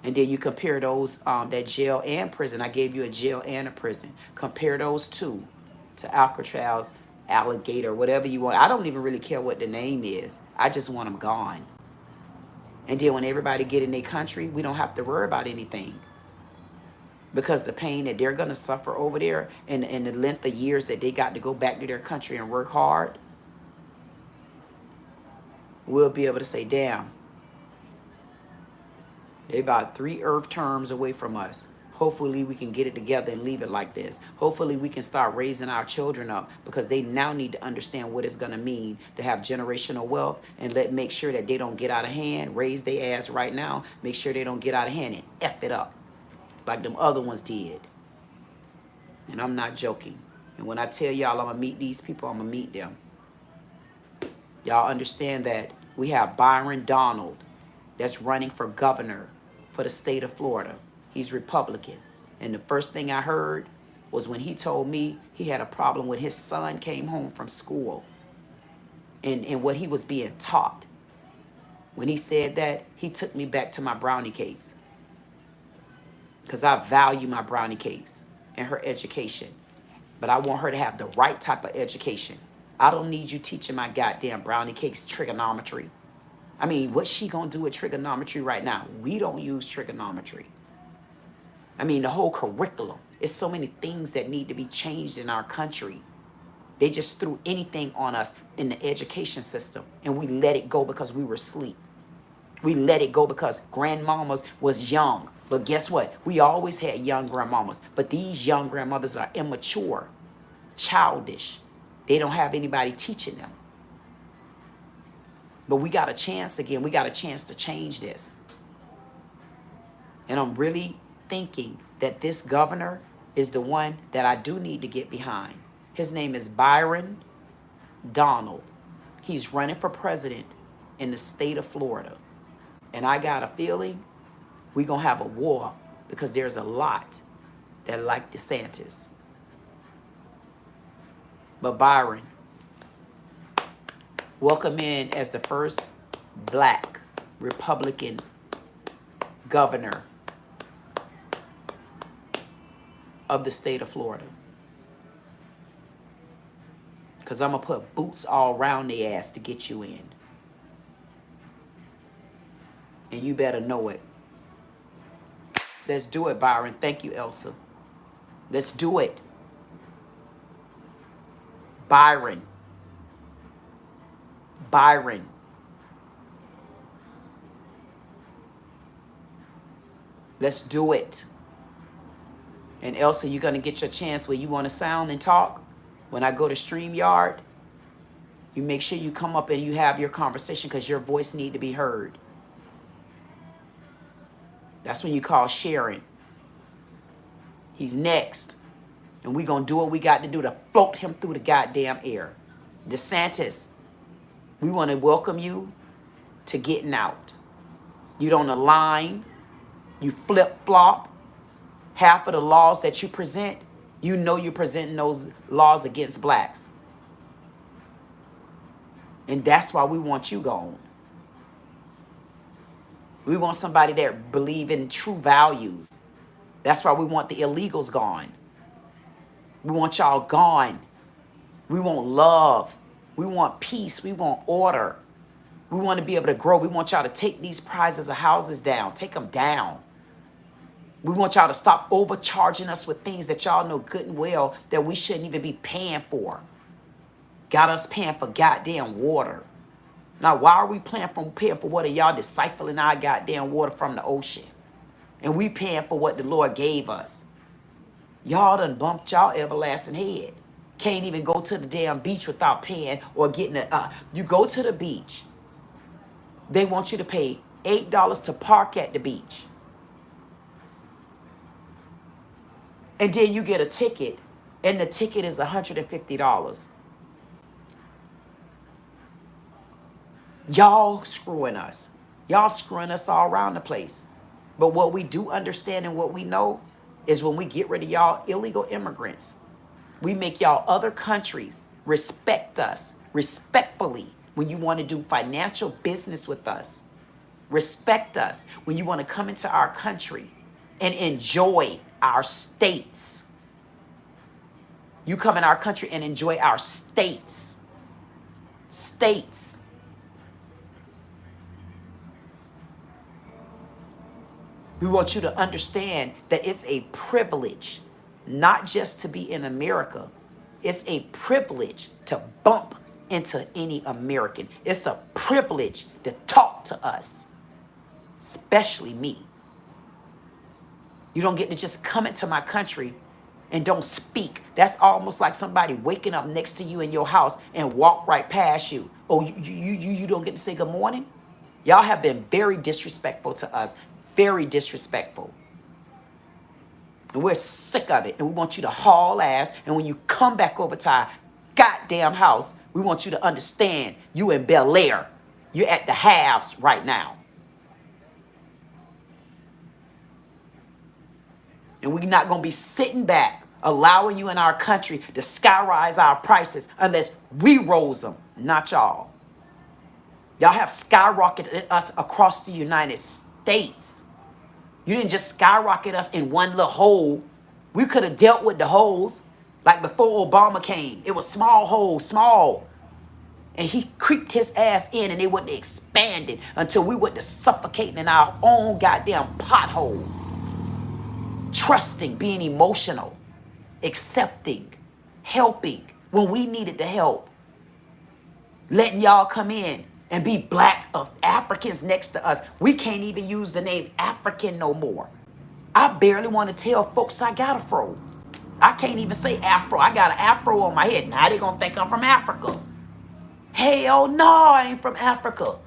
And then you compare those, that jail and prison. I gave you a jail and a prison. Compare those two to Alcatraz, Alligator, whatever you want. I don't even really care what the name is. I just want them gone. And then when everybody get in their country, we don't have to worry about anything. Because the pain that they're going to suffer over there and the length of years that they got to go back to their country and work hard, we'll be able to say, damn, they're about 3 Earth terms away from us. Hopefully we can get it together and leave it like this. Hopefully we can start raising our children up because they now need to understand what it's going to mean to have generational wealth and make sure that they don't get out of hand. Raise their ass right now. Make sure they don't get out of hand and F it up like them other ones did. And I'm not joking. And when I tell y'all I'm going to meet these people, I'm going to meet them. Y'all understand that we have Byron Donald that's running for governor for the state of Florida. He's Republican. And the first thing I heard was when he told me he had a problem when his son came home from school and what he was being taught. When he said that, he took me back to my brownie cakes. Because I value my brownie cakes and her education. But I want her to have the right type of education. I don't need you teaching my goddamn brownie cakes trigonometry. I mean, what's she going to do with trigonometry right now? We don't use trigonometry. I mean, the whole curriculum. It's so many things that need to be changed in our country. They just threw anything on us in the education system. And we let it go because we were asleep. We let it go because grandmamas was young. But guess what? We always had young grandmamas. But these young grandmothers are immature, childish. They don't have anybody teaching them. But we got a chance again. We got a chance to change this. And I'm really thinking that this governor is the one that I do need to get behind. His name is Byron Donald. He's running for president in the state of Florida. And I got a feeling we're going to have a war because there's a lot that like DeSantis. But Byron, welcome in as the first black Republican governor of the state of Florida. Because I'm going to put boots all around the ass to get you in. And you better know it. Let's do it, Byron. Thank you, Elsa. Let's do it. Byron. Byron. Let's do it. And Elsa, you're going to get your chance where you want to sound and talk. When I go to StreamYard, you make sure you come up and you have your conversation because your voice need to be heard. That's when you call Sharon. He's next. And we're going to do what we got to do to float him through the goddamn air. DeSantis, we want to welcome you to getting out. You don't align. You flip-flop. Half of the laws that you present, you know you're presenting those laws against blacks. And that's why we want you gone. We want somebody that believe in true values. That's why we want the illegals gone. We want y'all gone. We want love. We want peace. We want order. We want to be able to grow. We want y'all to take these prices of houses down. Take them down. We want y'all to stop overcharging us with things that y'all know good and well that we shouldn't even be paying for. Got us paying for goddamn water. Now, why are we paying for water? Y'all discipling our goddamn water from the ocean. And we paying for what the Lord gave us. Y'all done bumped y'all everlasting head. Can't even go to the damn beach without paying or getting you go to the beach. They want you to pay $8 to park at the beach. And then you get a ticket, and the ticket is $150. Y'all screwing us. Y'all screwing us all around the place. But what we do understand and what we know is when we get rid of y'all illegal immigrants, we make y'all other countries respect us respectfully when you want to do financial business with us. Respect us when you want to come into our country and enjoy our states. You come in our country and enjoy our states. States. We want you to understand that it's a privilege not just to be in America. It's a privilege to bump into any American. It's a privilege to talk to us, especially me. You don't get to just come into my country and don't speak. That's almost like somebody waking up next to you in your house and walk right past you. Oh, you don't get to say good morning? Y'all have been very disrespectful to us. Very disrespectful. And we're sick of it. And we want you to haul ass. And when you come back over to our goddamn house, we want you to understand you in Bel Air. You're at the halves right now. And we're not going to be sitting back, allowing you in our country to skyrise our prices unless we rose them, not y'all. Y'all have skyrocketed us across the United States. You didn't just skyrocket us in one little hole. We could have dealt with the holes like before Obama came. It was small holes, small. And he creeped his ass in and they wouldn't expand it until we went to suffocating in our own goddamn potholes. Trusting, being emotional, accepting, helping when we needed the help. Letting y'all come in and be black of Africans next to us. We can't even use the name African no more. I barely want to tell folks I got a fro. I can't even say afro. I got an afro on my head. Now they gonna think I'm from Africa. Hell no, I ain't from Africa.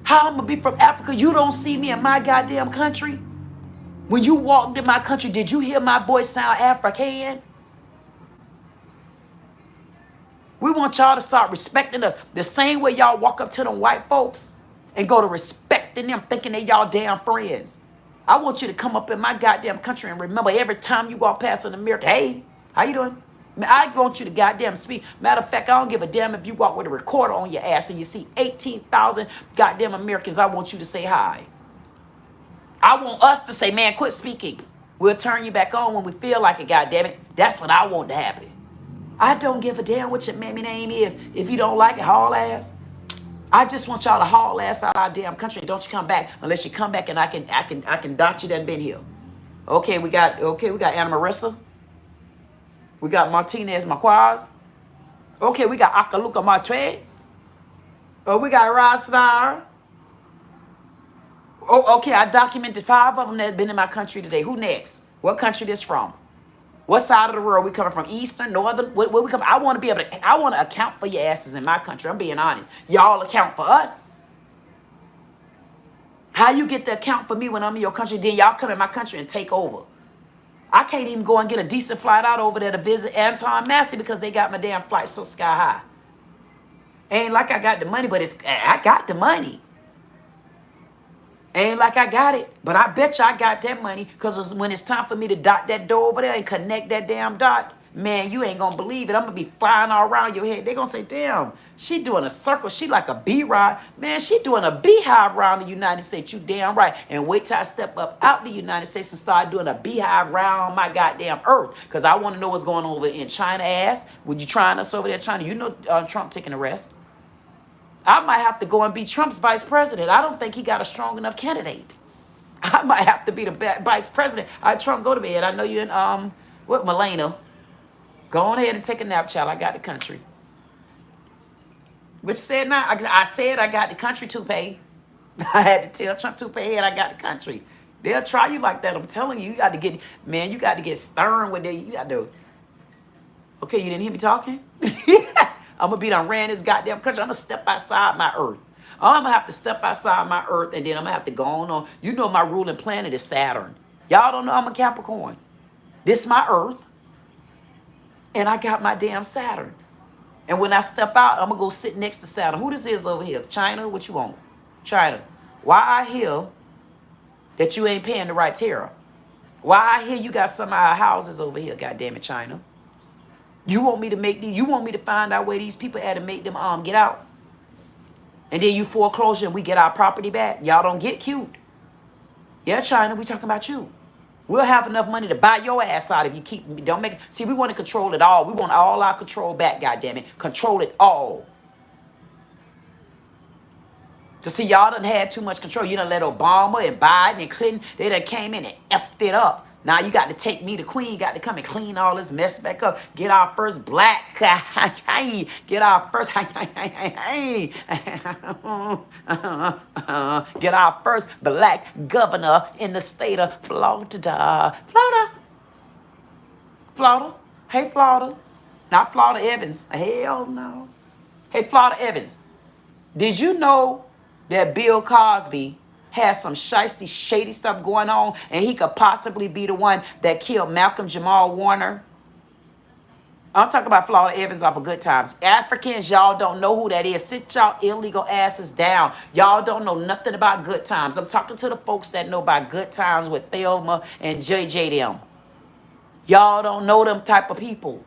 How I'm gonna be from Africa? You don't see me in my goddamn country? When you walked in my country, did you hear my voice sound African? We want y'all to start respecting us. The same way y'all walk up to them white folks and go to respecting them, thinking they y'all damn friends. I want you to come up in my goddamn country and remember every time you walk past an American, hey, how you doing? I want you to goddamn speak. Matter of fact, I don't give a damn if you walk with a recorder on your ass and you see 18,000 goddamn Americans. I want you to say hi. I want us to say, man, quit speaking. We'll turn you back on when we feel like it, goddamn it. That's what I want to happen. I don't give a damn what your mammy name is. If you don't like it, haul ass. I just want y'all to haul ass out of our damn country. Don't you come back unless you come back and I can dot you done been here. Okay, we got Anna Marissa. We got Martinez Marquez. Okay, we got Akaluka Matre. Oh, we got Rostar. Oh, okay, I documented 5 of them that have been in my country today. Who next? What country this from? What side of the world we coming from? Eastern, northern? Where we come? I want to be able to. I want to account for your asses in my country. I'm being honest. Y'all account for us. How you get to account for me when I'm in your country? Then y'all come in my country and take over. I can't even go and get a decent flight out over there to visit Anton Massey because they got my damn flight so sky high. Ain't like I got the money, but I got the money. Ain't like I got it, but I bet you I got that money because when it's time for me to dot that door over there and connect that damn dot, man, you ain't gonna believe it. I'm gonna be flying all around your head. They gonna say, damn, she doing a circle. She like a bee ride. Man, she doing a beehive around the United States. You damn right. And wait till I step up out the United States and start doing a beehive around my goddamn earth because I want to know what's going on over in China ass. Would you trying us over there, China? You know Trump taking a rest. I might have to go and be Trump's vice president. I don't think he got a strong enough candidate. I might have to be the vice president. Trump, go to bed. I know you in, Melania. Go on ahead and take a nap, child. I got the country. What you said now? I said I got the country, Toupee. I had to tell Trump, Toupee, I got the country. They'll try you like that. I'm telling you, you got to get, man, you got to get stern with it. You got to, okay, you didn't hear me talking? I'm going to be done ran this goddamn country. I'm going to step outside my earth. I'm going to have to step outside my earth, and then I'm going to have to go on. You know my ruling planet is Saturn. Y'all don't know I'm a Capricorn. This my earth, and I got my damn Saturn. And when I step out, I'm going to go sit next to Saturn. Who this is over here? China? What you want? China. Why I hear that you ain't paying the right tariff? Why I hear you got some of our houses over here, goddamn it, China? You want me to make these? You want me to find out where these people at and make them get out? And then you foreclosure and we get our property back. Y'all don't get cute. Yeah, China, we talking about you. We'll have enough money to buy your ass out if you keep. Don't make. See, we want to control it all. We want all our control back. Goddamn it, control it all. Cause see, y'all done had too much control. You done let Obama and Biden and Clinton. They done came in and effed it up. Now you got to take me, the queen, got to come and clean all this mess back up. Get our first black, get our first, get our first black governor in the state of Florida. Florida. Hey, Florida. Not Florida Evans. Hell no. Hey, Florida Evans. Did you know that Bill Cosby has some shiesty, shady stuff going on, and he could possibly be the one that killed Malcolm Jamal Warner? I'm talking about Florida Evans off of Good Times. Africans, y'all don't know who that is. Sit y'all illegal asses down. Y'all don't know nothing about Good Times. I'm talking to the folks that know about Good Times with Thelma and JJ them. Y'all don't know them type of people.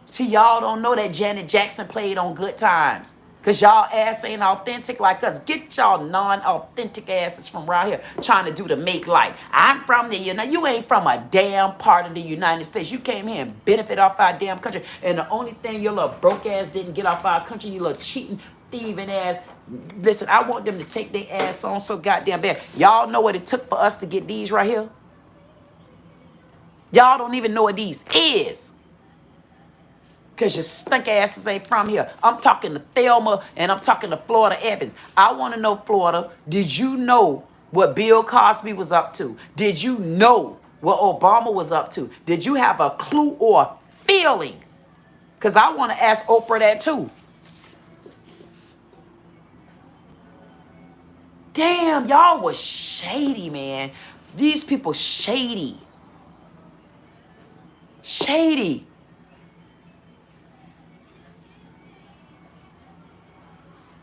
See, y'all don't know that Janet Jackson played on Good Times. Because y'all ass ain't authentic like us. Get y'all non-authentic asses from around here trying to do the make life. I'm from the United. You ain't from a damn part of the United States. You came here and benefit off our damn country. And the only thing your little broke ass didn't get off our country, you little cheating, thieving ass. Listen, I want them to take their ass on so goddamn bad. Y'all know what it took for us to get these right here? Y'all don't even know what these is. because your stink asses ain't from here. I'm talking to Thelma and I'm talking to Florida Evans. I want to know, Florida, did you know what Bill Cosby was up to? Did you know what Obama was up to? Did you have a clue or a feeling? Because I want to ask Oprah that too. Damn, y'all was shady, man. These people shady. Shady.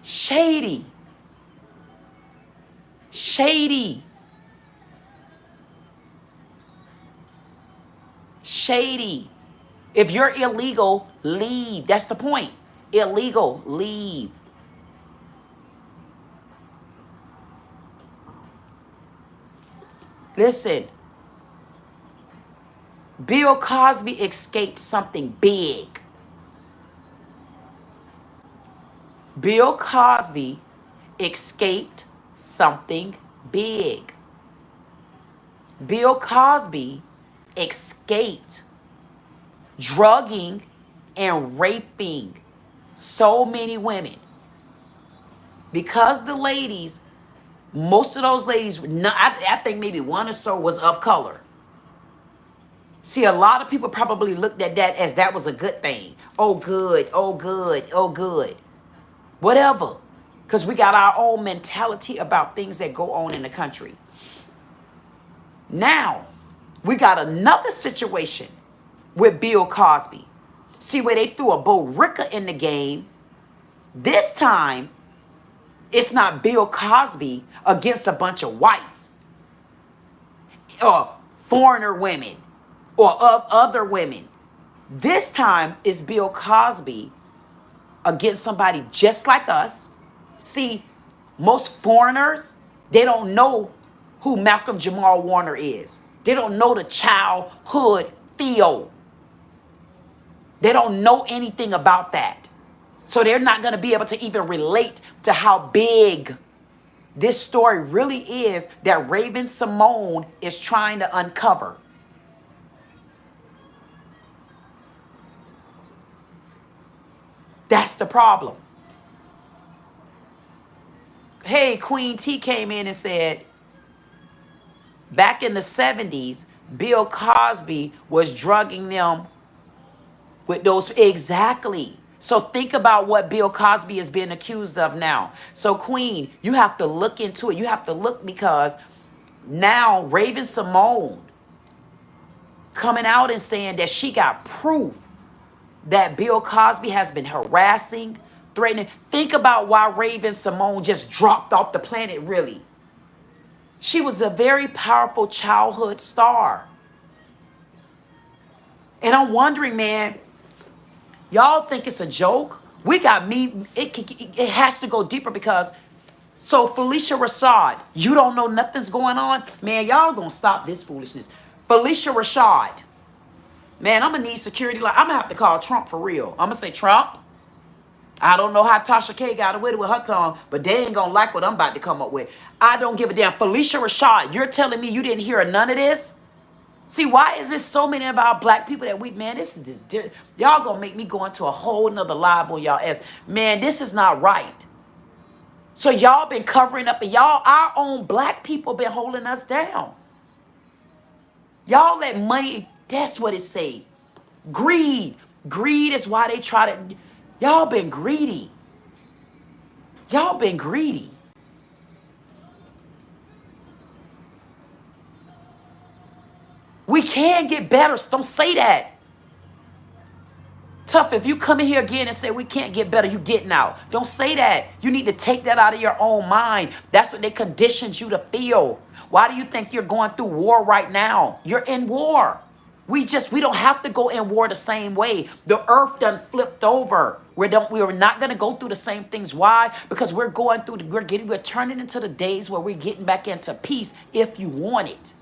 Shady. Shady. Shady. If you're illegal, leave. That's the point. Illegal, leave. Listen. Bill Cosby escaped something big. Bill Cosby escaped something big. Bill Cosby escaped drugging and raping so many women. Because the ladies, most of those ladies, I think maybe one or so was of color. See, a lot of people probably looked at that as that was a good thing. Oh, good. Oh, good. Oh, good. Whatever. Because we got our own mentality about things that go on in the country. Now, we got another situation with Bill Cosby. See, where they threw a Bo Ricker in the game. This time, it's not Bill Cosby against a bunch of whites or foreigner women or of other women. This time, it's Bill Cosby against somebody just like us. See, most foreigners, they don't know who Malcolm Jamal Warner is. They don't know the childhood feel. They don't know anything about that. So they're not going to be able to even relate to how big this story really is that Raven Simone is trying to uncover. That's the problem. Hey, Queen T came in and said, back in the 70s, Bill Cosby was drugging them with those. Exactly. So think about what Bill Cosby is being accused of now. So Queen, you have to look into it. You have to look, because now Raven Simone coming out and saying that she got proof that Bill Cosby has been harassing, threatening. Think about why Raven Simone just dropped off the planet, really. She was a very powerful childhood star. And I'm wondering, man, y'all think it's a joke? We got me. It has to go deeper, because so Felicia Rashad, you don't know nothing's going on? Man, y'all gonna stop this foolishness. Felicia Rashad. Man, I'm going to need security. I'm going to have to call Trump for real. I'm going to say, Trump, I don't know how Tasha K got away with her tongue, but they ain't going to like what I'm about to come up with. I don't give a damn. Felicia Rashad, you're telling me you didn't hear none of this? See, why is this so many of our black people that man, this is this. Y'all going to make me go into a whole nother live on y'all ass. Man, this is not right. So y'all been covering up, and our own black people been holding us down. Y'all let money. That's what it say. Greed. Greed is why they try to. Y'all been greedy. Y'all been greedy. We can get better. Don't say that. Tough, if you come in here again and say we can't get better, you getting out. Don't say that. You need to take that out of your own mind. That's what they conditioned you to feel. Why do you think you're going through war right now? You're in war. We don't have to go in war the same way. The earth done flipped over. We're not going to go through the same things. Why? Because we're turning into the days where we're getting back into peace if you want it.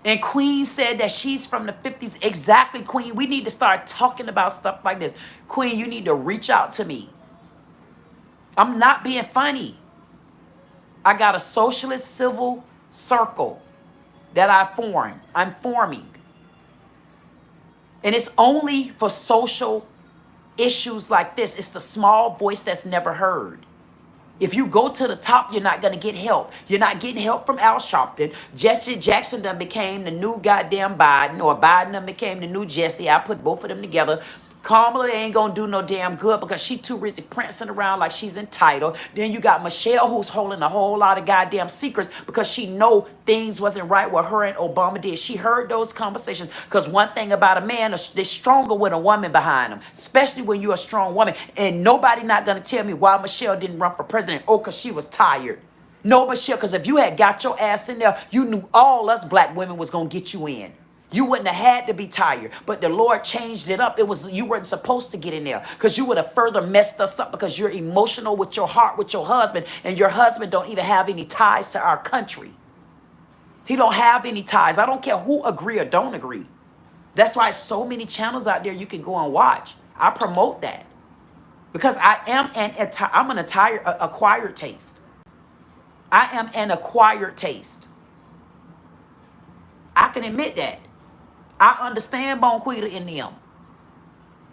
And Queen said that she's from the 50s. Exactly, Queen. We need to start talking about stuff like this. Queen, you need to reach out to me. I'm not being funny. I got a socialist civil circle. that I'm forming. And it's only for social issues like this. It's the small voice that's never heard. If you go to the top, you're not going to get help. You're not getting help from Al Sharpton. Jesse Jackson done became the new goddamn Biden, or Biden done became the new Jesse. I put both of them together. Kamala ain't going to do no damn good because she too busy prancing around like she's entitled. Then you got Michelle, who's holding a whole lot of goddamn secrets because she know things wasn't right what her and Obama did. She heard those conversations, because one thing about a man, they're stronger with a woman behind them, especially when you're a strong woman. And nobody not going to tell me why Michelle didn't run for president. Oh, because she was tired. No, Michelle, because if you had got your ass in there, you knew all us black women was going to get you in. You wouldn't have had to be tired, but the Lord changed it up. It was, you weren't supposed to get in there, because you would have further messed us up, because you're emotional with your heart, with your husband, and your husband don't even have any ties to our country. He don't have any ties. I don't care who agree or don't agree. That's why so many channels out there you can go and watch. I promote that because I'm an acquired taste. I am an acquired taste. I can admit that. I understand Bonquita in them,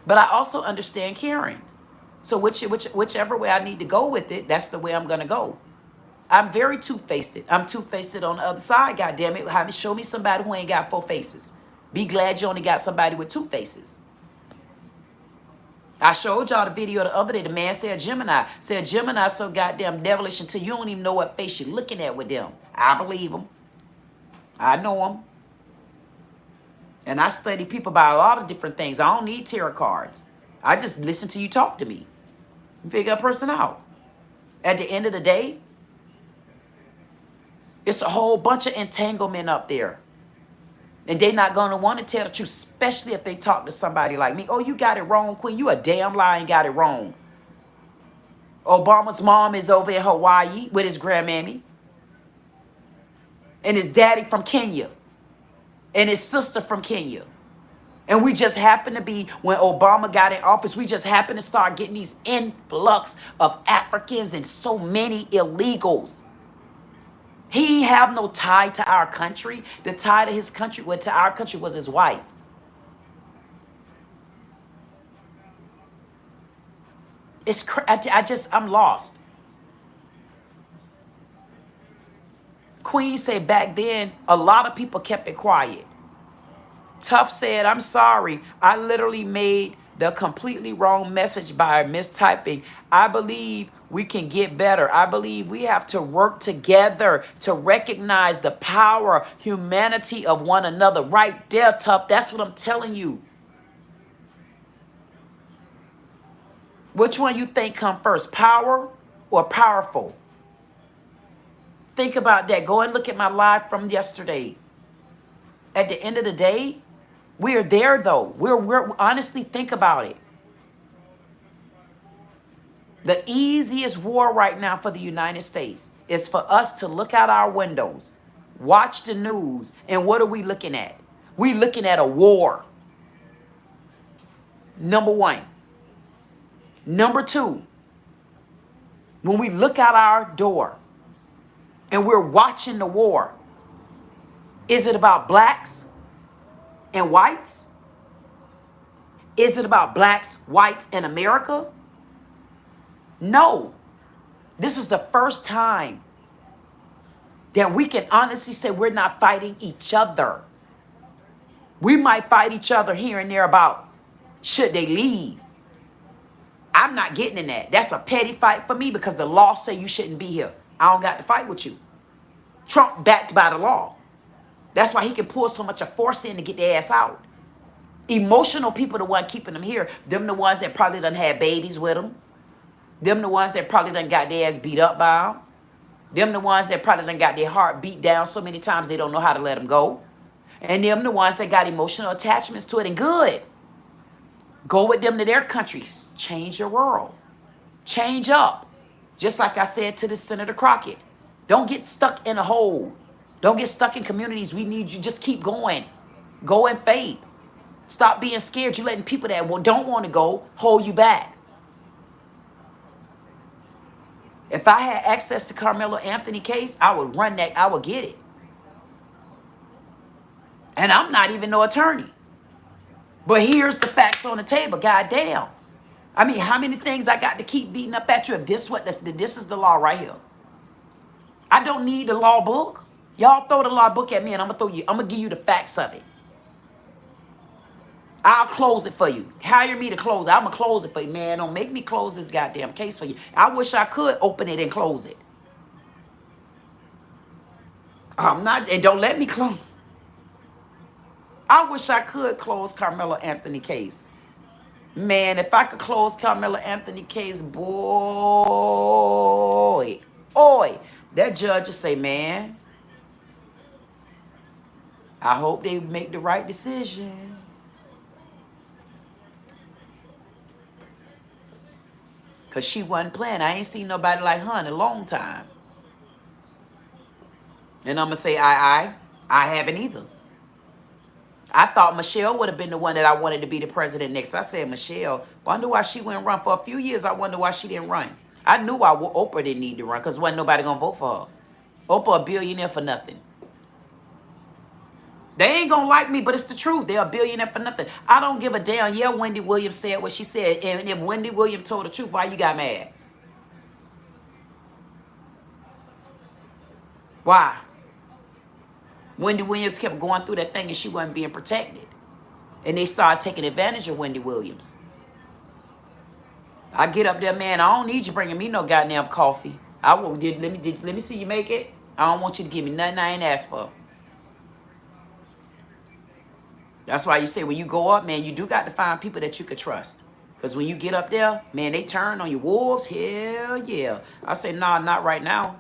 but I also understand Karen. So whichever way I need to go with it, that's the way I'm going to go. I'm very two-faced. I'm two-faced on the other side, goddamn it. Show me somebody who ain't got 4 faces. Be glad you only got somebody with 2 faces. I showed y'all the video the other day. The man said Gemini so goddamn devilish until you don't even know what face you're looking at with them. I believe him. I know him. And I study people about a lot of different things. I don't need tarot cards. I just listen to you talk to me. Figure a person out. At the end of the day, it's a whole bunch of entanglement up there. And they're not going to want to tell the truth, especially if they talk to somebody like me. Oh, you got it wrong, Queen. You a damn lie and got it wrong. Obama's mom is over in Hawaii with his grandmammy. And his daddy from Kenya. And his sister from Kenya. And we just happen to be, when Obama got in office, we just happened to start getting these influx of Africans and so many illegals. He have no tie to our country. The tie to his country, to our country, was his wife. I'm lost. Queen said back then, a lot of people kept it quiet. Tough said, I'm sorry. I literally made the completely wrong message by mistyping. I believe we can get better. I believe we have to work together to recognize the power, humanity of one another. Right there, Tough. That's what I'm telling you. Which one you think come first, power or powerful? Think about that. Go and look at my live from yesterday. At the end of the day, we're there though. We're honestly, think about it. The easiest war right now for the United States is for us to look out our windows, watch the news, and what are we looking at? We're looking at a war. Number one. Number two, when we look out our door and we're watching the war, is it about blacks and whites? Is it about blacks, whites, and America? No. This is the first time that we can honestly say we're not fighting each other. We might fight each other here and there about should they leave. I'm not getting in that. That's a petty fight for me because the law say you shouldn't be here. I don't got to fight with you. Trump backed by the law. That's why he can pull so much of force in to get their ass out. Emotional people the one keeping them here. Them the ones that probably done had babies with them. Them the ones that probably done got their ass beat up by them. Them the ones that probably done got their heart beat down so many times they don't know how to let them go. And them the ones that got emotional attachments to it, and good. Go with them to their countries. Change your world. Change up. Just like I said to the Senator Crockett. Don't get stuck in a hole. Don't get stuck in communities. We need you. Just keep going. Go in faith. Stop being scared. You're letting people that don't want to go hold you back. If I had access to Carmelo Anthony case, I would run that. I would get it. And I'm not even no attorney. But here's the facts on the table. Goddamn. I mean, how many things I got to keep beating up at you if this is the law right here? I don't need the law book. Y'all throw the law book at me and I'm gonna give you the facts of it. I'll close it for you. Hire me to close it. I'm gonna close it for you. Man, don't make me close this goddamn case for you. I wish I could open it and close it. I'm not, and don't let me close. I wish I could close Carmelo Anthony case. Man, if I could close Carmelo Anthony case, boy, that judge would say, man, I hope they make the right decision. Because she wasn't playing. I ain't seen nobody like her in a long time. And I'm going to say, I haven't either. I thought Michelle would have been the one that I wanted to be the president next. I said, Michelle, wonder why she wouldn't run. For a few years, I wonder why she didn't run. I knew why Oprah didn't need to run because wasn't nobody going to vote for her. Oprah a billionaire for nothing. They ain't going to like me, but it's the truth. They're a billionaire for nothing. I don't give a damn. Yeah, Wendy Williams said what she said. And if Wendy Williams told the truth, why you got mad? Why? Wendy Williams kept going through that thing and she wasn't being protected. And they started taking advantage of Wendy Williams. I get up there, man, I don't need you bringing me no goddamn coffee. I won't. Let me see you make it. I don't want you to give me nothing I ain't asked for. That's why you say when you go up, man, you do got to find people that you could trust. Because when you get up there, man, they turn on your wolves. Hell yeah. I say, nah, not right now.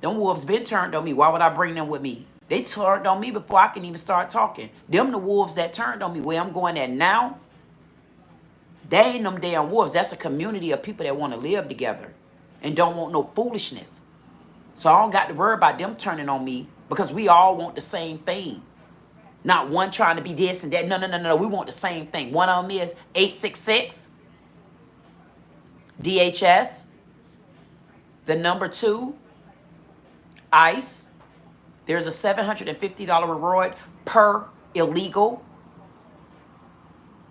Them wolves been turned on me. Why would I bring them with me? They turned on me before I can even start talking. Them the wolves that turned on me. Where I'm going at now, they ain't them damn wolves. That's a community of people that want to live together and don't want no foolishness. So I don't got to worry about them turning on me because we all want the same thing. Not one trying to be this and that. No. We want the same thing. One of them is 866 DHS. The number 2. ICE. There's a $750 reward per illegal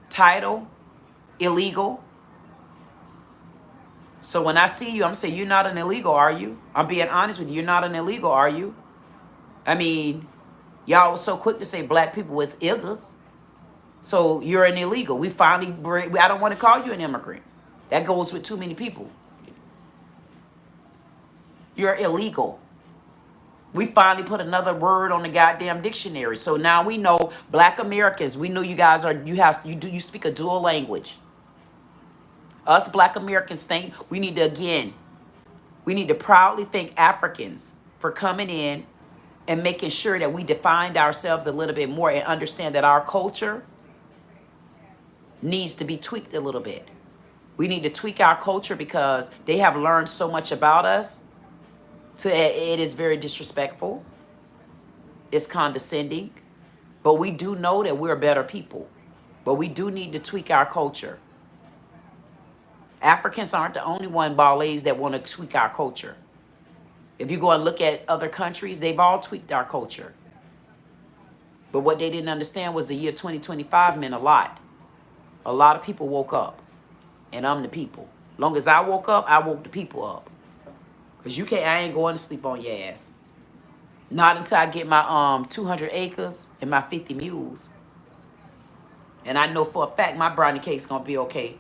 title. Illegal. So when I see you, I'm saying, you're not an illegal, are you? I'm being honest with you. You're not an illegal, are you? I mean, y'all was so quick to say black people was illegals. So you're an illegal. We finally, I don't want to call you an immigrant. That goes with too many people. You're illegal. We finally put another word on the goddamn dictionary. So now we know black Americans. We know you guys are, you speak a dual language. Us black Americans think we need to proudly thank Africans for coming in and making sure that we defined ourselves a little bit more and understand that our culture needs to be tweaked a little bit. We need to tweak our culture because they have learned so much about us. It is very disrespectful. It's condescending. But we do know that we're better people. But we do need to tweak our culture. Africans aren't the only ballets that want to tweak our culture. If you go and look at other countries, they've all tweaked our culture. But what they didn't understand was the year 2025 meant a lot. A lot of people woke up. And I'm the people. Long as I woke up, I woke the people up. Because I ain't going to sleep on your ass. Not until I get my 200 acres and my 50 mules. And I know for a fact my brownie cake's going to be okay.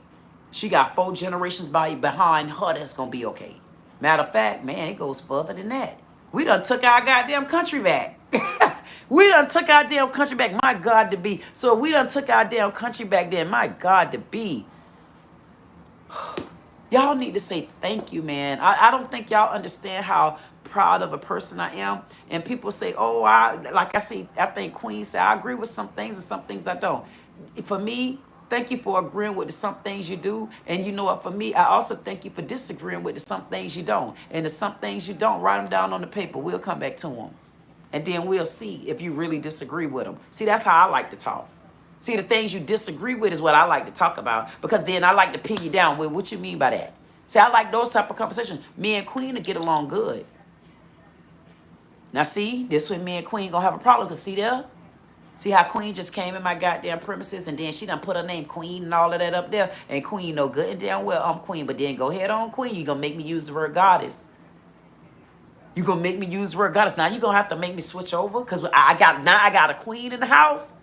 She got 4 generations behind her that's going to be okay. Matter of fact, man, it goes further than that. We done took our goddamn country back. We done took our damn country back. My God to be. So we done took our damn country back then. My God to be. Y'all need to say thank you, man. I don't think y'all understand how proud of a person I am. And people say, oh, I think Queen said, I agree with some things and some things I don't. For me, thank you for agreeing with some things you do. And you know what, for me, I also thank you for disagreeing with some things you don't. And the some things you don't, write them down on the paper. We'll come back to them. And then we'll see if you really disagree with them. See, that's how I like to talk. See, the things you disagree with is what I like to talk about, because then I like to pin you down with what you mean by that. See, I like those type of conversations. Me and Queen will get along good. Now see, this when me and Queen gonna have a problem. Cause see there? See how Queen just came in my goddamn premises and then she done put her name Queen and all of that up there. And Queen know good and damn well I'm Queen. But then go ahead on Queen. You gonna make me use the word goddess. You gonna make me use the word goddess. Now you gonna have to make me switch over. Cause I got a queen in the house.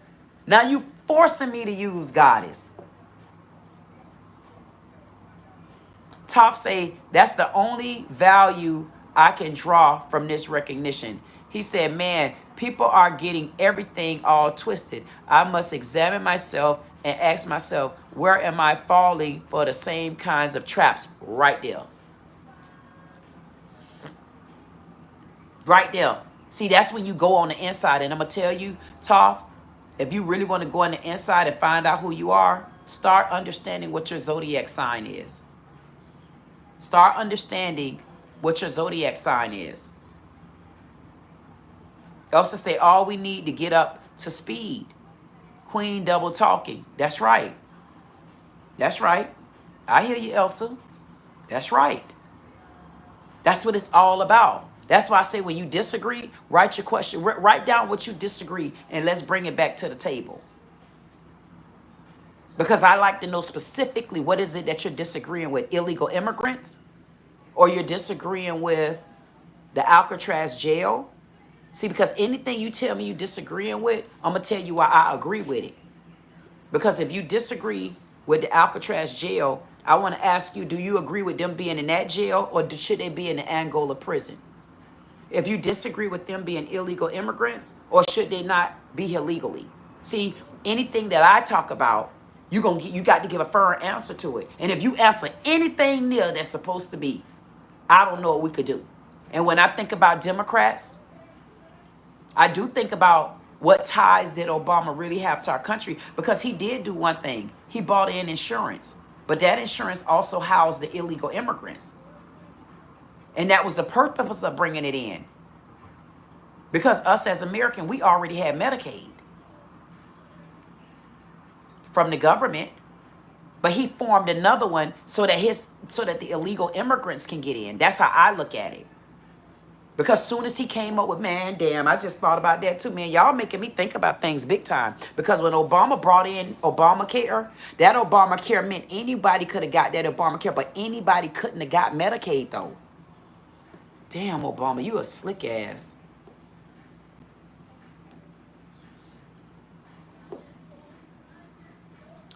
Now you forcing me to use goddess. Top say that's the only value I can draw from this recognition. He said, man, people are getting everything all twisted. I must examine myself and ask myself, where am I falling for the same kinds of traps? Right there. Right there. See, that's when you go on the inside. And I'm going to tell you, Toph, if you really want to go on the inside and find out who you are, start understanding what your zodiac sign is. Start understanding what your zodiac sign is. Elsa say, all we need to get up to speed. Queen double talking. That's right. That's right. I hear you, Elsa. That's right. That's what it's all about. That's why I say when you disagree, write your question. Write down what you disagree and let's bring it back to the table. Because I like to know specifically what is it that you're disagreeing with. Illegal immigrants? Or you're disagreeing with the Alcatraz jail? See, because anything you tell me you disagreeing with, I'm going to tell you why I agree with it. Because if you disagree with the Alcatraz jail, I want to ask you, do you agree with them being in that jail or should they be in the Angola prison? If you disagree with them being illegal immigrants or should they not be here legally? See, anything that I talk about, you got to give a firm answer to it. And if you answer anything near that's supposed to be, I don't know what we could do. And when I think about Democrats, I do think about what ties did Obama really have to our country, because he did do one thing. He bought in insurance, but that insurance also housed the illegal immigrants. And that was the purpose of bringing it in. Because us as Americans, we already had Medicaid from the government, but he formed another one so that the illegal immigrants can get in. That's how I look at it. Because soon as he came up with, man, damn, I just thought about that too, man. Y'all making me think about things big time. Because when Obama brought in Obamacare, that Obamacare meant anybody could have got that Obamacare, but anybody couldn't have got Medicaid though. Damn, Obama, you a slick ass.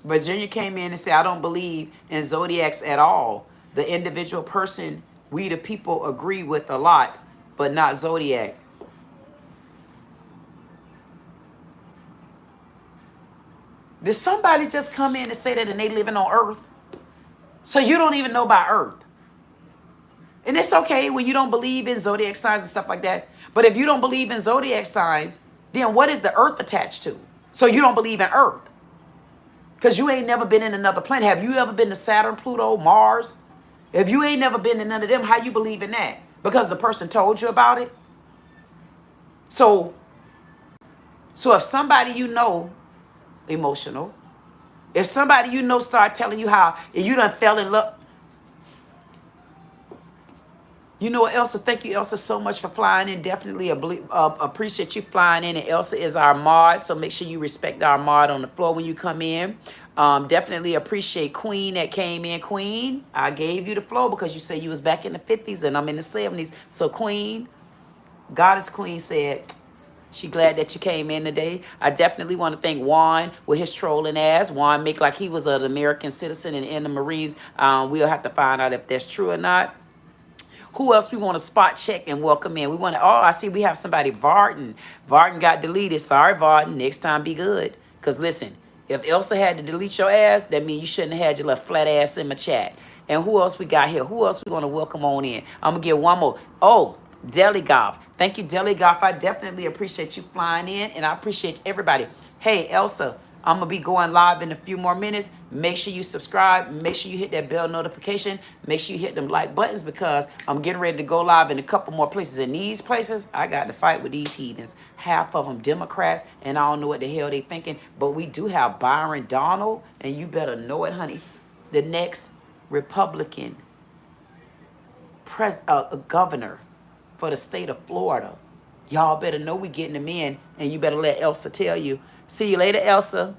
Virginia came in and said, I don't believe in zodiacs at all. The individual person we the people agree with a lot, but not zodiac. Did somebody just come in and say that and they living on Earth? So you don't even know about Earth. And it's okay when you don't believe in zodiac signs and stuff like that. But if you don't believe in zodiac signs, then what is the Earth attached to? So you don't believe in Earth. Because you ain't never been in another planet. Have you ever been to Saturn, Pluto, Mars? If you ain't never been to none of them, how you believe in that? Because the person told you about it? So if somebody you know, emotional, if somebody you know start telling you how you done fell in love. You know what, Elsa? Thank you, Elsa, so much for flying in. Definitely appreciate you flying in. And Elsa is our mod, so make sure you respect our mod on the floor when you come in. Definitely appreciate Queen that came in. Queen, I gave you the floor because you said you was back in the 50s and I'm in the 70s. So Queen, Goddess Queen said she glad that you came in today. I definitely want to thank Juan with his trolling ass. Juan make like he was an American citizen and in the Marines. We'll have to find out if that's true or not. Who else we want to spot check and welcome in? We want to, oh, I see we have somebody, Varden. Varden got deleted. Sorry, Varden. Next time, be good. Because listen, if Elsa had to delete your ass, that means you shouldn't have had your little flat ass in my chat. And who else we got here? Who else we want to welcome on in? I'm going to get one more. Oh, Deli Golf. Thank you, Deli Golf. I definitely appreciate you flying in, and I appreciate everybody. Hey, Elsa, I'm going to be going live in a few more minutes. Make sure you subscribe. Make sure you hit that bell notification. Make sure you hit them like buttons because I'm getting ready to go live in a couple more places. In these places, I got to fight with these heathens. Half of them Democrats, and I don't know what the hell they thinking. But we do have Byron Donald, and you better know it, honey. The next Republican governor for the state of Florida. Y'all better know we getting them in, and you better let Elsa tell you. See you later, Elsa.